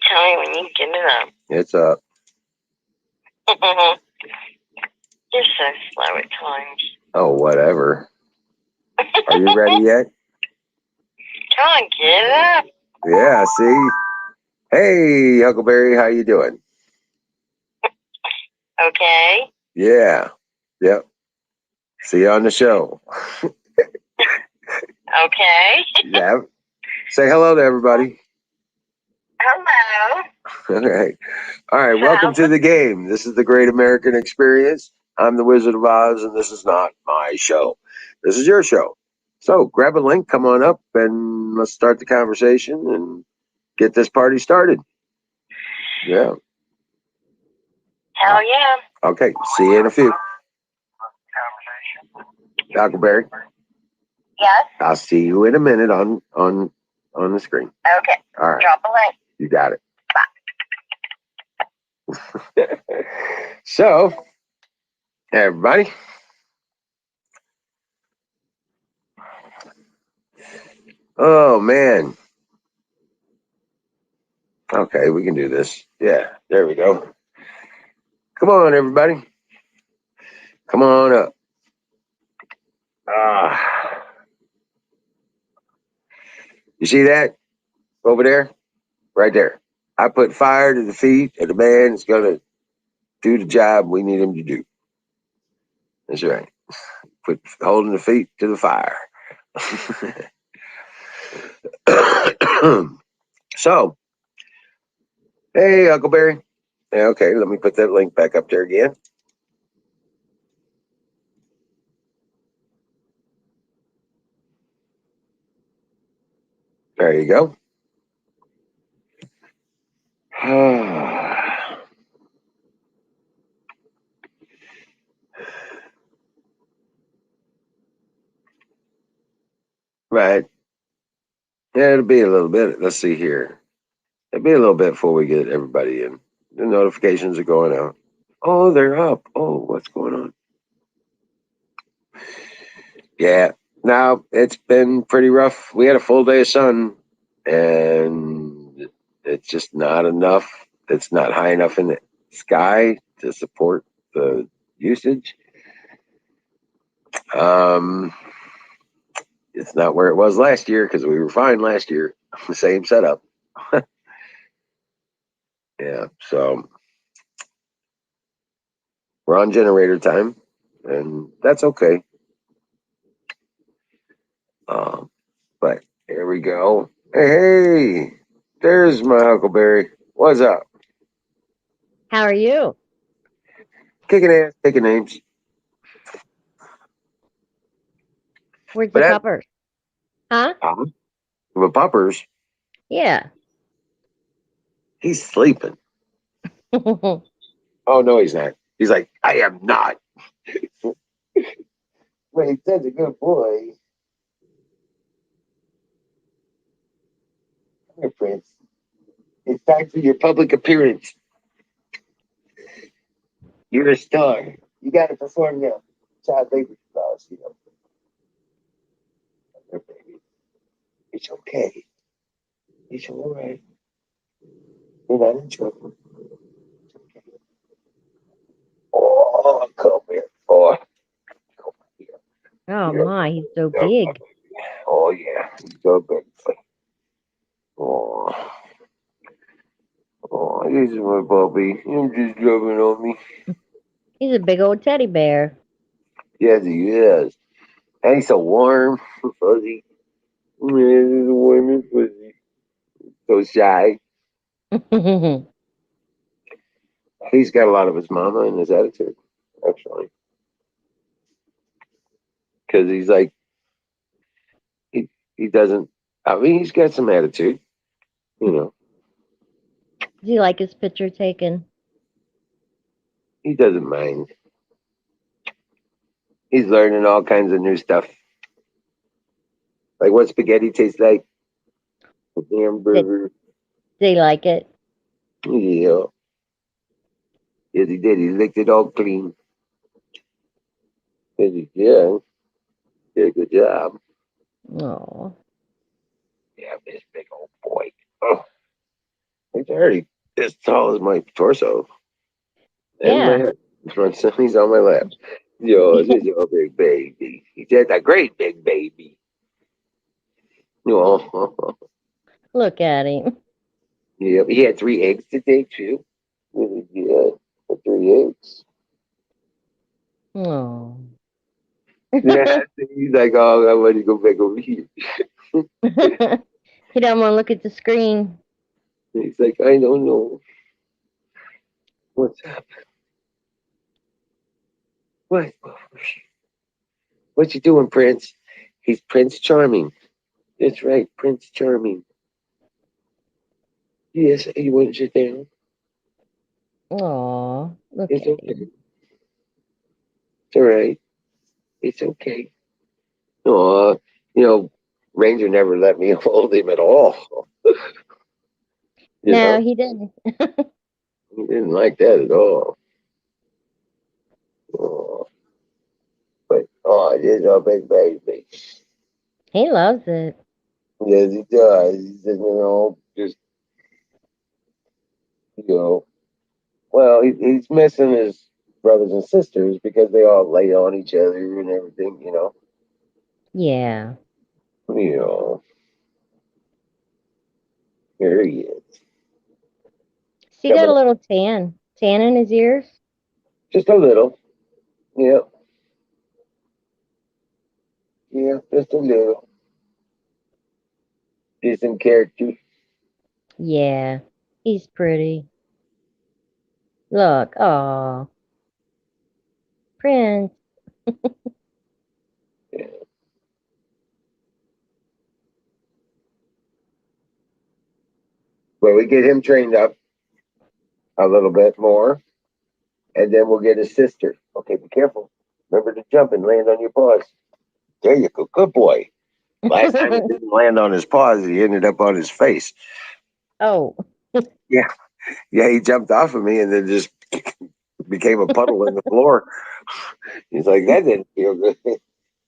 Tell me when you get it up. It's up. You're so slow at times. Oh, whatever. Are you ready yet? Come on, get it up. Yeah, see? Hey, Huckleberry, how you doing? Okay. Yeah. Yep. See you on the show. Okay. Yeah. Say hello to everybody. Hello. All right. All right. Welcome to the game. This is the Great American Experience. I'm the Wizard of Oz, and this is not my show. This is your show. So grab a link, come on up, and let's start the conversation and get this party started. Yeah. Hell yeah. Okay. See you in a few. Huckleberry. Yes. I'll see you in a minute on the screen. Okay. All right. Drop a link. You got it. So, everybody. Oh, man. Okay, we can do this. Yeah, there we go. Come on, everybody. Come on up. You see that over there? Right there. I put fire to the feet of the man that's going to do the job we need him to do. That's right. Put holding the feet to the fire. So, hey, Huckleberry. Yeah, okay, let me put that link back up there again. There you go. Right. Yeah, it'll be a little bit. Let's see here. It'll be a little bit before we get everybody in. The notifications are going out. Oh, they're up. Oh, what's going on? Yeah. Now, it's been pretty rough. We had a full day of sun, and it's just not enough. It's not high enough in the sky to support the usage. It's not where it was last year because we were fine last year. The same setup. Yeah, so we're on generator time, and that's okay. But here we go. Hey, there's my Huckleberry. What's up? How are you? Kicking ass, taking names. Where's But the that, puppers? Huh? the puppers, Yeah. he's sleeping. Oh no, he's not. He's like, I am not. Well, he's such a good boy. Come here, Prince. It's time for your public appearance. You're a star. You got to perform now. Child labor laws, you know. It's okay. It's all right. You're not in trouble. It's okay. Oh, come here, boy. Come here. Oh Yeah. my, he's so big. Oh, yeah. He's so big. Oh, oh, this is my puppy. He's just drubbing on me. He's a big old teddy bear. Yes, he is. And he's so warm, fuzzy. Man, he's warm and fuzzy. So shy. He's got a lot of his mama in his attitude, actually. Because he's like, he doesn't, I mean, he's got some attitude, you know. Does he like his picture taken? He doesn't mind. He's learning all kinds of new stuff. Like what spaghetti tastes like, a Did, hamburger. did he like it? Yeah. Yes, he did. He licked it all clean. Yes, he did. Did a good job. Oh. Yeah, this big old boy. Oh, He's already as tall as my torso and my Yeah. head. He's on my lap. Yo, this is your big baby. He's just a great big baby. Oh, Look at him. yeah. He had 3 eggs today too. Really good. 3 eggs. Oh. Yeah, he's like, oh, I want to go back over here. He don't want to look at the screen. He's like, I don't know what's up. What? What you doing, Prince? He's Prince Charming. That's right, Prince Charming. Yes, you want to sit down? Oh, look It's at okay. him. It's all right. It's okay. Oh, Ranger never let me hold him at all. You No, know, he didn't. he didn't like that at all. Oh, but it is a big baby. He loves it. Yes, he does. He said, just you know, well, he's missing his brothers and sisters because they all lay on each other and everything. Yeah. You know, here he is He got coming a up, little tan in his ears. just a little. Yeah, yeah, just a little. Decent character. Yeah. He's pretty. Look. Oh, Prince. Well, we get him trained up a little bit more, and then we'll get his sister. Okay, be careful. Remember to jump and land on your paws. There you go. Good boy. Last time he didn't land on his paws, he ended up on his face. Oh. Yeah, yeah, he jumped off of me and then just became a puddle in the floor. He's like, that didn't feel good.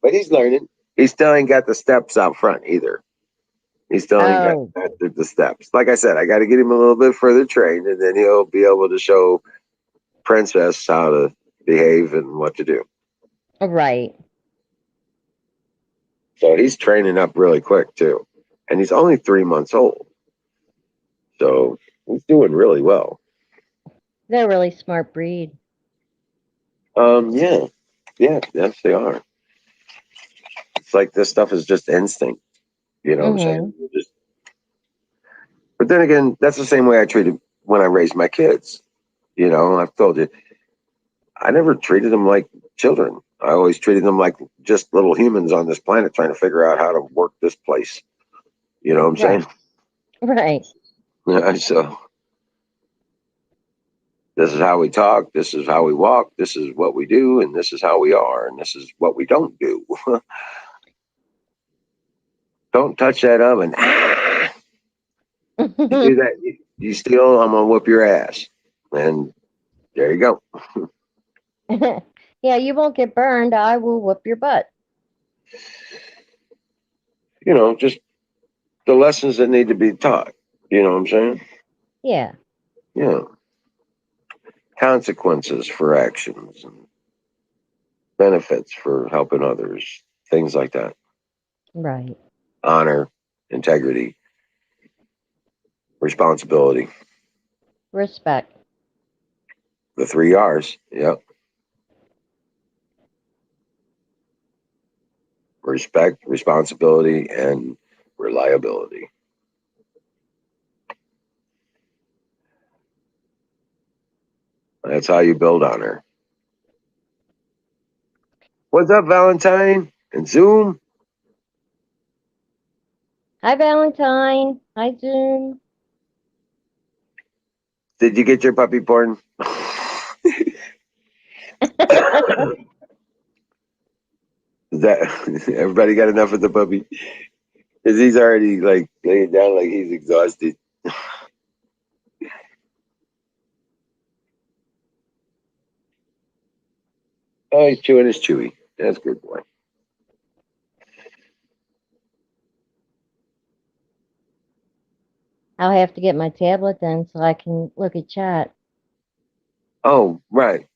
But he's learning. He still ain't got the steps out front either. He still ain't got Oh. the steps. Like I said, I got to get him a little bit further trained, and then he'll be able to show Princess how to behave and what to do. Right. So he's training up really quick too, and he's only 3 months old. So he's doing really well. They're a really smart breed. Yeah, yeah, yes, they are. It's like this stuff is just instinct. You know what I'm Mm-hmm. saying? But then again, that's the same way I treated when I raised my kids. I've told you, I never treated them like children. I always treated them like just little humans on this planet trying to figure out how to work this place. You know what I'm Right. saying? Right. So this is how we talk. This is how we walk. This is what we do. And this is how we are. And this is what we don't do. Don't touch that oven. Ah, you do that. You steal, I'm going to whoop your ass. And there you go. Yeah, you won't get burned. I will whoop your butt. Just the lessons that need to be taught. You know what I'm saying? Yeah. Yeah. Consequences for actions and benefits for helping others. Things like that. Right. Honor, integrity, responsibility. Respect. The 3 R's. Yep. Respect, responsibility, and reliability. That's how you build honor. What's up, Valentine? And Zoom? Hi, Valentine. Hi, Zoom. Did you get your puppy porn? Is that everybody got enough of the puppy? Because he's already like laying down like he's exhausted. Oh, he's chewing his chewy. That's a good boy. I'll have to get my tablet then so I can look at chat. Oh, right.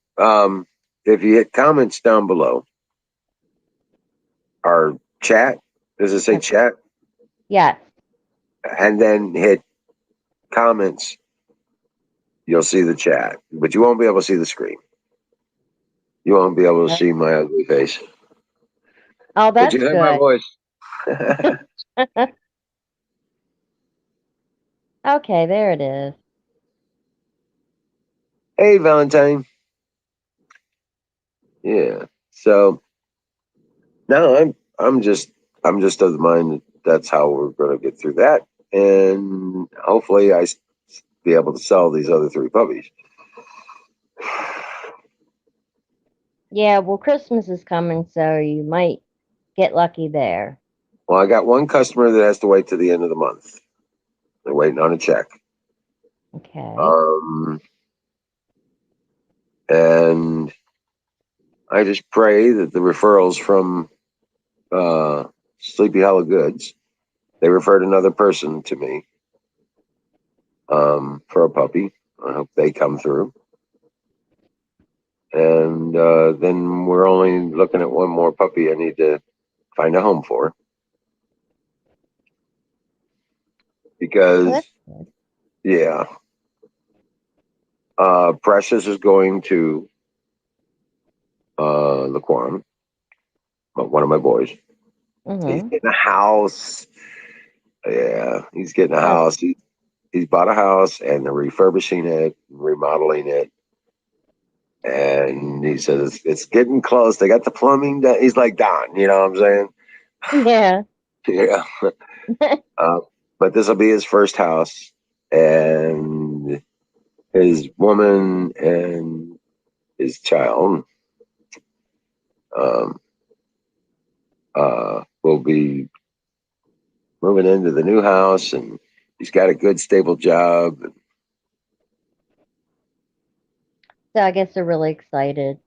If you hit comments down below our chat, does it say Okay. chat? Yes. And then hit comments, you'll see the chat, but you won't be able to see the screen. You won't be able to see my ugly face, Oh, but you that's hear my good. voice. Okay, there it is. Hey, Valentine. Yeah. So no, I'm just of the mind that that's how we're going to get through that, and hopefully be able to sell these other three puppies. Yeah, well, Christmas is coming, so you might get lucky there. Well, I got one customer that has to wait to the end of the month. They're waiting on a check. Okay. Um, and I just pray that the referrals from uh, Sleepy Hollow Goods, they referred another person to me for a puppy. I hope they come through. And then we're only looking at one more puppy I need to find a home for. Well, Because, that's good. yeah, Precious is going to Laquan, one of my boys. He's Mm-hmm. getting a house. Yeah, he's getting a That's house. He's bought a house and they're refurbishing it, remodeling it. And he says it's getting close. They got the plumbing done. He's like Don, you know what I'm saying? yeah. Yeah. Uh, but this will be his first house, and his woman and his child um, will be moving into the new house, and he's got a good, stable job. So I guess they're really excited.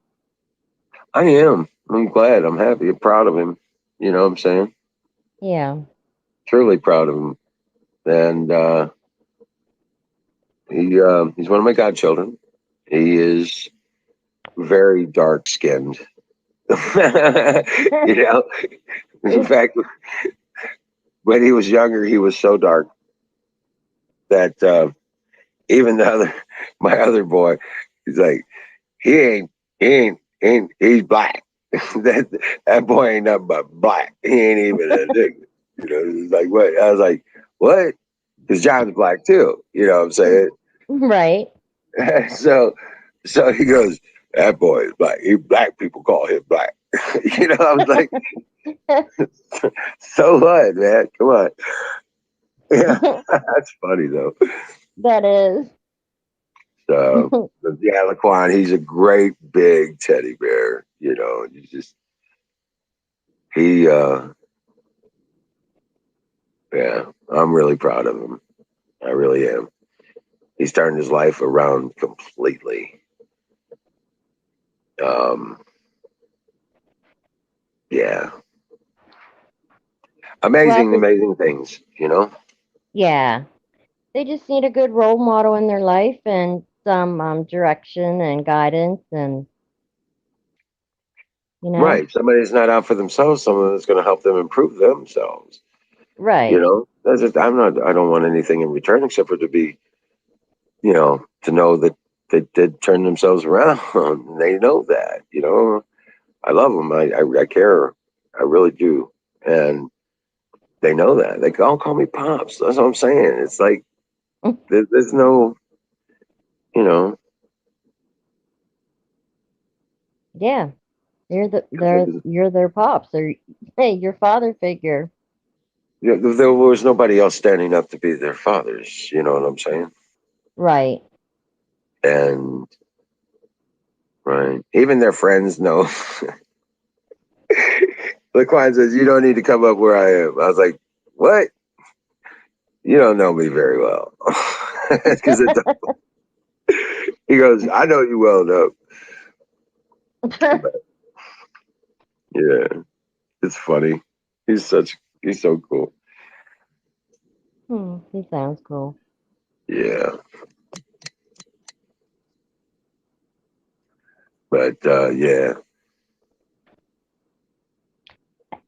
I am. I'm glad. I'm happy. I'm proud of him. You know what I'm saying? Yeah. Truly proud of him. And he's one of my godchildren. He is very dark skinned. You know, in fact, when he was younger, he was so dark that even my other boy, he's like, he's black. that boy ain't nothing but black. He ain't even a nigga. You know, he's like, what? I was like, what? Because John's black too. You know what I'm saying? right. so, so he goes, that boy is black. Black people call him black. You know, I was like, so what, man? Come on. Yeah, that's funny though. that is. So, but yeah, Laquan, he's a great big teddy bear. You know, he's just he. Yeah, I'm really proud of him. I really am. He's turned his life around completely. Um, yeah, well, amazing, amazing things. You know. yeah. They just need a good role model in their life and some direction and guidance and, you know? Right. Somebody's not out for themselves. Someone that's going to help them improve themselves. You Right. know. That's just, I'm not. I don't want anything in return except for to be. You know, to know that they did turn themselves around. They know that. You know. I love them. I care. I really do. And they know that. They all call me Pops. That's what I'm saying. It's like, there's no, you know, Yeah. You're their pops. They're hey, your father figure. there was nobody else standing up to be their fathers. You know what I'm saying? Right. And, right. Even their friends know. Laquan says, you don't need to come up where I am. I was like, what? You don't know me very well. Because he goes, I know you well enough. But yeah, it's funny. He's so cool. He sounds cool. Yeah. But yeah.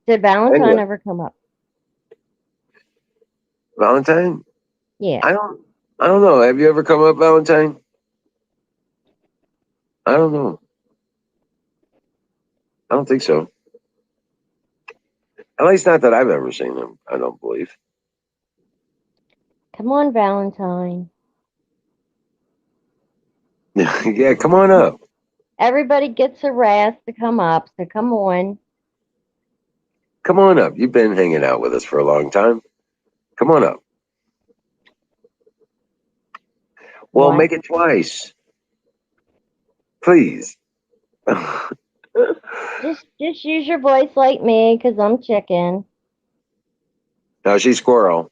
Did Valentine Anyway, ever come up? Valentine? Yeah. I don't know. Have you ever come up, Valentine? I don't know. I don't think so. At least not that I've ever seen him, I don't believe. Come on, Valentine. Yeah, come on up. Everybody gets harassed to come up, so come on. Come on up. You've been hanging out with us for a long time. Come on up. Well, What? make it twice. Please. Just use your voice like me, 'cause I'm chicken. No, she's squirrel.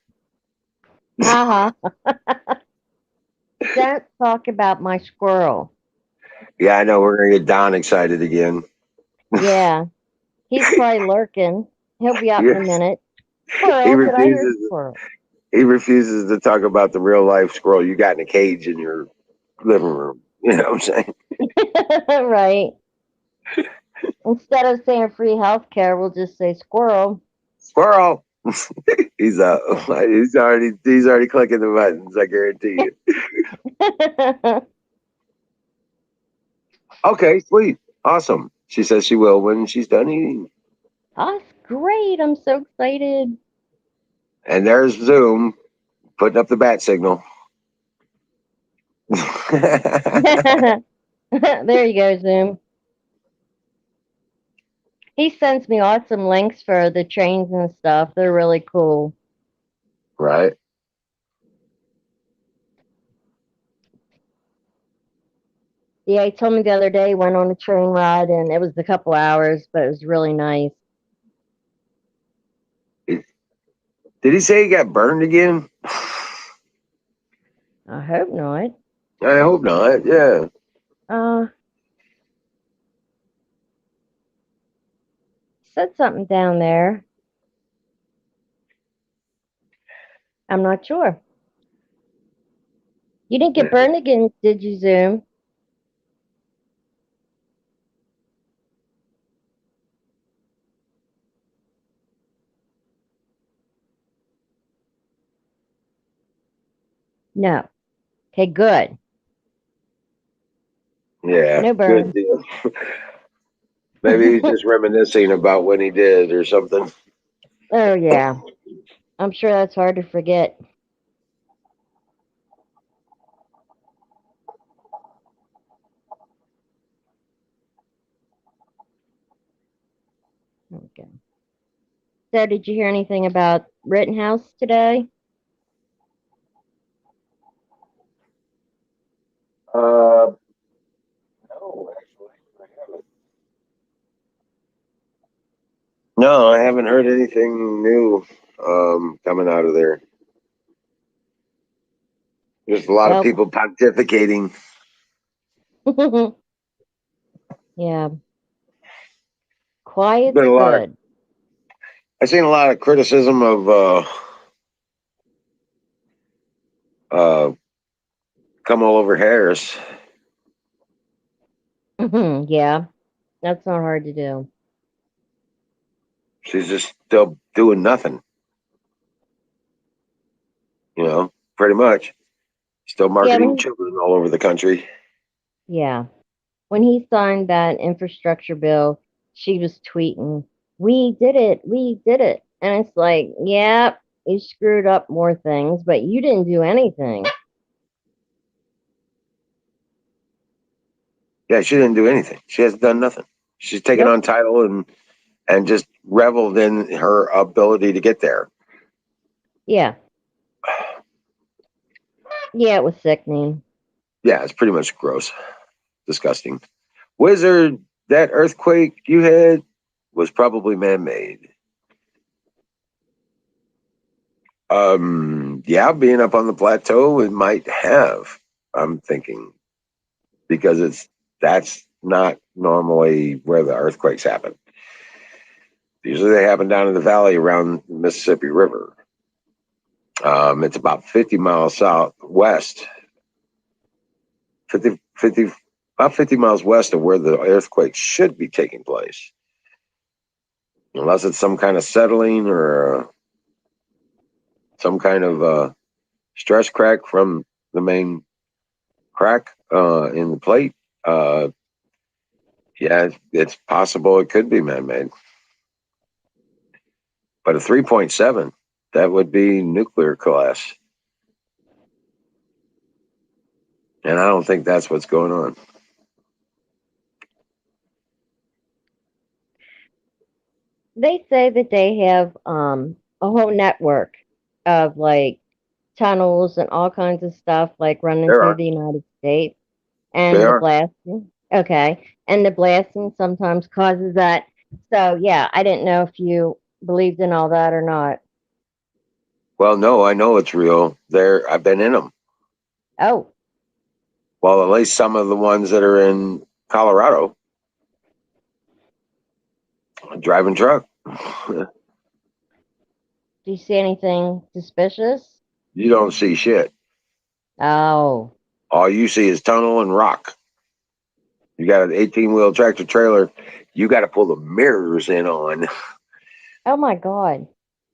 Uh huh. Don't talk about my squirrel. Yeah, I know. We're going to get Don excited again. Yeah, he's probably lurking. He'll be up in a Yes. minute. He Squirrel, did I hear refuses. squirrel? He refuses to talk about the real life squirrel you got in a cage in your living room. You know what I'm saying? Right. Instead of saying free health care, we'll just say squirrel. Squirrel. He's he's already clicking the buttons. I guarantee you. Okay, sweet, awesome. She says she will when she's done eating. That's great. I'm so excited. And there's Zoom putting up the bat signal. There you go, Zoom. He sends me awesome links for the trains and stuff. They're really cool. Right. Yeah, he told me the other day he went on a train ride and it was a couple hours, but it was really nice. Did he say he got burned again? I hope not. I hope not. Yeah. Uh, said something down there. I'm not sure. You didn't get burned again, did you, Zoom? No. Okay, good. Yeah. No Good burn. deal. Maybe he's just reminiscing about when he did or something. Oh, yeah. I'm sure that's hard to forget. Okay. So, did you hear anything about Rittenhouse today? No, actually, I haven't. No, I haven't heard anything new coming out of there. There's a lot of Well, people pontificating. yeah. Quiet's Been a lot of. good. I've seen a lot of criticism of uh, come all over Harris. Yeah, that's not hard to do. She's just still doing nothing. You know, pretty much still Yeah, marketing children all over the country. yeah. When he signed that infrastructure bill, she was tweeting, "We did it, we did it," and it's like, yeah, you screwed up more things, but you didn't do anything. Yeah, she didn't do anything. She has done nothing. She's taken Yep. on title and just reveled in her ability to get there. Yeah. Yeah, it was sickening. Yeah, it's pretty much gross, disgusting. Wizard, that earthquake you had was probably man-made. Yeah, being up on the plateau, it might have. I'm thinking because that's not normally where the earthquakes happen. Usually they happen down in the valley around the Mississippi River. It's about 50 miles southwest, 50, about 50 miles west of where the earthquake should be taking place. Unless it's some kind of settling or some kind of stress crack from the main crack in the plate. Yeah, it's possible it could be man-made. But a 3.7, that would be nuclear class. And I don't think that's what's going on. They say that they have a whole network of like tunnels and all kinds of stuff like running There through are. the United States They and the are. blasting. Okay. And the blasting sometimes causes that. So yeah, I didn't know if you believed in all that or not. Well, no, I know it's real. There, I've been in them. Oh, Well, at least some of the ones that are in Colorado, driving truck. do you see anything suspicious? You don't see shit. Oh, All you see is tunnel and rock. You got an 18-wheel tractor trailer. You got to pull the mirrors in on. oh my God.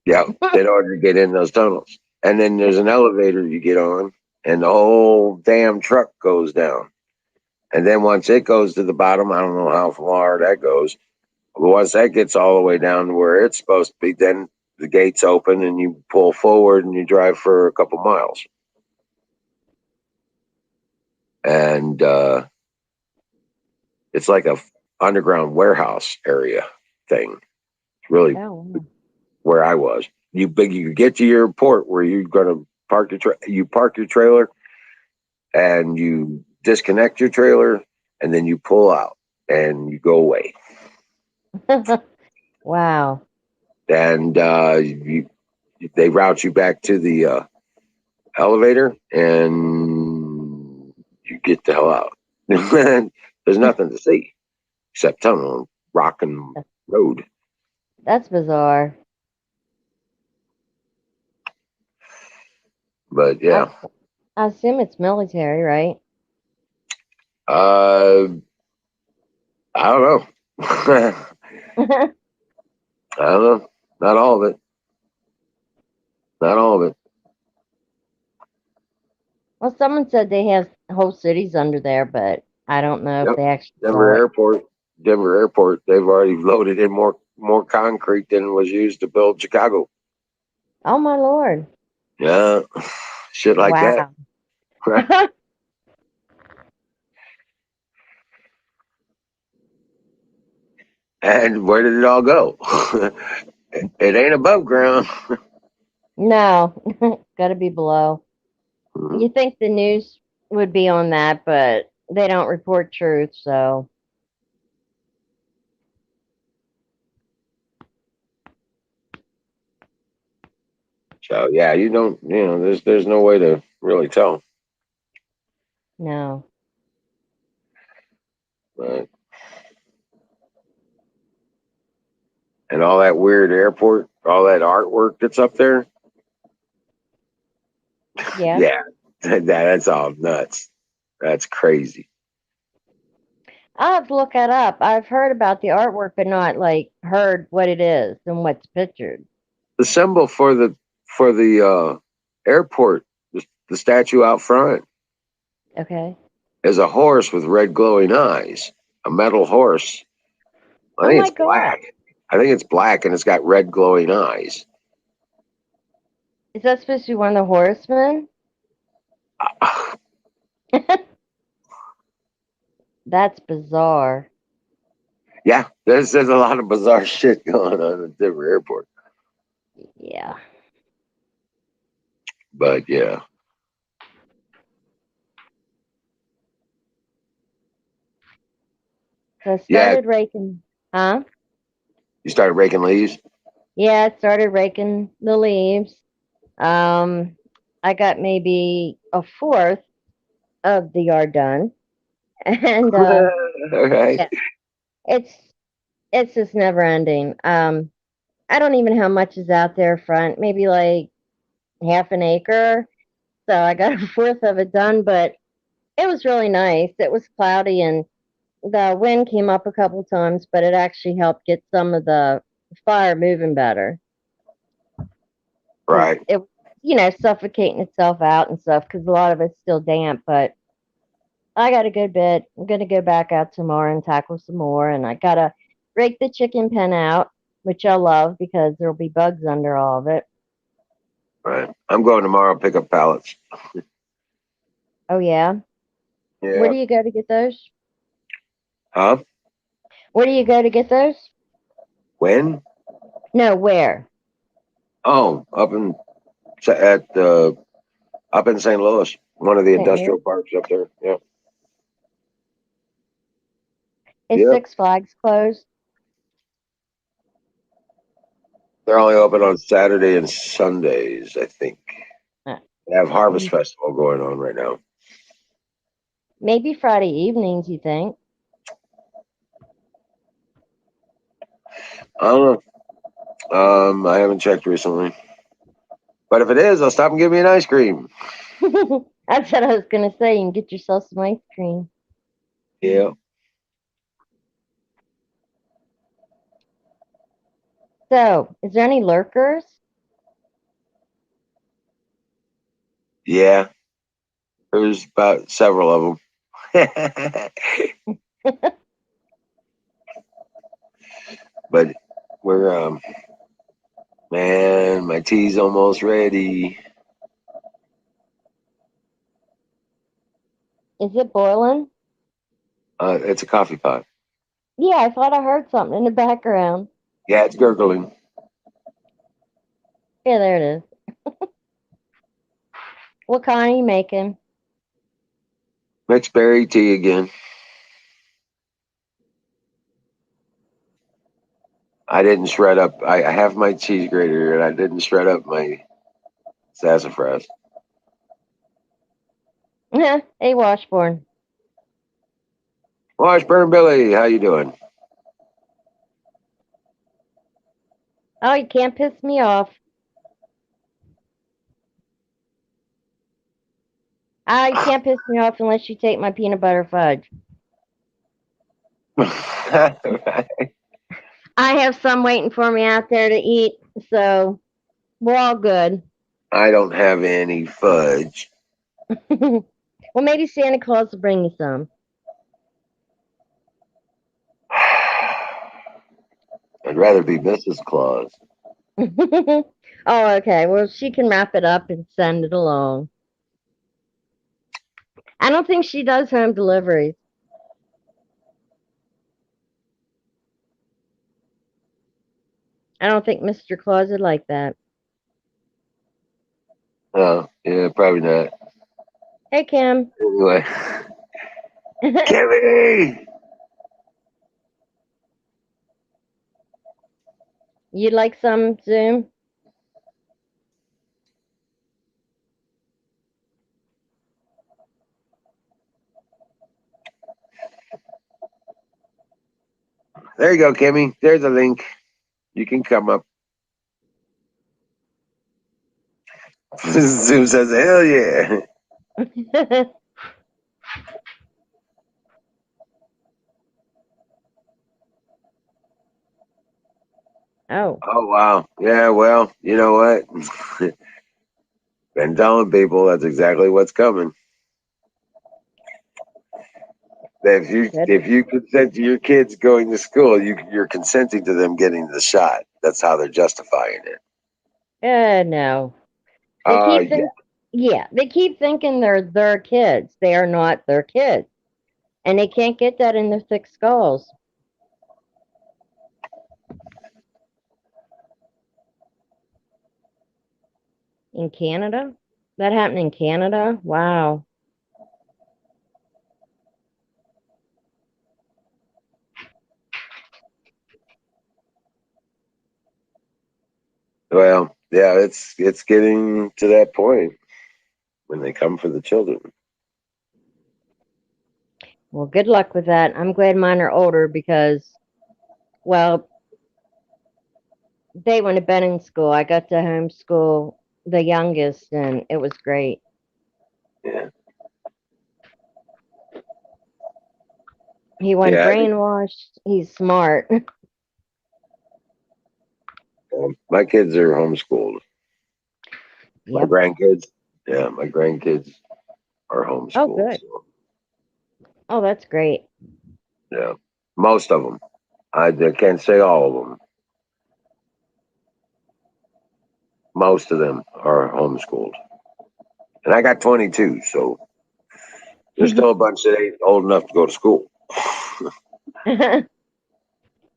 Yeah, in order to get in those tunnels. And then there's an elevator you get on, and the whole damn truck goes down. And then once it goes to the bottom, I don't know how far that goes. But once that gets all the way down to where it's supposed to be, then the gates open and you pull forward and you drive for a couple miles. And it's like a underground warehouse area thing. It's really Oh, where I was. You get to your port where you're gonna park you park your trailer and you disconnect your trailer and then you pull out and you go away. wow. Wow. And they route you back to the elevator and you get the hell out. There's nothing to see except tunnel and rock and road. That's bizarre. But I, yeah, I assume it's military, right? uh, I don't know. I don't know. Not all of it. Not all of it. Well, someone said they have whole cities under there, but I don't know if Yep. they actually Denver saw it. Airport. Denver Airport. They've already loaded in more concrete than was used to build Chicago. Oh my Lord. Yeah, shit like that. Wow. And where did it all go? It ain't above ground. No, gotta be below. Mhm. You think the news would be on that, but they don't report truth, so So yeah, you don't. There's no way to really tell. no. But, and all that weird airport, all that artwork that's up there. Yeah. Yeah, that's all nuts. That's crazy. I'll have to look that up. I've heard about the artwork, but not like heard what it is and what's pictured. The symbol for the airport, the statue out front, Okay. is a horse with red glowing eyes. A metal horse. I Oh think my it's God. black. I think it's black and it's got red glowing eyes. Is that supposed to be one of the horsemen? That's bizarre. Yeah, there's a lot of bizarre shit going on at Denver Airport. Yeah. But yeah, So I yeah, started raking, huh? you started raking leaves. Yeah, I started raking the leaves. Um, I got maybe a fourth of the yard done, and Okay. yeah, it's it's just never ending. I don't even know how much is out there front. Maybe like half an acre. So I got a fourth of it done, but it was really nice. It was cloudy and the wind came up a couple times, but it actually helped get some of the fire moving better because Right. it, suffocating itself out and stuff because a lot of it's still damp. But I got a good bit. I'm going to go back out tomorrow and tackle some more. And I got to rake the chicken pen out, which I love because there'll be bugs under all of it. Right. I'm going tomorrow to pick up pallets. Oh, yeah. Where Yeah. do you go to get those? Huh? Where do you go to get those? When? No, where? Oh, up in St. Louis, one of the St. industrial Louis? parks up there. Yeah. Is Yep. Six Flags closed? They're only open on Saturday and Sundays, I think. Uh, They have Harvest maybe Festival going on right now. maybe Friday evenings, you think? I don't know. I haven't checked recently. But if it is, I'll stop and get me an ice cream. That's what I was going to say. You can get yourself some ice cream. Yeah. So, is there any lurkers? Yeah. There's about several of them. But we're man, my tea's almost ready. Is it boiling? It's a coffee pot. Yeah, I thought I heard something in the background. Yeah, it's gurgling. Yeah, there it is. What kind are you making? Mixed berry tea again. I didn't shred up. I have my cheese grater and I didn't shred up my sassafras. Hey, Washburn. Washburn Billy, how you doing? Oh, you can't piss me off. Ah, you can't piss me off unless you take my peanut butter fudge. I have some waiting for me out there to eat, so we're all good. I don't have any fudge. Well, maybe Santa Claus will bring you some. I'd rather be Mrs. Claus. Oh, okay. Well, she can wrap it up and send it along. I don't think she does home deliveries. I don't think Mr. Claus would like that. Oh, yeah, probably not. Hey, Kim. Anyway, Kimmy! You'd like some Zoom? There you go, Kimmy. There's a link. You can come up. Zoom says, hell yeah. Oh, Oh, wow. Yeah, well, you know what? Been telling people that's exactly what's coming. That good. if you consent to your kids going to school, you're consenting to them getting the shot. That's how they're justifying it. No. They keep Yeah. think, yeah, they keep thinking they're their kids. They are not their kids, and they can't get that in their thick skulls. In Canada, that happened in Canada. Wow. Well, yeah, it's getting to that point when they come for the children. Well, good luck with that. I'm glad mine are older because, well, they wouldn't have been in school. I got to homeschool the youngest, and it was great. Yeah. He wasn't Yeah. I think, brainwashed. He's smart. my kids are homeschooled. My Yep. grandkids, yeah, my grandkids are Oh, homeschooled. good. So, Oh, that's great. yeah, most of them. I can't say all of them. Most of them are homeschooled, and I got 22. So there's still a bunch that ain't old enough to go to school.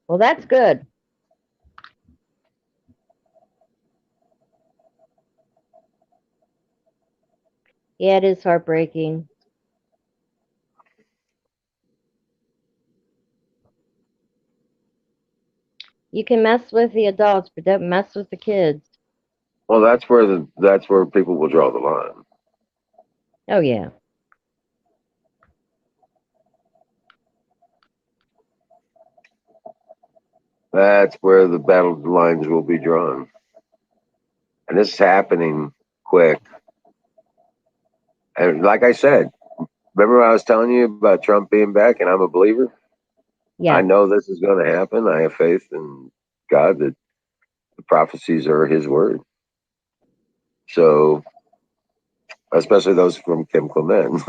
Well, that's good. Yeah, it is heartbreaking. You can mess with the adults, but don't mess with the kids. Well, that's where people will draw the line. Oh, yeah. That's where the battle lines will be drawn, and this is happening quick. And like I said, remember I was telling you about Trump being back, and I'm a believer. I Yeah. know this is going to happen. I have faith in God that the prophecies are His word. So, especially those from Kim Clement.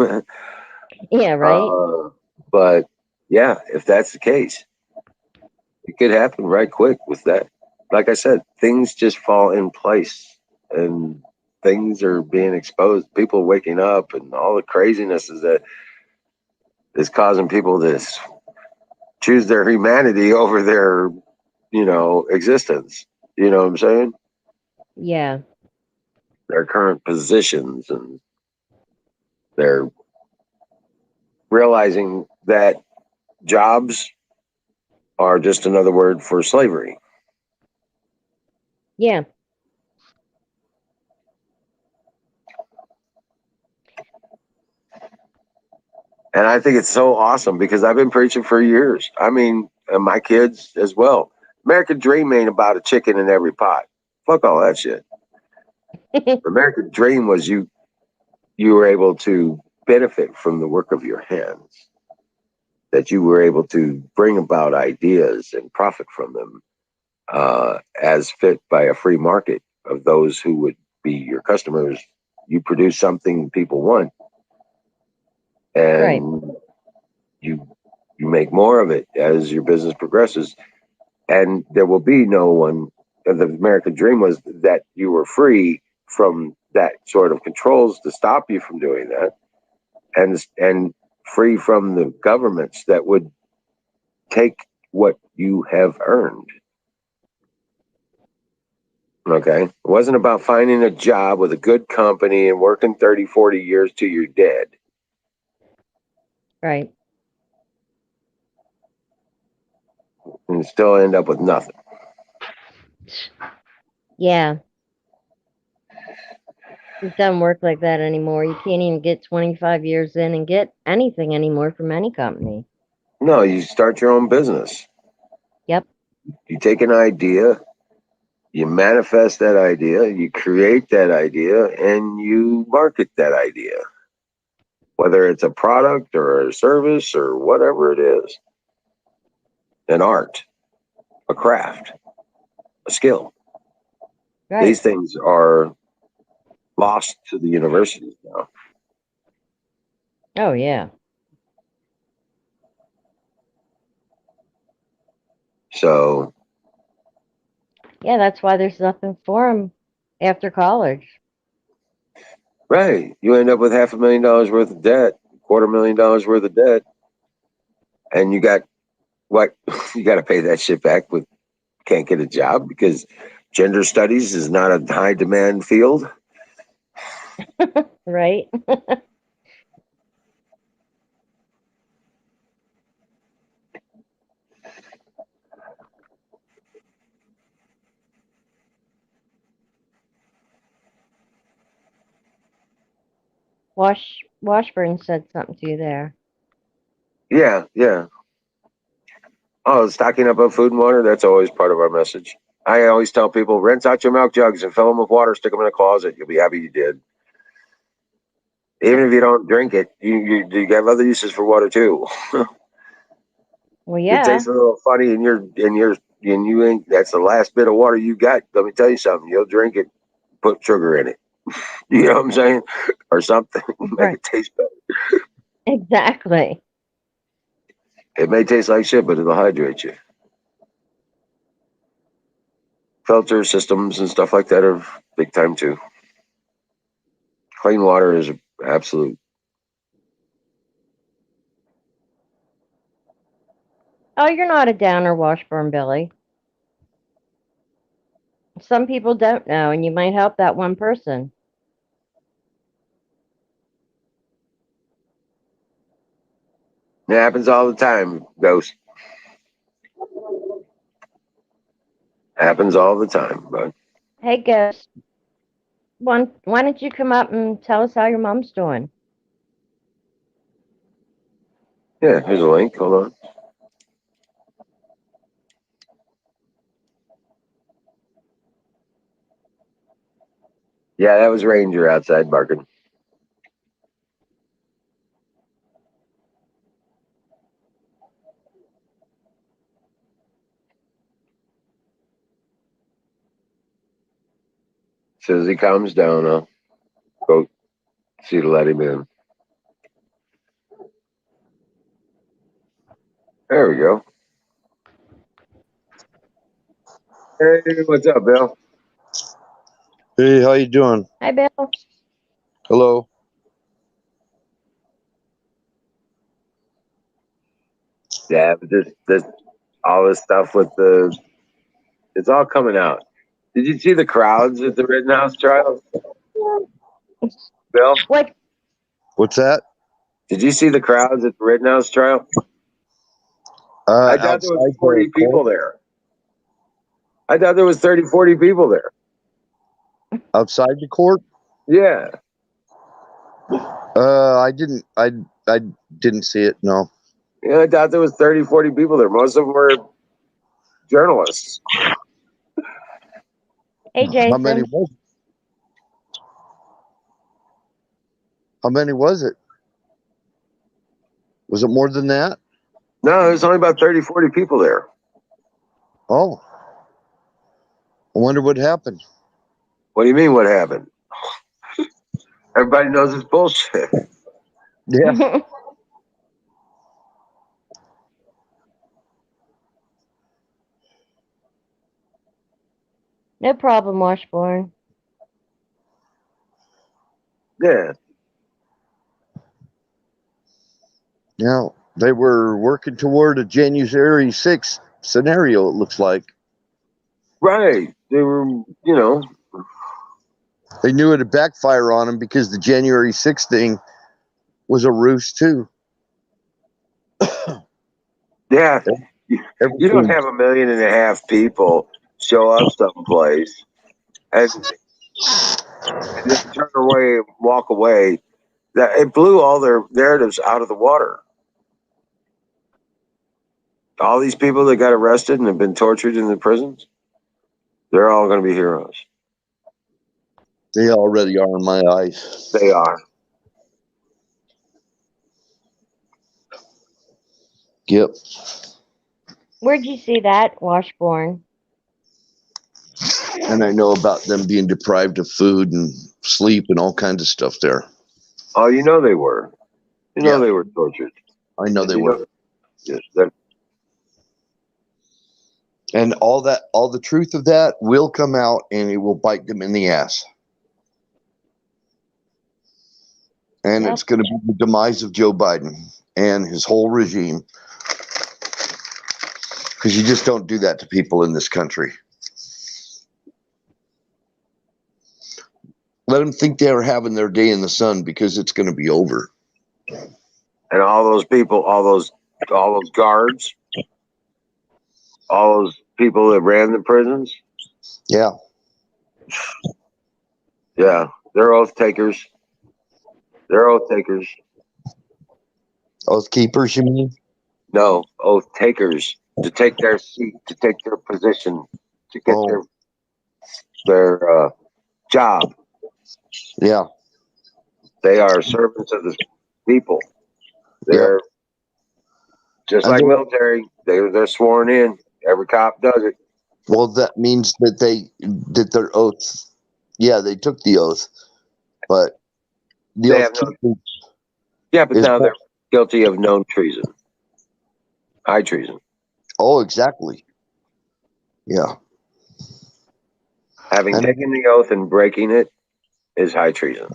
Yeah, right? uh, but yeah, if that's the case, it could happen right quick with that. Like I said, things just fall in place and things are being exposed. People waking up and all the craziness is that is causing people to choose their humanity over their, existence. You know what I'm saying? Yeah. Their current positions, and they're realizing that jobs are just another word for slavery. Yeah. And I think it's so awesome because I've been preaching for years. I mean, and my kids as well. American Dream ain't about a chicken in every pot. Fuck all that shit. American Dream was you were able to benefit from the work of your hands, that you were able to bring about ideas and profit from them as fit by a free market of those who would be your customers. You produce something people want, Right. and you you make more of it as your business progresses, and there will be no one. The American dream was that you were free from that sort of controls to stop you from doing that, and free from the governments that would take what you have earned. Okay. It wasn't about finding a job with a good company and working 30, 40 years till you're dead Right. and still end up with nothing. Yeah. It doesn't work like that anymore. You can't even get 25 years in and get anything anymore from any company. No, you start your own business. Yep. You take an idea, you manifest that idea, you create that idea, and you market that idea, whether it's a product or a service or whatever it is, an art, a craft, a skill. These Right. things are lost to the universities now. Oh, yeah. So, Yeah, that's why there's nothing for them after college. right, you end up with $500,000 worth of debt, $250,000 worth of debt, and you got what? You got to pay that shit back with can't get a job because gender studies is not a high demand field. Right. Washburn said something to you there. Yeah, yeah. Oh, stocking up on food and water, that's always part of our message. I always tell people, rinse out your milk jugs and fill them with water, stick them in a closet. You'll be happy you did. Even if you don't drink it, you have other uses for water too. Well, It yeah. tastes a little funny and you ain't, that's the last bit of water you got. Let me tell you something. You'll drink it, put sugar in it. You know what I'm saying? Or something. Make Right. it taste better. Exactly. It may taste like shit, but it'll hydrate you. Filter systems and stuff like that are big time too. Clean water is absolute. Oh, you're not a downer, Washburn Billy. Some people don't know, and you might help that one person. It happens all the time, Ghost. Happens all the time, but Hey, Ghost, why don't you come up and tell us how your mom's doing? yeah, here's a link. Hold on. Yeah, that was Ranger outside barking. As soon as he calms down, I'll go see to let him in. There we go. Hey, what's up, Bill? Hey, how you doing? Hi, Bill. Hello. Yeah, but this all this stuff with it's all coming out. Did you see the crowds at the Rittenhouse trial, Bill? What? What's that? Did you see the crowds at the Rittenhouse trial? I thought there was Outside the 40 court? people there. I thought there was 30, 40 people there. Outside the court? Yeah. I didn't. I didn't see it. No. Yeah, I thought there was 30, 40 people there. Most of them were journalists. Hey, How many Jason. was? How many was it? Was it more than that? No, there's only about 30, 40 people there. Oh. I wonder what happened. What do you mean what happened? Everybody knows it's bullshit. Yeah. No problem, Washburn. Yeah. Yeah. They were working toward a January 6th scenario. It looks like Right. They were, they knew it'd backfire on them because the January 6th thing was a ruse too. yeah. You don't Everything. have 1.5 million people show up someplace and then turn away and walk away. That it blew all their narratives out of the water. All these people that got arrested and have been tortured in the prisons, they're all going to be heroes. They already are in my eyes. They are. Yep. Where'd you see that, Washburn? And I know about them being deprived of food and sleep and all kinds of stuff there. Oh, you know they were. You know Yeah, they were tortured. I know they You were. know, yes, that, And all the truth of that will come out and it will bite them in the ass. And Yep. it's going to be the demise of Joe Biden and his whole regime. Because you just don't do that to people in this country. Let them think they're having their day in the sun because it's going to be over. and all those people, all those guards, all those people that ran the prisons, Yeah. yeah, they're oath takers. They're oath takers. Oath keepers, you mean? No, oath takers to take their seat, to take their position, to get their job. Yeah. They are servants of the people. They're just like military. They're sworn in. Every cop does it. Well, that means that they did their oath. Yeah, they took the oath, but the They oath have no. Yeah, but now they're guilty of known treason, high treason. Oh, exactly. Yeah. Having taken the oath and breaking it is high treason.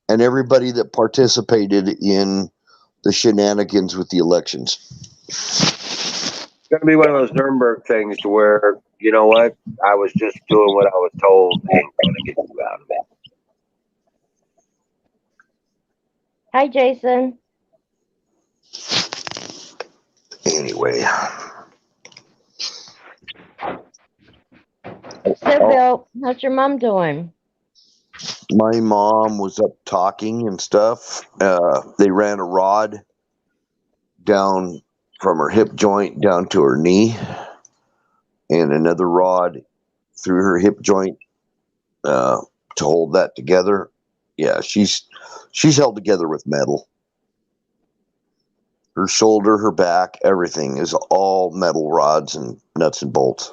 And everybody that participated in the shenanigans with the elections. It's going to be one of those Nuremberg things to where, you know what, I was just doing what I was told, ain't going to get you out of it. Hi, Jason. Anyway. So, Bill, how's your mom doing? My mom was up talking and stuff. They ran a rod down from her hip joint down to her knee, and another rod through her hip joint to hold that together. Yeah, she's held together with metal. Her shoulder, her back, everything is all metal rods and nuts and bolts.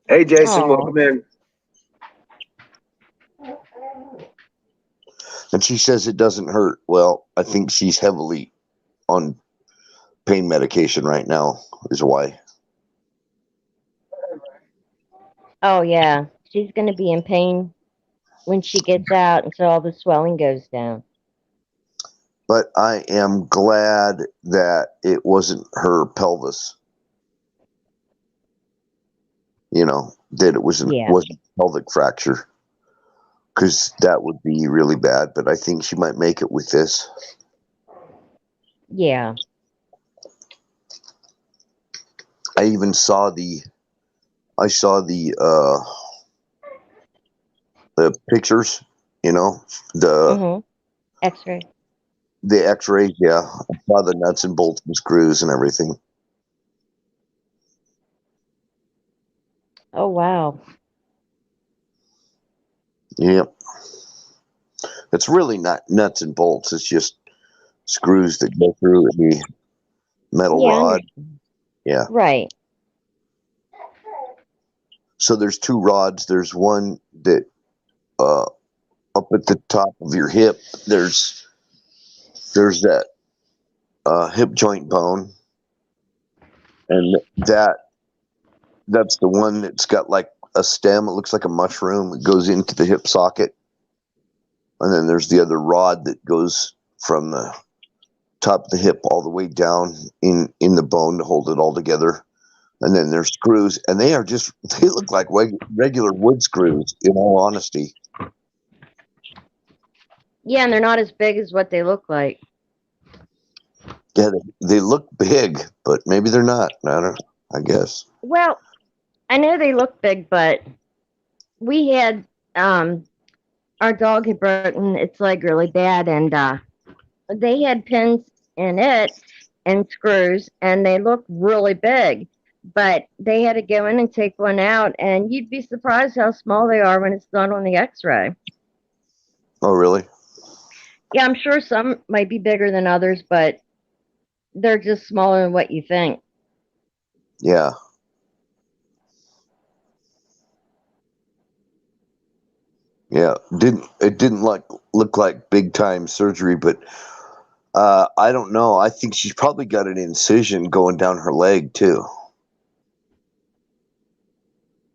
Hey, Jason, welcome in. And she says it doesn't hurt. Well, I think she's heavily on pain medication right now, is why. Oh, yeah. She's going to be in pain when she gets out until all the swelling goes down. But I am glad that it wasn't her pelvis. You know, that it wasn't a pelvic fracture. Because that would be really bad. But I think she might make it with this. Yeah. I even saw the pictures, you know, the X-ray. The X-ray, yeah. I saw the nuts and bolts and screws and everything. Oh, wow. Yep. It's really not nuts and bolts. It's just screws that go through the metal rod. Yeah. Right. So there's two rods. There's one that up at the top of your hip. There's that hip joint bone, and that's the one that's got like a stem. It looks like a mushroom. It goes into the hip socket. And then there's the other rod that goes from the top of the hip all the way down in the bone to hold it all together. And then there's screws, and they look like regular wood screws, in all honesty. Yeah, and they're not as big as what they look like. Yeah, they look big, but maybe they're not. I guess. Well, I know they look big, but we had our dog had broken its leg really bad, and they had pins in it and screws, and they looked really big. But they had to go in and take one out, and you'd be surprised how small they are when it's done on the X-ray. Oh, really? Yeah, I'm sure some might be bigger than others, but they're just smaller than what you think. Yeah. Yeah. It didn't look like big time surgery, but I don't know. I think she's probably got an incision going down her leg too.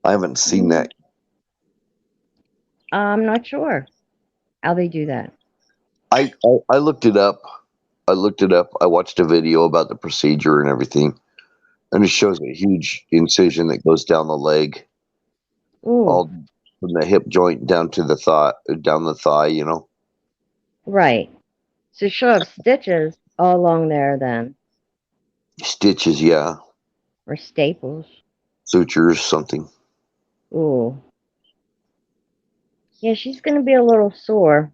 I haven't seen that. I'm not sure how they do that. I looked it up. I watched a video about the procedure and everything, and it shows a huge incision that goes down the leg, all from the hip joint down to the thigh, you know. Right. So she'll have stitches all along there then. Stitches, yeah. Or staples. Sutures, something. Ooh. Yeah, she's going to be a little sore.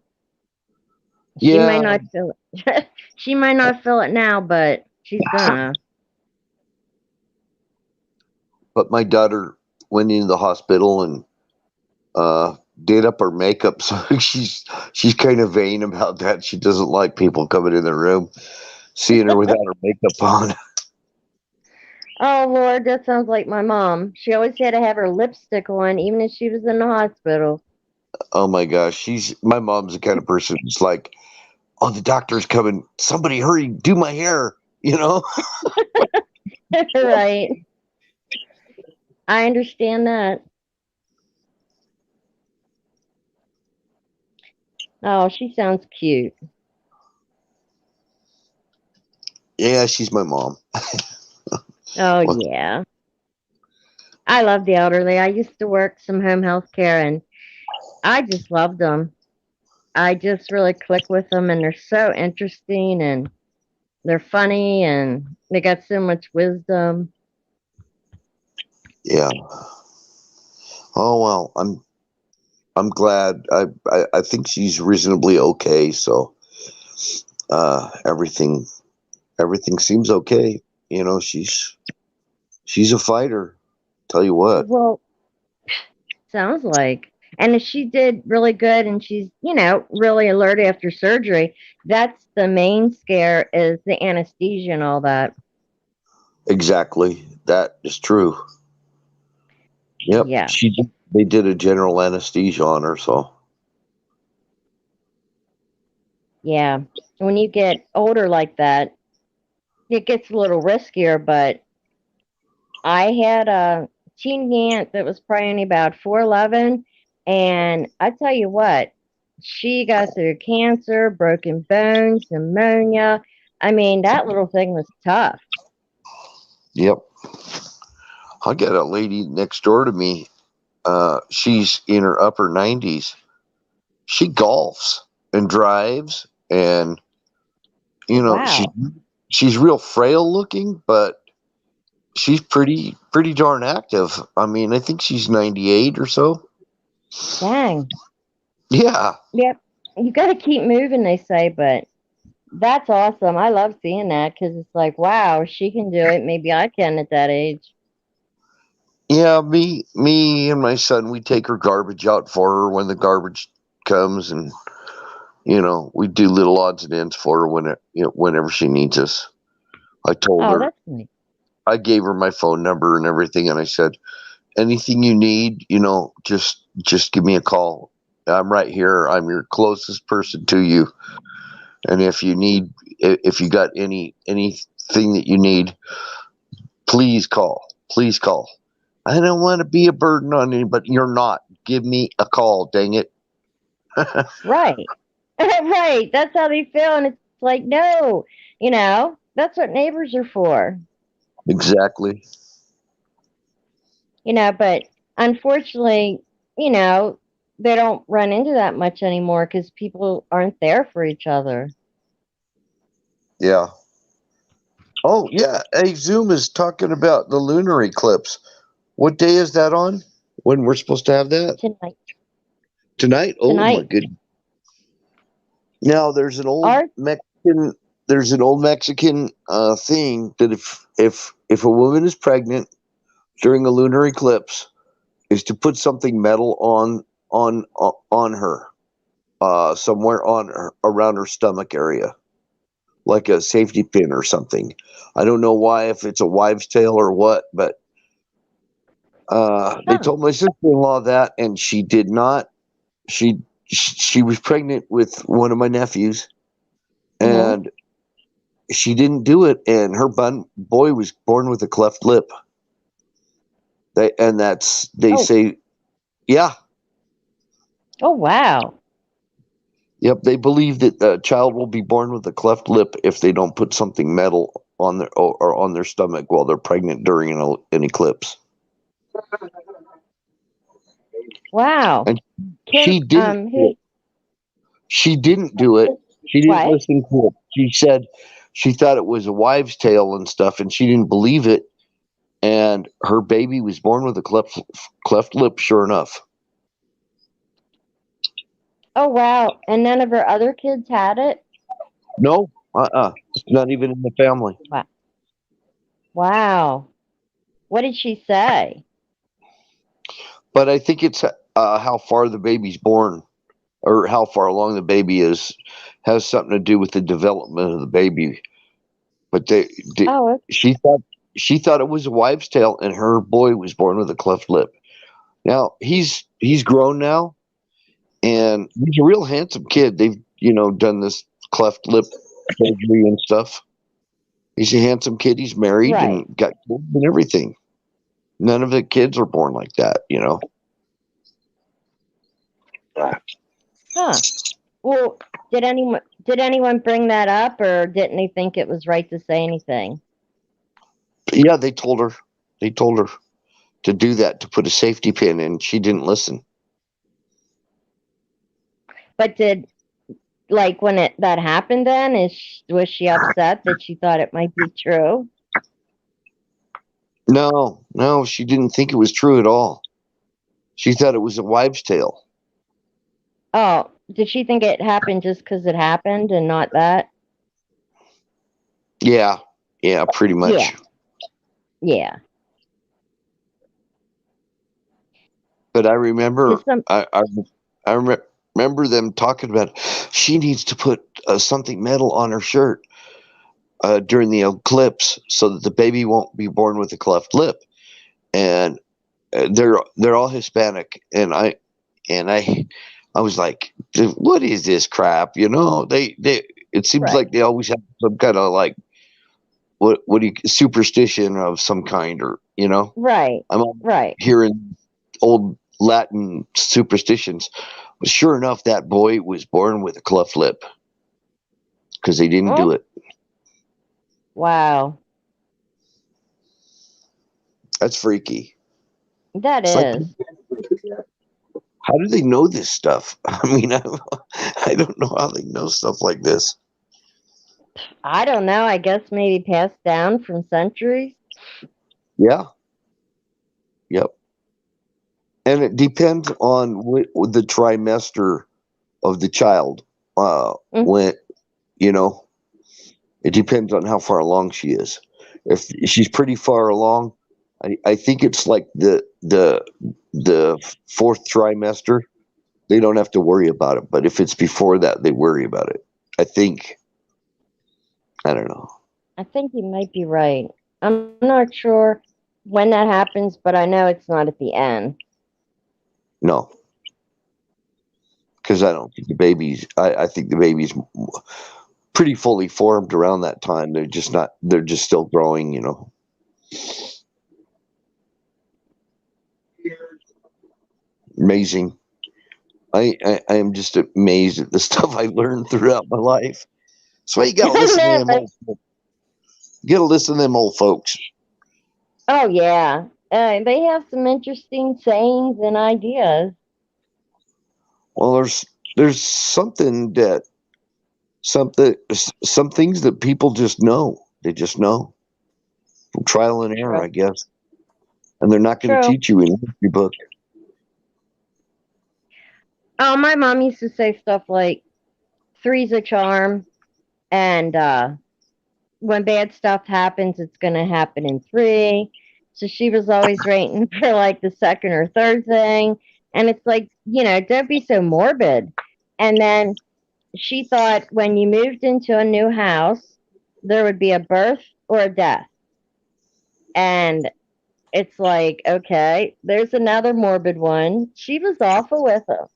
She might not feel it. She might not feel it now, but she's gonna. But my daughter went into the hospital and did up her makeup. So she's kind of vain about that. She doesn't like people coming in the room, seeing her without her makeup on. Oh, Lord, that sounds like my mom. She always had to have her lipstick on, even if she was in the hospital. Oh my gosh, my mom's the kind of person who's like, "Oh, the doctor's coming! Somebody hurry, do my hair!" You know? Right. I understand that. Oh, she sounds cute. Yeah, she's my mom. Oh, What? yeah. I love the elderly. I used to work some home health care, and I just loved them. I just really click with them, and they're so interesting, and they're funny, and they got so much wisdom. Yeah. Oh well, I'm glad. I think she's reasonably okay. So everything seems okay. You know, she's a fighter. Tell you what. Well, sounds like. And if she did really good and she's, really alert after surgery, that's the main scare is the anesthesia and all that. Exactly. That is true. Yep. Yeah. They did a general anesthesia on her, so Yeah. When you get older like that, it gets a little riskier, but I had a teen aunt that was probably only about 4'11", and I tell you what, she got through cancer, broken bones, pneumonia. I mean, that little thing was tough. yep. I got a lady next door to me. She's in her upper 90s. She golfs and drives, and Oh, you know wow. she's real frail looking, but she's pretty darn active. I mean, I think she's 98 or so. Dang. Yeah, Yep. You got to keep moving, they say, but that's awesome. I love seeing that because it's like, wow, she can do it. Maybe I can at that age. yeah. Me and my son, we take her garbage out for her when the garbage comes, and we do little odds and ends for her whenever she needs us. I told Oh, her, that's nice. I gave her my phone number and everything, and I said, anything you need, just give me a call. I'm right here. I'm your closest person to you. And if you got anything that you need, please call. Please call. I don't want to be a burden on anybody. You're not. Give me a call. Dang it. Right. Right. That's how they feel. And it's like, no, that's what neighbors are for, Exactly. but unfortunately, they don't run into that much anymore because people aren't there for each other. Yeah. Oh yeah. Hey, Zoom is talking about the lunar eclipse. What day is that on? When we're supposed to have that? Tonight. Tonight? Oh my Tonight. goodness. Now Our there's an old Mexican thing that if a woman is pregnant during a lunar eclipse, is to put something metal on her, somewhere on her, around her stomach area, like a safety pin or something. I don't know why, if it's a wives' tale or what, but they huh. told my sister-in-law that, and she did not. She was pregnant with one of my nephews, Hmm. and she didn't do it, and her boy was born with a cleft lip. They Oh, say, yeah, oh, wow. yep. They believe that the child will be born with a cleft lip if they don't put something metal on their or on their stomach while they're pregnant during an eclipse. Wow. And Kim, she didn't. who, She didn't do it. She didn't what? listen to it. She said she thought it was a wives' tale and stuff, and she didn't believe it. And her baby was born with a cleft lip, sure enough. Oh, wow. And none of her other kids had it? No, it's not even in the family. Wow. Wow. What did she say? but I think it's how far the baby's born or how far along the baby is has something to do with the development of the baby. But Oh, she thought it was a wives' tale, and her boy was born with a cleft lip. Now he's grown now, and he's a real handsome kid. They've done this cleft lip surgery and stuff. He's a handsome kid. He's married right. and got kids and everything. None of the kids are born like that, Huh. Well, did anyone bring that up, or didn't they think it was right to say anything? Yeah, they told her. They told her to do that, to put a safety pin in. She didn't listen. But when that happened, then was she upset that she thought it might be true? No, she didn't think it was true at all. She thought it was a wives' tale. Oh, did she think it happened just because it happened and not that? Yeah, pretty much. Yeah. But I remember, Because some I remember them talking about she needs to put something metal on her shirt during the eclipse so that the baby won't be born with a cleft lip. And they're all Hispanic, and I was like, what is this crap? They it seems right, like they always have some kind of like what do you superstition of some kind, or right, I'm right. hearing old Latin superstitions. But sure enough, that boy was born with a cleft lip because they didn't do Oh, it. wow, That's freaky. that It's like, is. how do they know this stuff? I mean, I don't know how they know stuff like this. I don't know. I guess maybe passed down from centuries. Yeah. Yep. And it depends on the trimester of the child. Mm, When you know, it depends on how far along she is. If she's pretty far along, I think it's like the fourth trimester. They don't have to worry about it. But if it's before that, they worry about it. I think. I don't know. I think you might be right. I'm not sure when that happens, but I know it's not at the end. No, because I don't think the babies. I think the babies pretty fully formed around that time. They're just not. They're just still growing. Amazing. I am just amazed at the stuff I learned throughout my life. So you gotta listen to No, them old. You gotta listen to them old folks. oh yeah, they have some interesting sayings and ideas. Well, there's some things that people just know. They just know from trial and error, True. I guess. And they're not going to True. teach you in a history book. Oh, my mom used to say stuff like three's a charm, and when bad stuff happens, it's going to happen in three. So she was always waiting for like the second or third thing. And it's like, don't be so morbid. And then she thought when you moved into a new house, there would be a birth or a death. And it's like, okay, there's another morbid one. She was awful with them.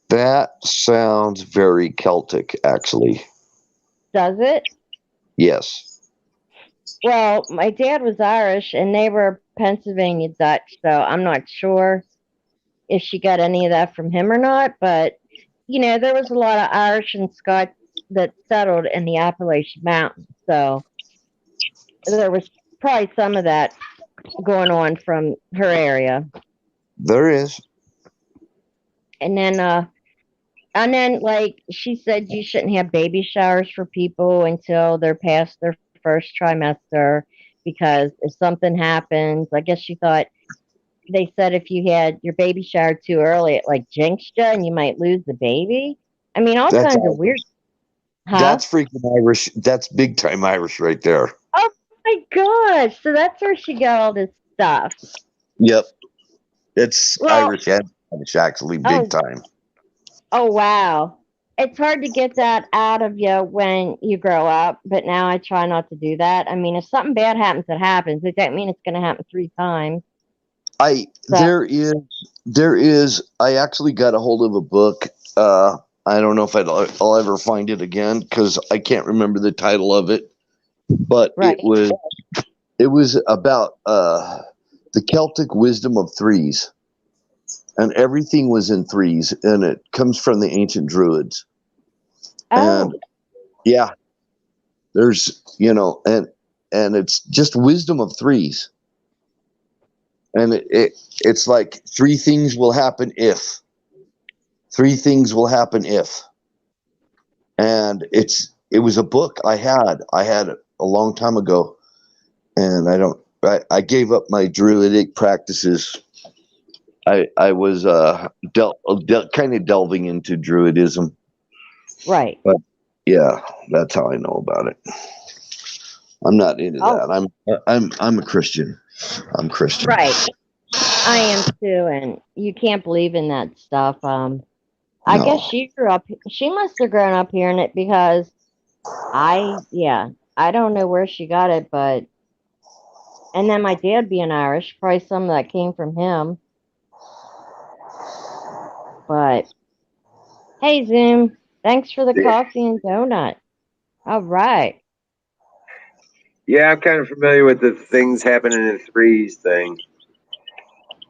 That sounds very Celtic, actually. Does it? Yes. Well, my dad was Irish and they were Pennsylvania Dutch, so I'm not sure if she got any of that from him or not. But, there was a lot of Irish and Scots that settled in the Appalachian Mountains. So there was probably some of that going on from her area. There is. And then like she said, you shouldn't have baby showers for people until they're past their first trimester because if something happens, I guess she thought they said if you had your baby shower too early, it like jinxed you and you might lose the baby. I mean, all That's kinds of weird. Huh? that's freaking Irish. That's big time Irish right there. Oh my gosh! So that's where she got all this stuff. Yep. It's Well, Irish and Scottish, actually, big oh, time. oh, wow. It's hard to get that out of you when you grow up, but now I try not to do that. I mean, if something bad happens, it happens. It doesn't mean it's going to happen 3 times. I So, there is. I actually got a hold of a book. I don't know if I'll ever find it again because I can't remember the title of it. But right. it was about the Celtic wisdom of threes, and everything was in threes, and it comes from the ancient Druids. And Oh, yeah, there's and it's just wisdom of threes, and it's like three things will happen if, and it was a book I had a long time ago, and I gave up my druidic practices. I was kind of delving into druidism, right. but yeah, that's how I know about it. I'm not into Oh, that. I'm a Christian. I'm Christian. right. I am too, and you can't believe in that stuff. I guess No. she grew up. She must have grown up hearing it because yeah, I don't know where she got it, but and then my dad being Irish, probably some of that came from him. But hey, Zoom, thanks for the Yeah, coffee and donut. All right. yeah, I'm kind of familiar with the things happening in threes thing.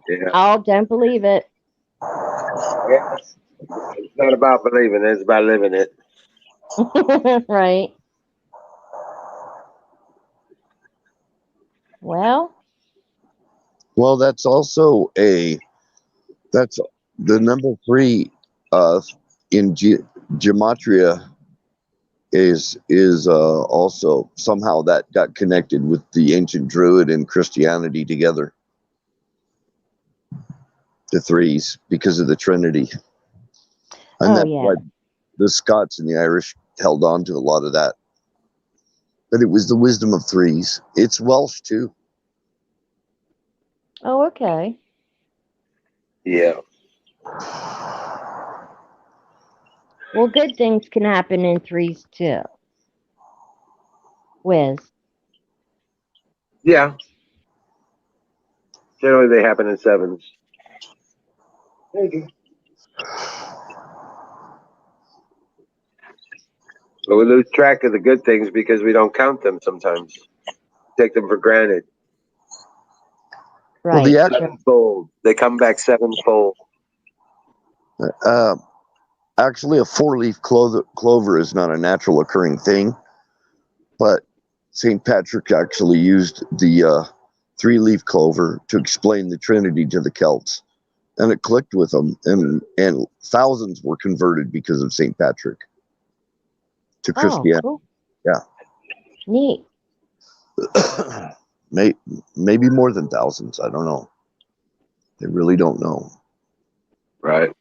Yeah, Oh, don't believe it. yeah. It's not about believing it; it's about living it. Right. Well, Well, that's the number three in gematria is also somehow that got connected with the ancient Druid and Christianity together. The threes because of the Trinity, and oh that's yeah. why the Scots and the Irish held on to a lot of that. But it was the wisdom of threes. It's Welsh too. Oh, okay. Yeah, Well, good things can happen in threes too. Wiz. yeah. Generally, they happen in sevens. Thank you. But we lose track of the good things because we don't count them sometimes. Take them for granted. Well, Right. Sure. Sevenfold. They come back sevenfold. uh, actually, a four-leaf clover is not a natural occurring thing, but St. Patrick actually used the three-leaf clover to explain the Trinity to the Celts, and it clicked with them, and thousands were converted because of St. Patrick to Oh, Christianity. cool. Yeah. Neat. Maybe more than thousands. I don't know. They really don't know. Right.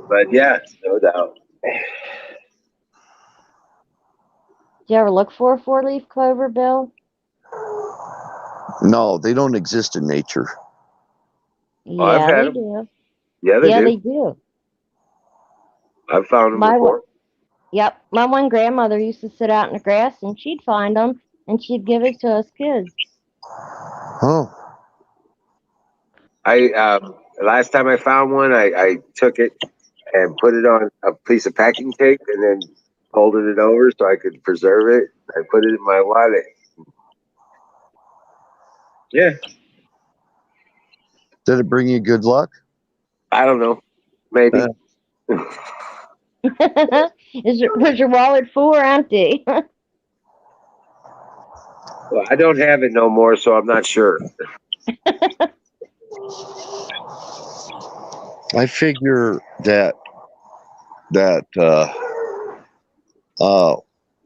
But yeah, no doubt. Did you ever look for a four-leaf clover, Bill? No, they don't exist in nature. Oh, I've Yeah, had they them. do. Yeah, they Yeah, do. they do. I've found them My one, before. yep, my one grandmother used to sit out in the grass and she'd find them and she'd give it to us kids. Oh, Last time I found one, I took it and put it on a piece of packing tape and then folded it over so I could preserve it. I put it in my wallet. Yeah, did it bring you good luck? I don't know. Maybe. Uh, Was your wallet full or empty? Well, I don't have it no more, so I'm not sure. I figure that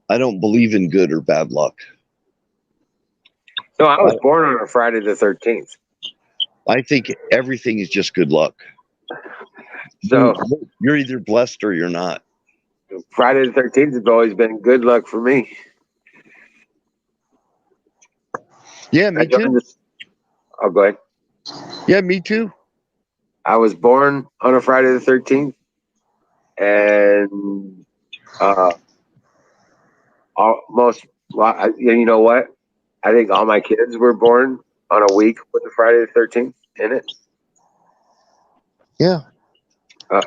I don't believe in good or bad luck. No, I I, was born on a Friday the 13th. I think everything is just good luck. So You're either blessed or you're not. Friday the 13th has always been good luck for me. Yeah, I me joined too. this. Oh, go ahead. Yeah, me too. I was born on a Friday the 13th, and uh, almost. Well, you know what? I think all my kids were born on a week with the Friday the 13th in it. Yeah.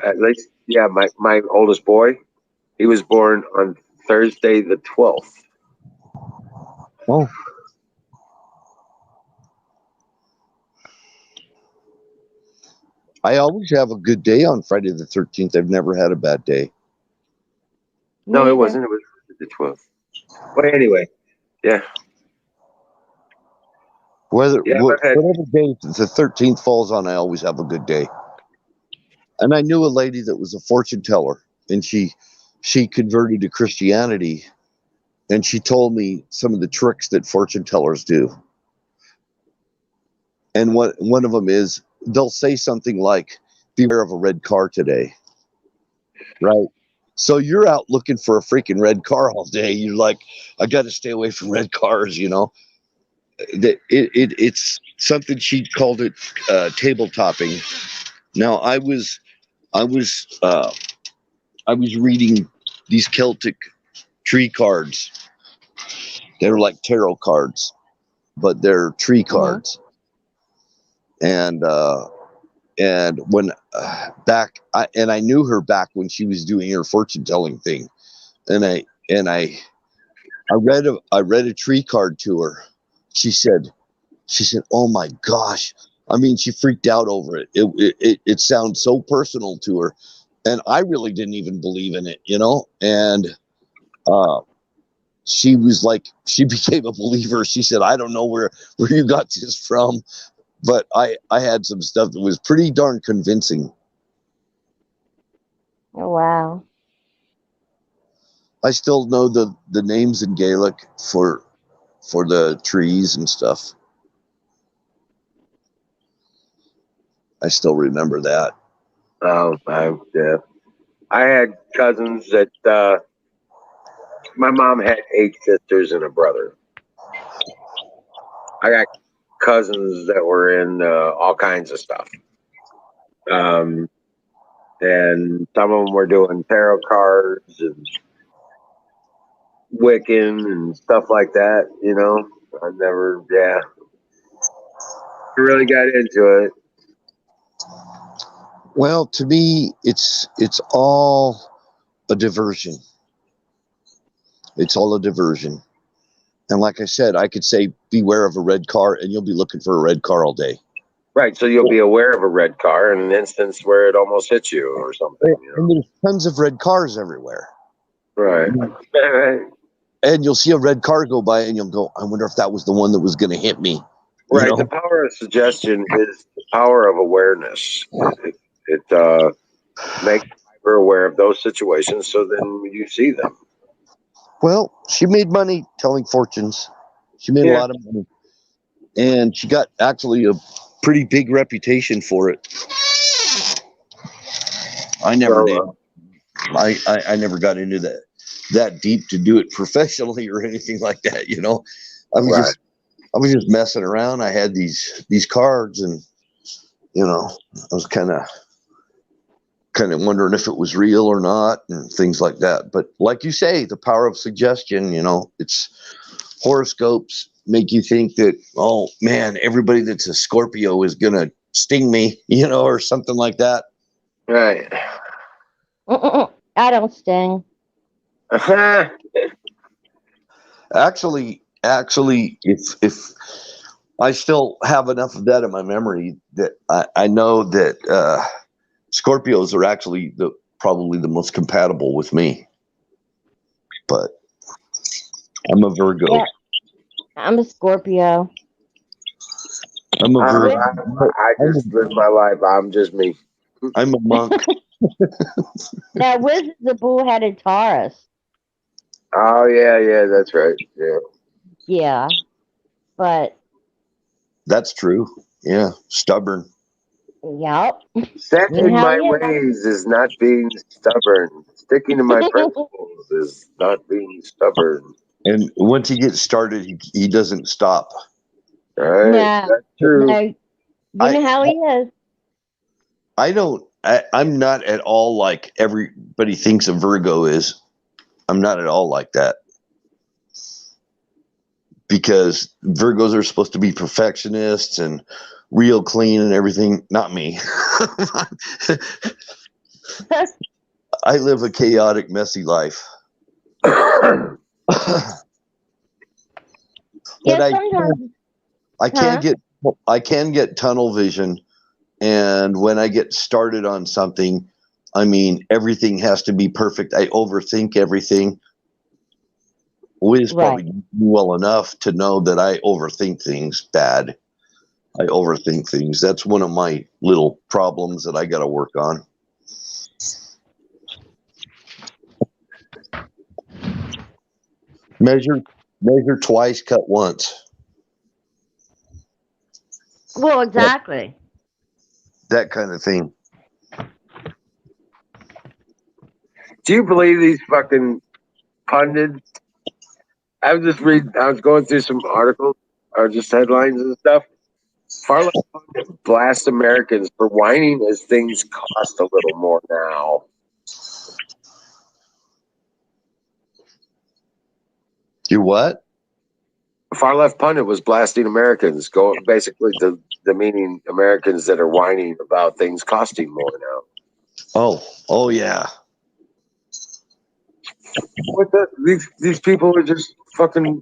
At least, yeah. My oldest boy, he was born on Thursday the 12th. Oh. I always have a good day on Friday the 13th. I've never had a bad day. No, Me it either. wasn't. It was the 12th. Well, anyway, yeah, yeah. I've had Whatever day the 13th falls on, I always have a good day. And I knew a lady that was a fortune teller, and she converted to Christianity, and she told me some of the tricks that fortune tellers do. And one of them is they'll say something like, "Beware of a red car today," right? So you're out looking for a freaking red car all day. You're like, I got to stay away from red cars, you know. It's something she called it table topping. Now I was I was reading these Celtic tree cards. They're like tarot cards, but they're tree Mm-hmm. cards. And when and I knew her back when she was doing her fortune telling thing, and I read a tree card to her. She said, "Oh my gosh!" I mean, she freaked out over it. It sounds so personal to her, and I really didn't even believe in it, you know. And uh, she was like, she became a believer. She said, "I don't know where you got this from, but I had some stuff that was pretty darn convincing." Oh, wow. I still know the names in Gaelic for the trees and stuff. I still remember that. yeah. I had cousins that my mom had 8 sisters and a brother. I got cousins that were in all kinds of stuff. Um, and some of them were doing tarot cards and Wiccan and stuff like that. You know, I never, yeah, I really got into it. Well, to me, it's all a diversion. It's all a diversion. And like I said, I could say beware of a red car, and you'll be looking for a red car all day. Right, so you'll be aware of a red car in an instance where it almost hits you or something. You And know, there's tons of red cars everywhere. right, right, And you'll see a red car go by, and you'll go, "I wonder if that was the one that was going to hit me." You right. The know? power of suggestion is the power of awareness. It makes you hyper aware of those situations, so then you see them. Well, she made money telling fortunes. She made a Yeah. lot of money, and she got actually a pretty big reputation for it. I never did. So, I never got into that deep to do it professionally or anything like that. You know, I was right. just I was just messing around. I had these cards, and you know, I was kind of wondering if it was real or not, and things like that. But like you say, the power of suggestion. You know, it's horoscopes make you think that, oh man, everybody that's a Scorpio is gonna sting me, you know, or something like that. Right. I don't sting. Actually, if I still have enough of that in my memory that I know that Scorpios are actually probably the most compatible with me. But I'm a Virgo. Yeah, I'm a Scorpio. I'm a Virgo. Wiz, I just live my life. I'm just me. I'm a monk. now, Wiz is a bull-headed Taurus. Oh yeah, that's right. Yeah. Yeah, but That's true. Yeah, stubborn. yep. Set You know in how my he ways is not being stubborn. Sticking to my is. principles is not being stubborn. And once he gets started, he doesn't stop. All right, No, that's true. no. You know how he is. I'm not at all like everybody thinks a Virgo is. I'm not at all like that. Because Virgos are supposed to be perfectionists and real clean and everything. Not me. I live a chaotic, messy life. But Yeah, sometimes. I can get tunnel vision, and when I get started on something, I mean everything has to be perfect. I overthink everything. Wiz probably knew well enough to know that I overthink things bad. I overthink things. That's one of my little problems that I got to work on. Measure twice, cut once. Well, exactly. That kind of thing. Do you believe these fucking pundits? I was going through some articles or just headlines and stuff. Far left pundits blast Americans for whining as things cost a little more now. You what? Far left pundit was blasting Americans, going basically the meaning Americans that are whining about things costing more now. Oh yeah. What these people are just fucking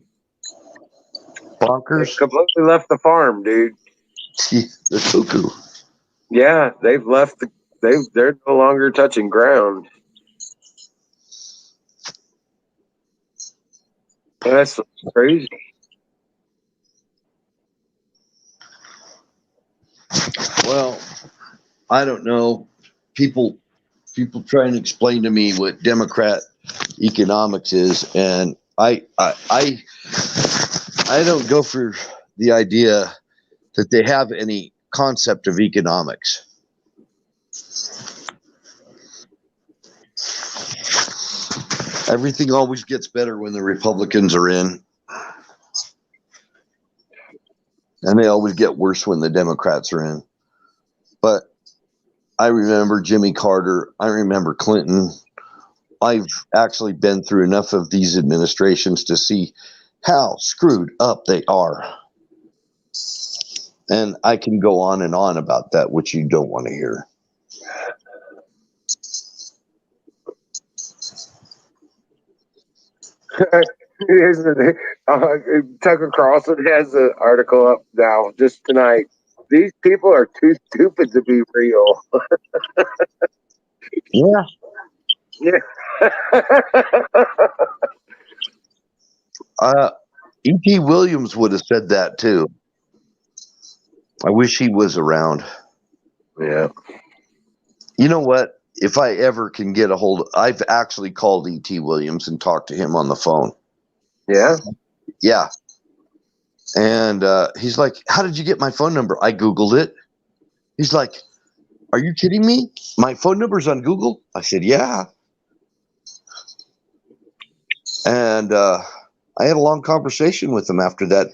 Bonkers. completely left the farm, dude. They're cuckoo. Yeah, they've left. They're no longer touching ground. That's crazy. Well, I don't know. People try and explain to me what Democrat economics is, and I don't go for the idea that they have any concept of economics. Everything always gets better when the Republicans are in, and they always get worse when the Democrats are in. But I remember Jimmy Carter. I remember Clinton. I've actually been through enough of these administrations to see how screwed up they are. And I can go on and on about that, which you don't want to hear. Tucker Carlson has an article up now just tonight. These people are too stupid to be real. Yeah. Yeah. E.T. Williams would have said that too. I wish he was around. Yeah. You know what? If I ever can get a hold of, I've actually called E.T. Williams and talked to him on the phone. Yeah. Yeah. And he's like, "How did you get my phone number?" I Googled it. He's like, "Are you kidding me? My phone number's on Google?" I said, "Yeah." And I had a long conversation with him after that.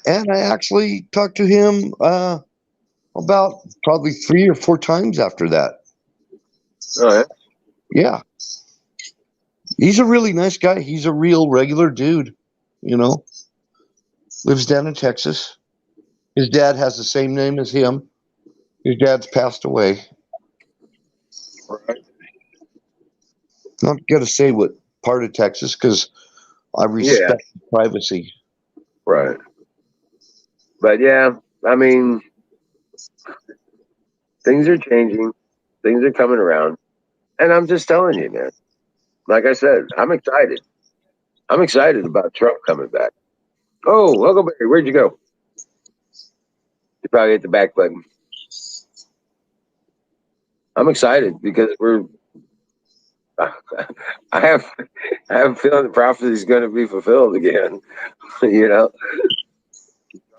And I actually talked to him about probably 3 or 4 times after that. Oh, yeah. Yeah. He's a really nice guy. He's a real regular dude, you know. Lives down in Texas. His dad has the same name as him. His dad's passed away. Right. Not going to say what part of Texas because I respect privacy. Right. But yeah, I mean, things are changing. Things are coming around. And I'm just telling you, man. Like I said, I'm excited. I'm excited about Trump coming back. Oh, Huckleberry, where'd you go? You probably hit the back button. I'm excited because I have a feeling the prophecy is going to be fulfilled again. You know,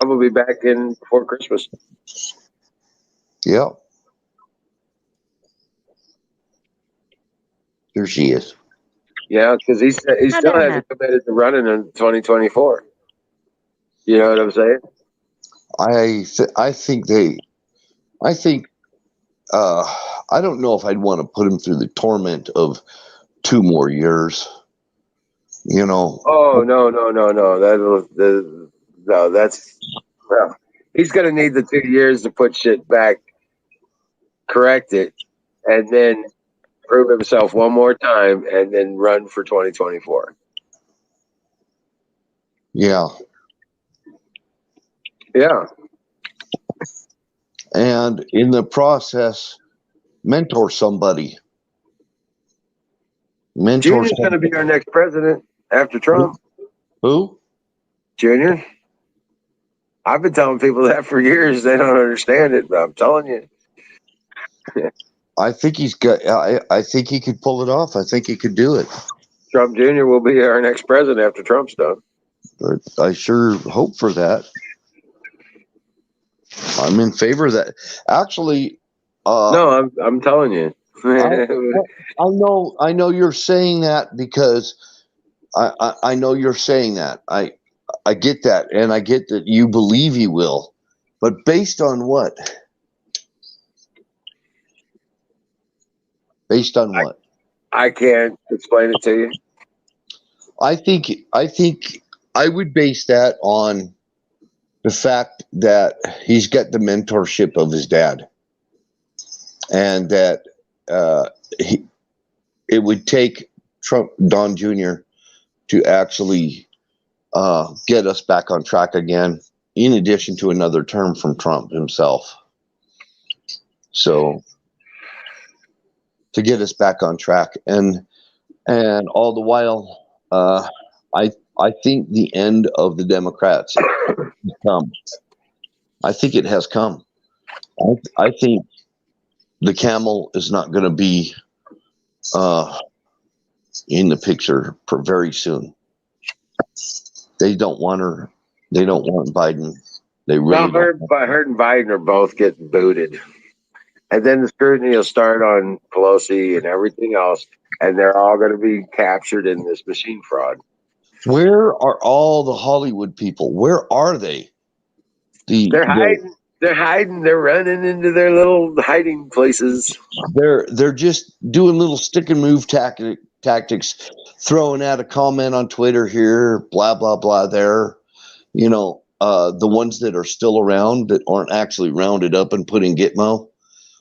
probably back in before Christmas. Yeah. Here she is. Yeah, because he still hasn't committed to running in 2024. You know what I'm saying? I think they I think I don't know if I'd want to put him through the torment of 2 more years. You know. Oh no. No. That's well. He's gonna need the 2 years to put shit back, correct it, and then prove himself one more time, and then run for 2024. Yeah. Yeah. And in the process, mentor somebody. Junior's going to be our next president after Trump. Who? Junior. I've been telling people that for years. They don't understand it, but I'm telling you. I think he's got. I think he could pull it off. I think he could do it. Trump Jr. will be our next president after Trump's done. But I sure hope for that. I'm in favor of that. Actually, no, I'm telling you. I know you're saying that because I know you're saying that. I get that, and I get that you believe he will, but based on what? Based on what? I can't explain it to you. I think I would base that on the fact that he's got the mentorship of his dad, and that it would take Trump Don Jr. to actually get us back on track again, in addition to another term from Trump himself. So to get us back on track, and all the while, I think the end of the Democrats has come. I think it has come. I think the camel is not going to be in the picture for very soon. They don't want her. They don't want Biden. They really her and Biden are both getting booted. And then the scrutiny will start on Pelosi and everything else, and they're all going to be captured in this machine fraud. Where are all the Hollywood people? Where are they? They're hiding. They're hiding. They're running into their little hiding places. They're just doing little stick and move tactics, throwing out a comment on Twitter here, blah blah blah there. You know, the ones that are still around that aren't actually rounded up and put in Gitmo.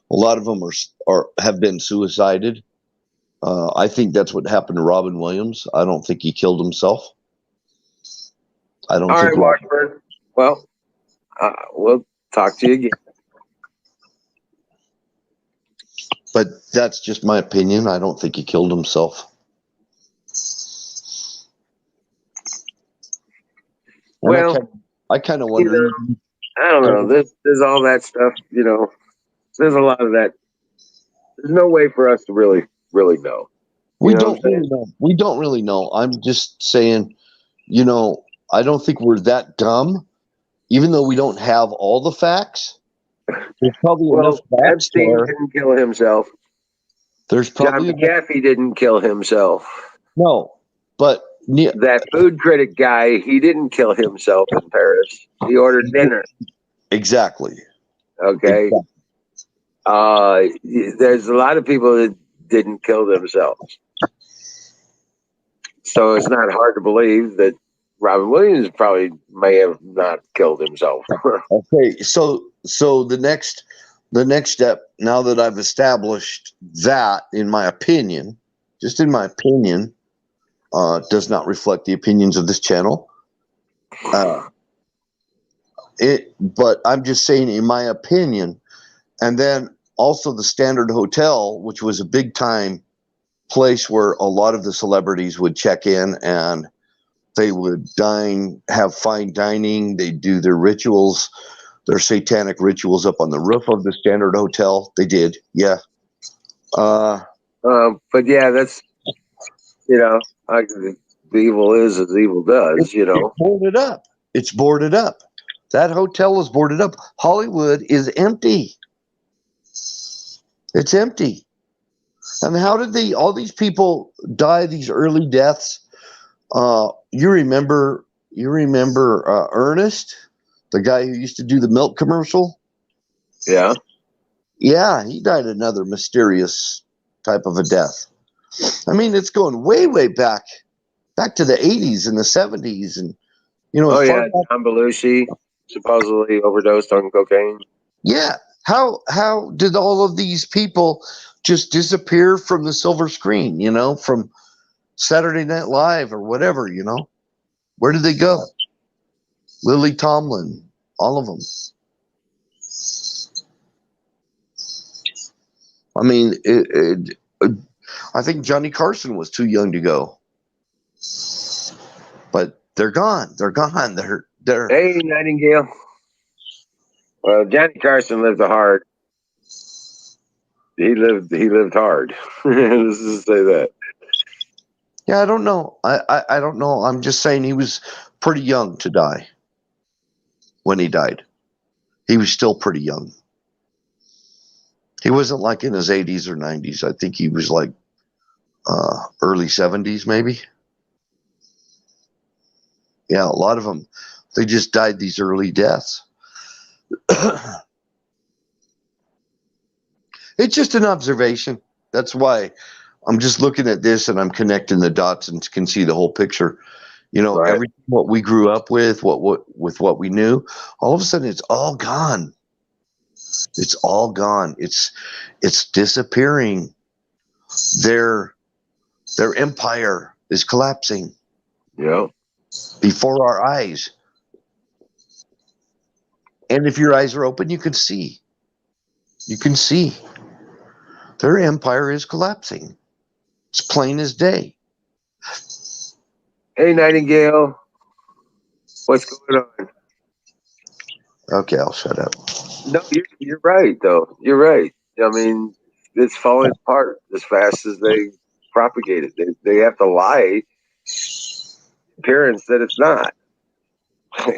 A lot of them are have been suicided. I think that's what happened to Robin Williams. I don't think he killed himself. I don't think. All right, Washburn. Well, we'll talk to you again. But that's just my opinion. I don't think he killed himself. And well, I kind of wonder. I don't know. There's all that stuff. You know, there's a lot of that. There's no way for us to really know. We don't really know. We don't really know. I'm just saying, you know, I don't think we're that dumb, even though we don't have all the facts. There's probably enough facts. Epstein didn't kill himself. There's probably John McAfee didn't kill himself. No, but that food critic guy, he didn't kill himself in Paris. He ordered dinner. Exactly. Okay. Exactly. There's a lot of people that didn't kill themselves. So it's not hard to believe that Robin Williams probably may have not killed himself. Okay, so the next step, now that I've established that, in my opinion, just in my opinion, does not reflect the opinions of this channel. But I'm just saying, in my opinion, and then also the Standard Hotel, which was a big time place where a lot of the celebrities would check in and they would dine, have fine dining. They do their rituals, their satanic rituals up on the roof of the Standard Hotel. They did. Yeah. But yeah, that's, you know, the evil is as evil does, you know. It's boarded up. It's boarded up. That hotel is boarded up. Hollywood is empty. It's empty. And how did all these people die these early deaths? You remember Ernest, the guy who used to do the milk commercial? Yeah. Yeah, he died another mysterious type of a death. I mean, it's going way, way back to the 80s and the 70s, and Oh as far yeah, back. John Belushi supposedly overdosed on cocaine. Yeah, how did all of these people just disappear from the silver screen? From Saturday Night Live or whatever. Where did they go? Lily Tomlin, all of them. I mean, I think Johnny Carson was too young to go, but they're gone. They're gone. They're. Hey, Nightingale. Well, Johnny Carson lived a hard. He lived hard. Let's just say that. Yeah, I don't know. I don't know. I'm just saying he was pretty young to die when he died. He was still pretty young. He wasn't like in his 80s or 90s. I think he was like early 70s, maybe. Yeah, a lot of them, they just died these early deaths. It's just an observation. That's why I'm just looking at this and I'm connecting the dots and can see the whole picture. Right. Everything what we grew up with, what we knew, all of a sudden it's all gone. It's all gone. It's disappearing. Their empire is collapsing Yeah. before our eyes. And if your eyes are open, you can see. You can see. Their empire is collapsing. It's plain as day. Hey, Nightingale. What's going on? Okay, I'll shut up. No, you're right though. You're right. I mean, it's falling apart as fast as they propagate it. They have to lie appearance that it's not.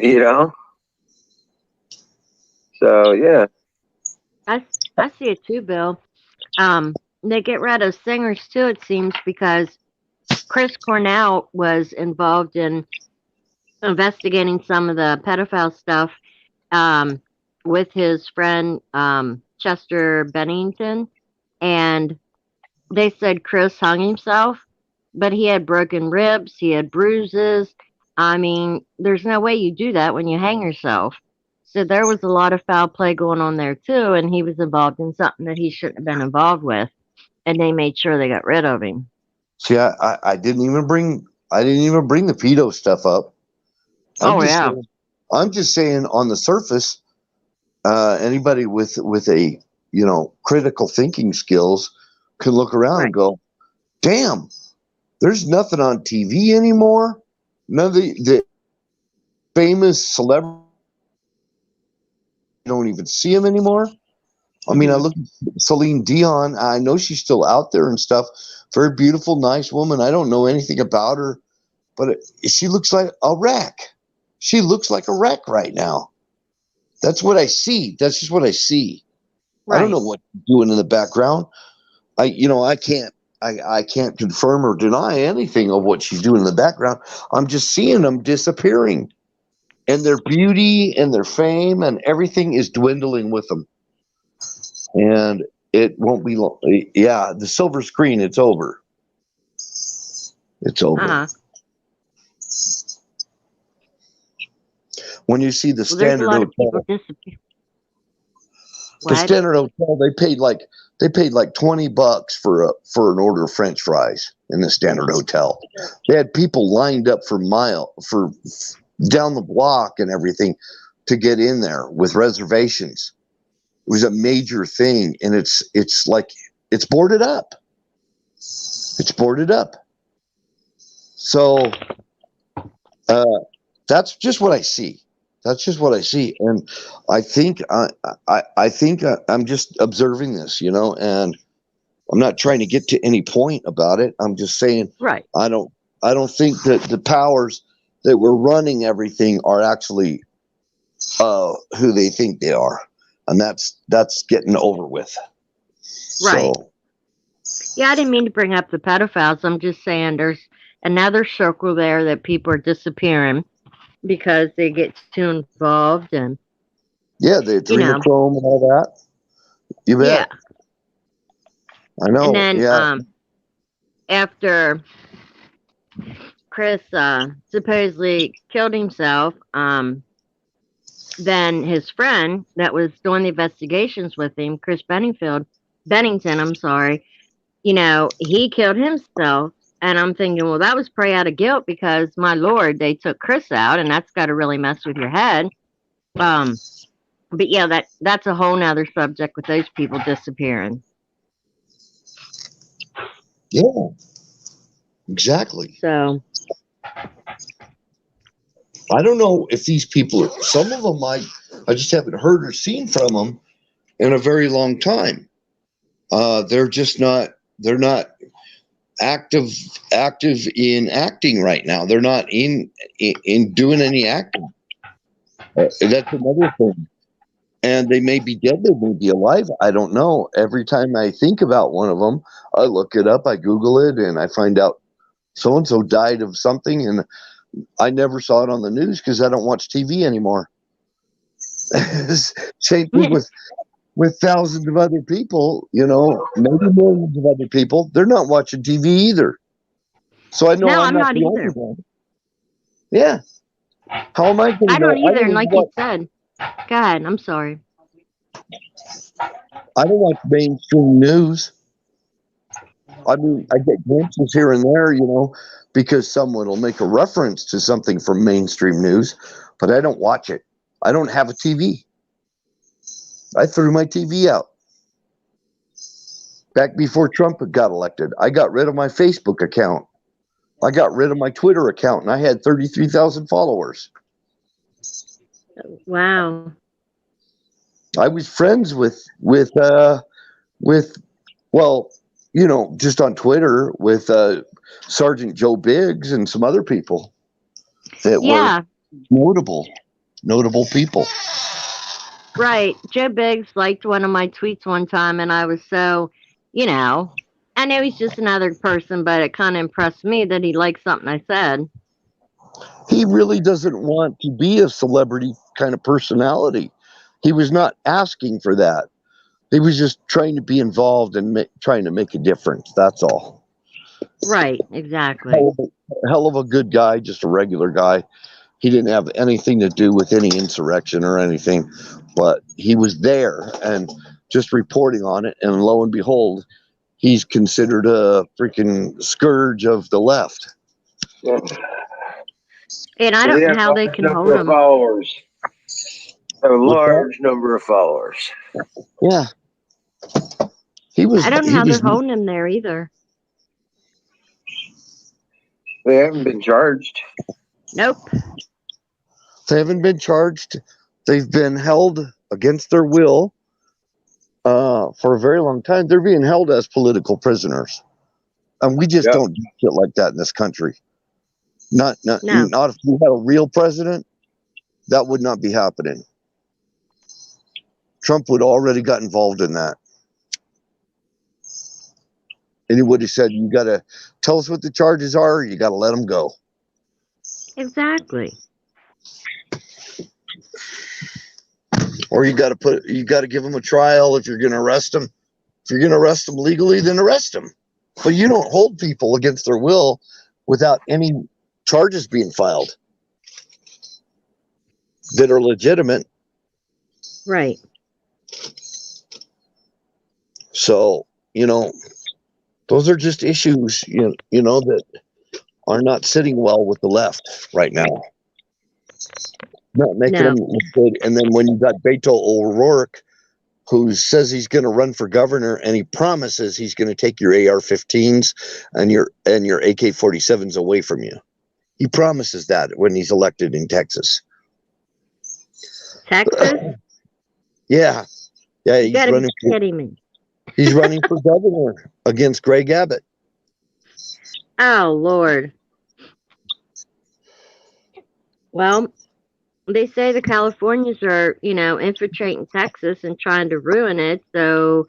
you know. So yeah. I see it too, Bill. They get rid of singers too, it seems, because Chris Cornell was involved in investigating some of the pedophile stuff um, with his friend Chester Bennington, and they said Chris hung himself, but he had broken ribs, he had bruises. I mean, there's no way you do that when you hang yourself. So there was a lot of foul play going on there too, and he was involved in something that he shouldn't have been involved with, and they made sure they got rid of him. See, I didn't even bring the pedo stuff up. I'm just saying on the surface, anybody with a critical thinking skills can look around and go, damn, there's nothing on TV anymore. None of the famous celebrities, you don't even see them anymore. I mean, I look at Celine Dion. I know she's still out there and stuff. Very beautiful, nice woman. I don't know anything about her, but she looks like a wreck. She looks like a wreck right now. That's what I see. That's just what I see. Right. I don't know what she's doing in the background. I can't confirm or deny anything of what she's doing in the background. I'm just seeing them disappearing, and their beauty and their fame and everything is dwindling with them. And it won't be long. Yeah, the silver screen, it's over. It's over. Uh-huh. When you see the Standard Hotel, the Standard Hotel, they paid like $20 for an order of French fries in the Standard Hotel. They had people lined up for down the block and everything to get in there with reservations. It was a major thing, and it's like it's boarded up. It's boarded up. So that's just what I see. That's just what I see, and I think I'm just observing this, and I'm not trying to get to any point about it. I'm just saying, right. I don't think that the powers that were running everything are actually who they think they are, and that's getting over with. Right. So, yeah, I didn't mean to bring up the pedophiles. I'm just saying there's another circle there that people are disappearing because they get too involved and yeah, the adrenochrome and all that. You Yeah. bet. I know. And then Yeah. after Chris supposedly killed himself, then his friend that was doing the investigations with him, Chris Bennington, I'm sorry, he killed himself. And I'm thinking, well, that was probably out of guilt because, my Lord, they took Chris out, and that's got to really mess with your head. But yeah, that's a whole nother subject with those people disappearing. Yeah. Exactly. So I don't know if these people, some of them I just haven't heard or seen from them in a very long time. They're just not, they're not active in acting right now. They're not in doing any acting. That's another thing. And they may be dead, they may be alive. I don't know. Every time I think about one of them, I look it up, I Google it, and I find out so and so died of something, and I never saw it on the news because I don't watch TV anymore. Same thing with thousands of other people, maybe millions of other people. They're not watching TV either. So I know no, I'm I'm not not the only either. one. Yeah. How am I going I to know? don't I either. don't And even like you said, go ahead. I'm sorry. I don't watch mainstream news. I mean, I get glimpses here and there, because someone will make a reference to something from mainstream news, but I don't watch it. I don't have a TV. I threw my TV out. Back before Trump got elected, I got rid of my Facebook account. I got rid of my Twitter account, and I had 33,000 followers. Wow. I was friends with well, just on Twitter with Sergeant Joe Biggs and some other people that were notable people. Right. Joe Biggs liked one of my tweets one time, and I was so, I know he's just another person, but it kind of impressed me that he liked something I said. He really doesn't want to be a celebrity kind of personality. He was not asking for that. He was just trying to be involved and trying to make a difference. That's all. Right. Exactly. Hell of a good guy, just a regular guy. He didn't have anything to do with any insurrection or anything, but he was there and just reporting on it. And lo and behold, he's considered a freaking scourge of the left. And I don't know how they can hold him. Followers. A large number of followers. Yeah. I don't know how they're holding him there either. They haven't been charged. Nope. They haven't been charged. They've been held against their will for a very long time. They're being held as political prisoners. And we just don't do shit like that in this country. Not if we had a real president, that would not be happening. Trump would already got involved in that. And he would have said, you got to tell us what the charges are. You got to let them go. Exactly. Or you got to give them a trial if you're going to arrest them. If you're going to arrest them legally, then arrest them. But you don't hold people against their will without any charges being filed that are legitimate. Right. So, those are just issues, that are not sitting well with the left right now. Not making them look good. And then when you got Beto O'Rourke, who says he's going to run for governor, and he promises he's going to take your AR-15s and your AK-47s away from you. He promises that when he's elected in Texas. Texas? Yeah. Yeah, he's running. Be kidding me. He's running for governor against Greg Abbott. Oh, Lord. Well, they say the Californians are, infiltrating Texas and trying to ruin it. So,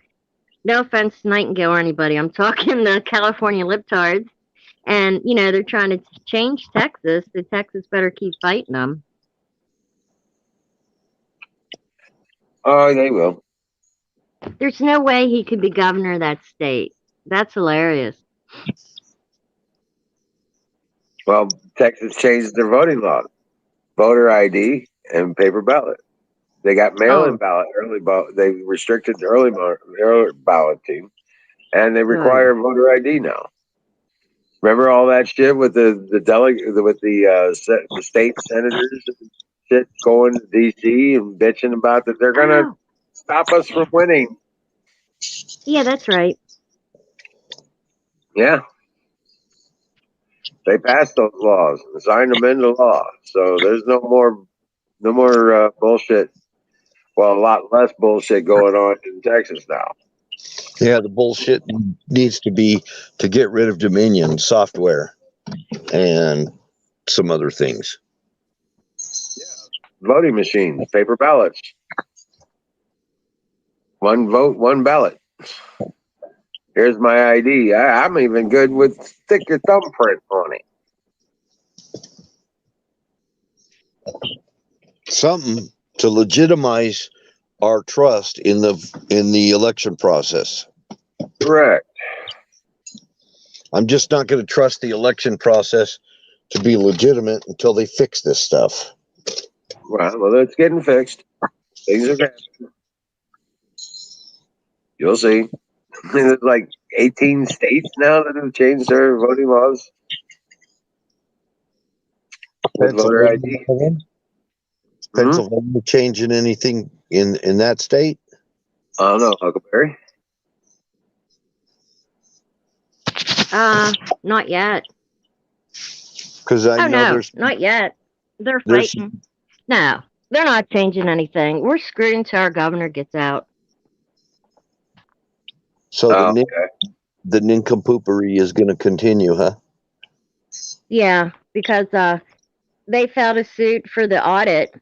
no offense to Nightingale or anybody. I'm talking the California libtards. And, they're trying to change Texas. So Texas better keep fighting them. Oh, they will. There's no way he could be governor of that state. That's hilarious. Well, Texas changed their voting laws, voter ID and paper ballot. They got mail-in Oh, ballot, early ballot. They restricted the early balloting, and they good. require voter ID now. Remember all that shit with the delegate with the state senators and shit going to D.C. and bitching about that they're gonna Oh, stop us from winning. yeah, that's right. Yeah, they passed those laws and signed them into law. So there's no more bullshit. Well, a lot less bullshit going on in Texas now. Yeah, the bullshit needs to be to get rid of Dominion software and some other things. Voting machines, paper ballots, one vote, one ballot. Here's my ID. I'm even good with stick your thumbprint on it. Something to legitimize our trust in the election process. Correct. I'm just not going to trust the election process to be legitimate until they fix this stuff. Well, it's getting fixed. Things are happening. You'll see. There's like 18 states now that have changed their voting laws with voter ID. Hmm? Pennsylvania changing anything in that state? I don't know, Huckleberry. Not yet. Because I Oh know no, not yet. They're there's fighting. No, they're not changing anything. We're screwed until our governor gets out. so Oh, the nincompoopery is going to continue, huh? Yeah, because they filed a suit for the audit.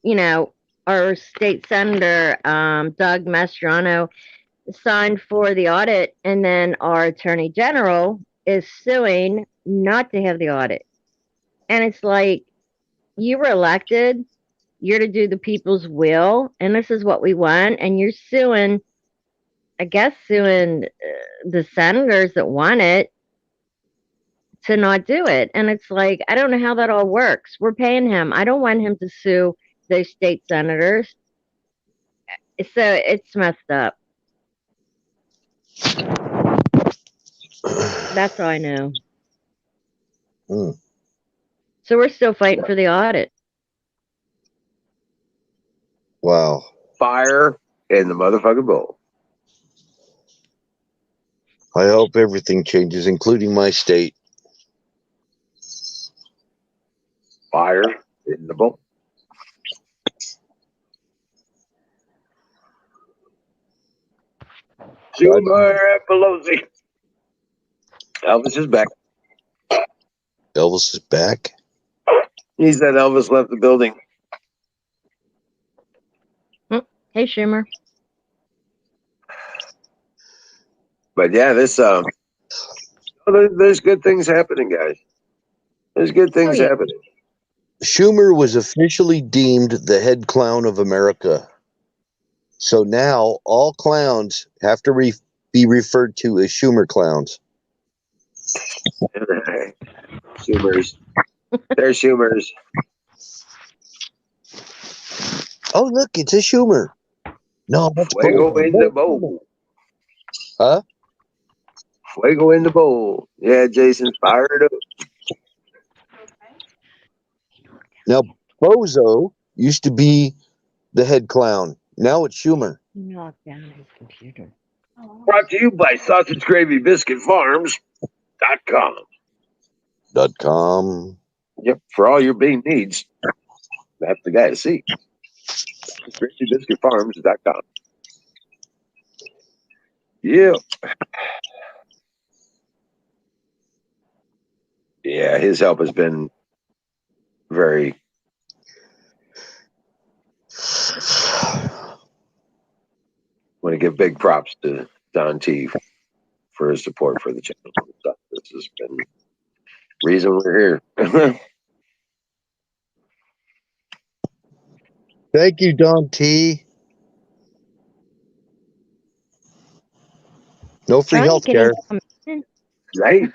You know, our state senator Doug Mastriano signed for the audit, and then our attorney general is suing not to have the audit. And it's like, you were elected, you're to do the people's will, and this is what we want, and you're suing, I guess, suing the senators that want it to not do it. And it's like, I don't know how that all works. We're paying him. I don't want him to sue those state senators. So it's messed up. That's all I know. Hmm. So we're still fighting for the audit. Wow. fire in the motherfucking bowl. I hope everything changes, including my state. Fire in the bowl. Schumer at Pelosi. Elvis is back. Elvis is back. He said Elvis left the building. Hey, Schumer. But yeah, there's good things happening, guys. There's good things happening. Schumer was officially deemed the head clown of America. So now all clowns have to be referred to as Schumer clowns. Schumers. They're Schumers. Oh, look, it's a Schumer. No, that's Fuego in the bowl. Huh? Fuego in the bowl. Yeah, Jason's fired up. Now, Bozo used to be the head clown. Now it's Schumer. Knocked down his computer. Brought to you by Sausage Gravy Biscuit Farms.com. .com. Yep, for all your bean needs. That's the guy to see. GravyBiscuitFarms.com. Yeah. Yeah, his help has been very. I want to give big props to Don T for his support for the channel and stuff. This has been the reason we're here. Thank you, Don T. No free Tony health could care. even come Right?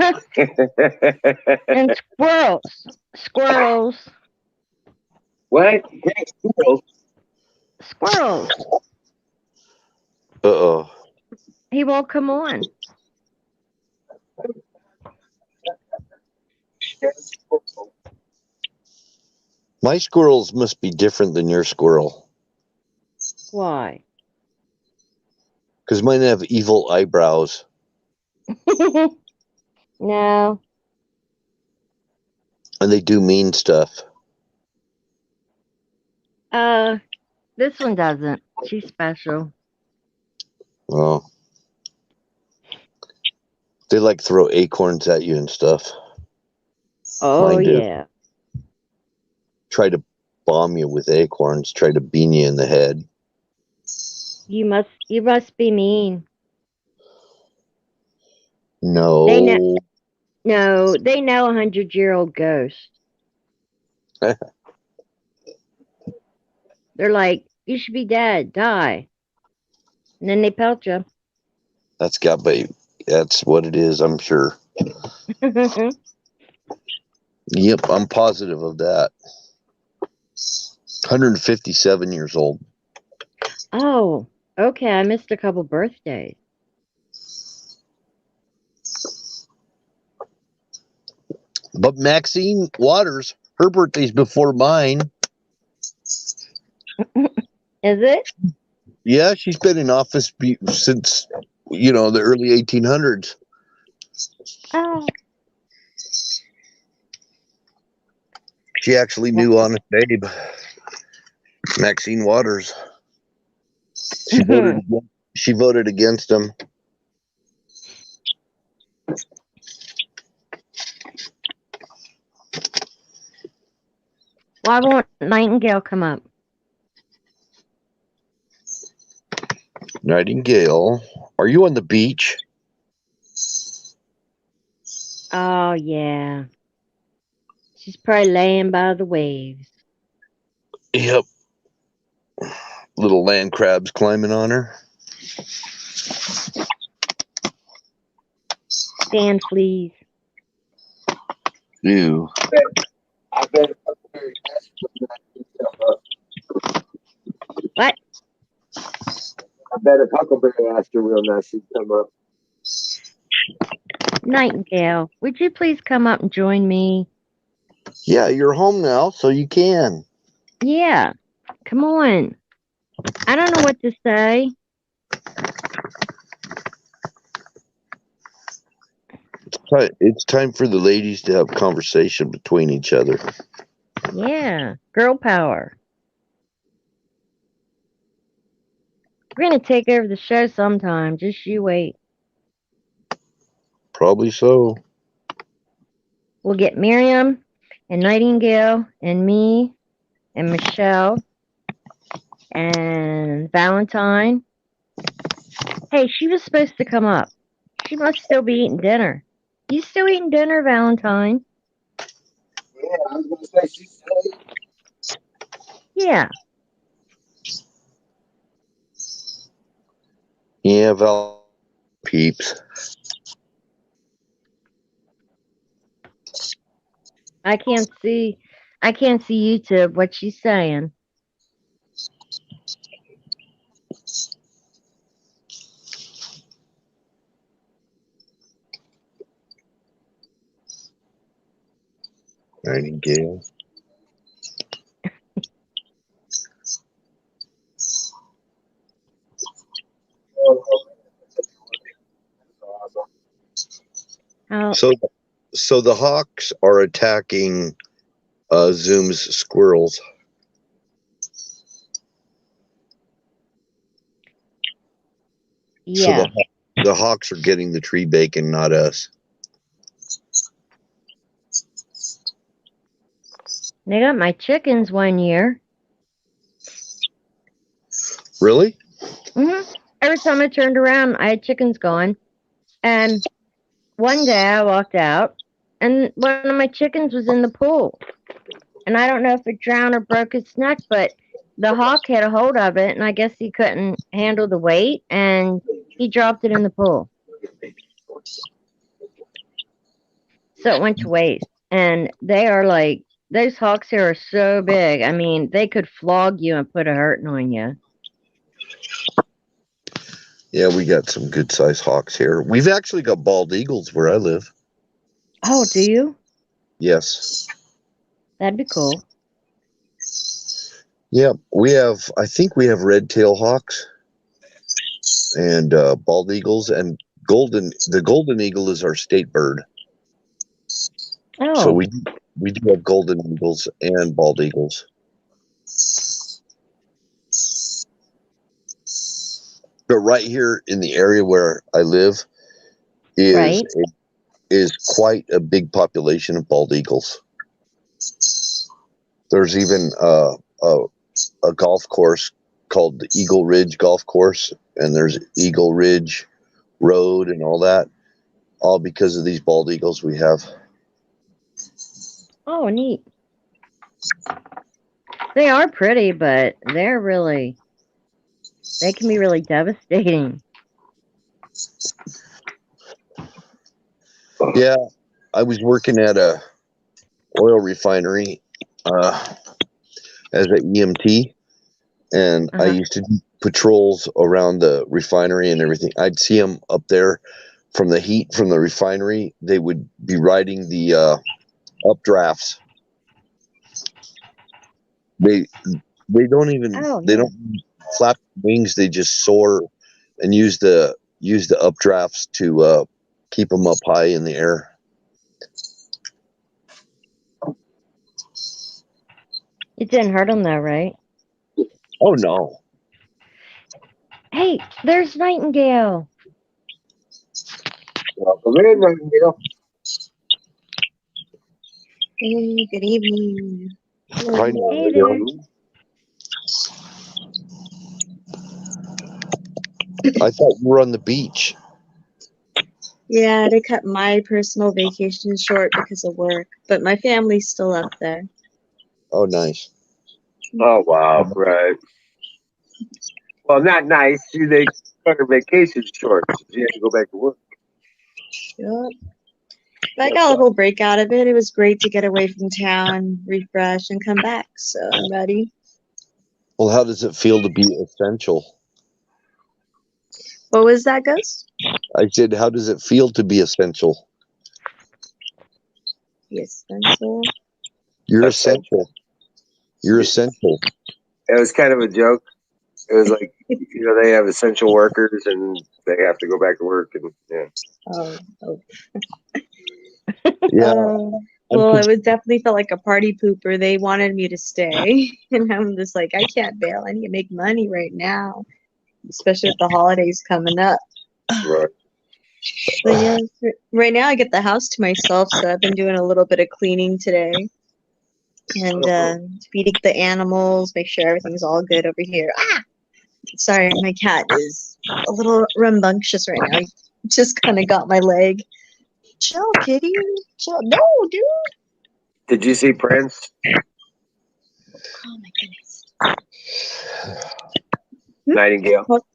and squirrels. Squirrels. What? Squirrels. Uh-oh. He won't come on. My squirrels must be different than your squirrel. Why? Because mine have evil eyebrows. No. And they do mean stuff. This one doesn't. She's special. Oh. They like throw acorns at you and stuff. Oh, Mine do. yeah. Try to bomb you with acorns. Try to bean you in the head. You must be mean. No. They know. No, they know 100-year-old ghosts. They're like, you should be dead, die. And then they pelt you. That's what it is, I'm sure. Yep, I'm positive of that. 157 years old. Oh, okay. I missed a couple birthdays. But Maxine Waters, her birthday's before mine. Is it? Yeah, she's been in office since, the early 1800s. Oh. She actually knew Honest Abe. Maxine Waters. She voted against him. Why won't Nightingale come up? Nightingale, are you on the beach? Oh, yeah. She's probably laying by the waves. Yep. Little land crabs climbing on her. Sand fleas. Ew. I bet What? I bet if Huckleberry asked her real nice, she'd come up. Nightingale, would you please come up and join me? Yeah, you're home now, so you can. Yeah. Come on. I don't know what to say. It's time for the ladies to have conversation between each other. Yeah. Girl power. We're going to take over the show sometime. Just you wait. Probably so. We'll get Miriam and Nightingale and me and Michelle and Valentine. Hey, she was supposed to come up. She must still be eating dinner. You still eating dinner, Valentine? Yeah, I was gonna say she's silly. Yeah. Yeah, Val peeps. I can't see YouTube. What she's saying. Nightingale. How? So the hawks are attacking Zoom's squirrels. Yeah. So the hawks are getting the tree bacon, not us. They got my chickens one year. Really? Every time I turned around, I had chickens gone. And one day I walked out, and one of my chickens was in the pool. And I don't know if it drowned or broke its neck, but the hawk had a hold of it, and I guess he couldn't handle the weight, and he dropped it in the pool. So it went to waste. And they are like, those hawks here are so big. I mean, they could flog you and put a hurting on you. Yeah, we got some good sized hawks here. We've actually got bald eagles where I live. Oh, do you? Yes. That'd be cool. Yeah, I think we have red tail hawks and bald eagles and the golden eagle is our state bird. Oh. So we do have golden eagles and bald eagles. But right here in the area where I live is quite a big population of bald eagles. There's even a golf course called the Eagle Ridge Golf Course, and there's Eagle Ridge Road and all that, all because of these bald eagles we have. Oh, neat. They are pretty, but they can be really devastating. Yeah, I was working at a oil refinery as an EMT, and I used to do patrols around the refinery and everything. I'd see them up there from the heat from the refinery. They would be riding the updrafts. They don't even they don't flap wings. They just soar and use the updrafts to keep them up high in the air. It didn't hurt them though, right? Oh no. Hey, there's Nightingale. Welcome in, Nightingale. Hey, good evening. Hi, Hey there. I thought you were on the beach. Yeah, they cut my personal vacation short because of work, but my family's still up there. Oh, nice. Oh, wow. Right. Well, not nice. They cut her vacation short. So she had to go back to work. Yep. But I got a whole break out of it. It was great to get away from town, refresh, and come back. So I'm ready. Well, how does it feel to be essential? What was that, Gus? I said, how does it feel to be essential? Be essential? You're essential. You're essential. It was kind of a joke. It was like, they have essential workers and they have to go back to work. And yeah. Oh. Yeah. Well, it was definitely felt like a party pooper. They wanted me to stay. And I'm just like, I can't bail. I need to make money right now, especially with the holidays coming up. Right. But yeah, right now I get the house to myself, so I've been doing a little bit of cleaning today and feeding the animals, make sure everything's all good over here. Sorry, my cat is a little rambunctious right now. He just kind of got my leg. Chill, kitty. Chill. No, dude. Did you see Prince? Oh my goodness. Nightingale. What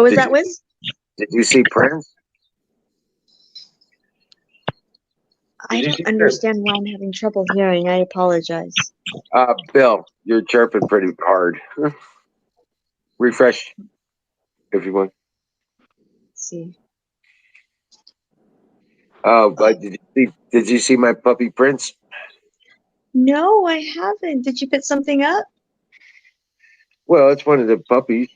was that, Wiz? Did you see Prince? I don't understand why I'm having trouble hearing. I apologize. Bill, you're chirping pretty hard. Refresh, if you want. Let's see. But did you see my puppy Prince? No, I haven't. Did you put something up? Well, it's one of the puppies.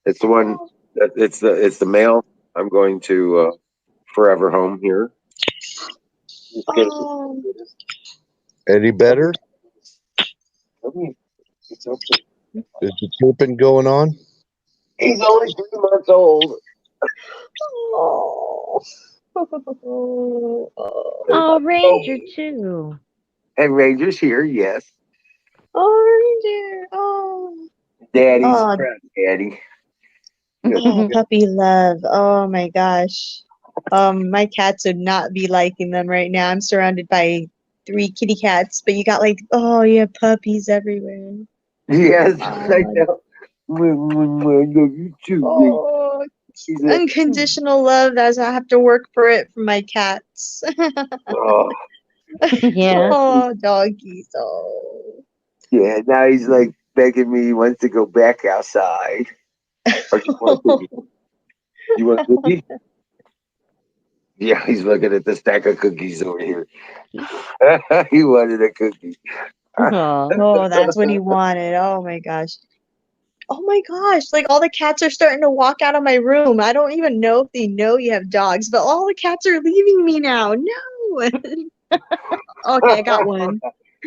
It's the one. It's the male. I'm going to forever home here. Oh. Any better? It's okay. Is the chirping going on? He's only 3 months old. Oh. Oh, Ranger too. And Ranger's here, yes. Oh, Ranger. Oh. Daddy's proud, Daddy. Oh, puppy love. Oh my gosh. My cats would not be liking them right now. I'm surrounded by 3 kitty cats, but you got you have puppies everywhere. Yes, I know. I love you too. Oh, He's like, Unconditional love as I have to work for it for my cats. oh, Yeah. Oh, doggies. Oh. yeah. Now he's like begging me. He wants to go back outside. Or do you want a cookie? You want a cookie? Yeah, he's looking at the stack of cookies over here. He wanted a cookie. Oh. Oh, that's what he wanted. Oh my gosh. Oh my gosh. Like all the cats are starting to walk out of my room. I don't even know if they know you have dogs, but all the cats are leaving me now. No. Okay, I got one.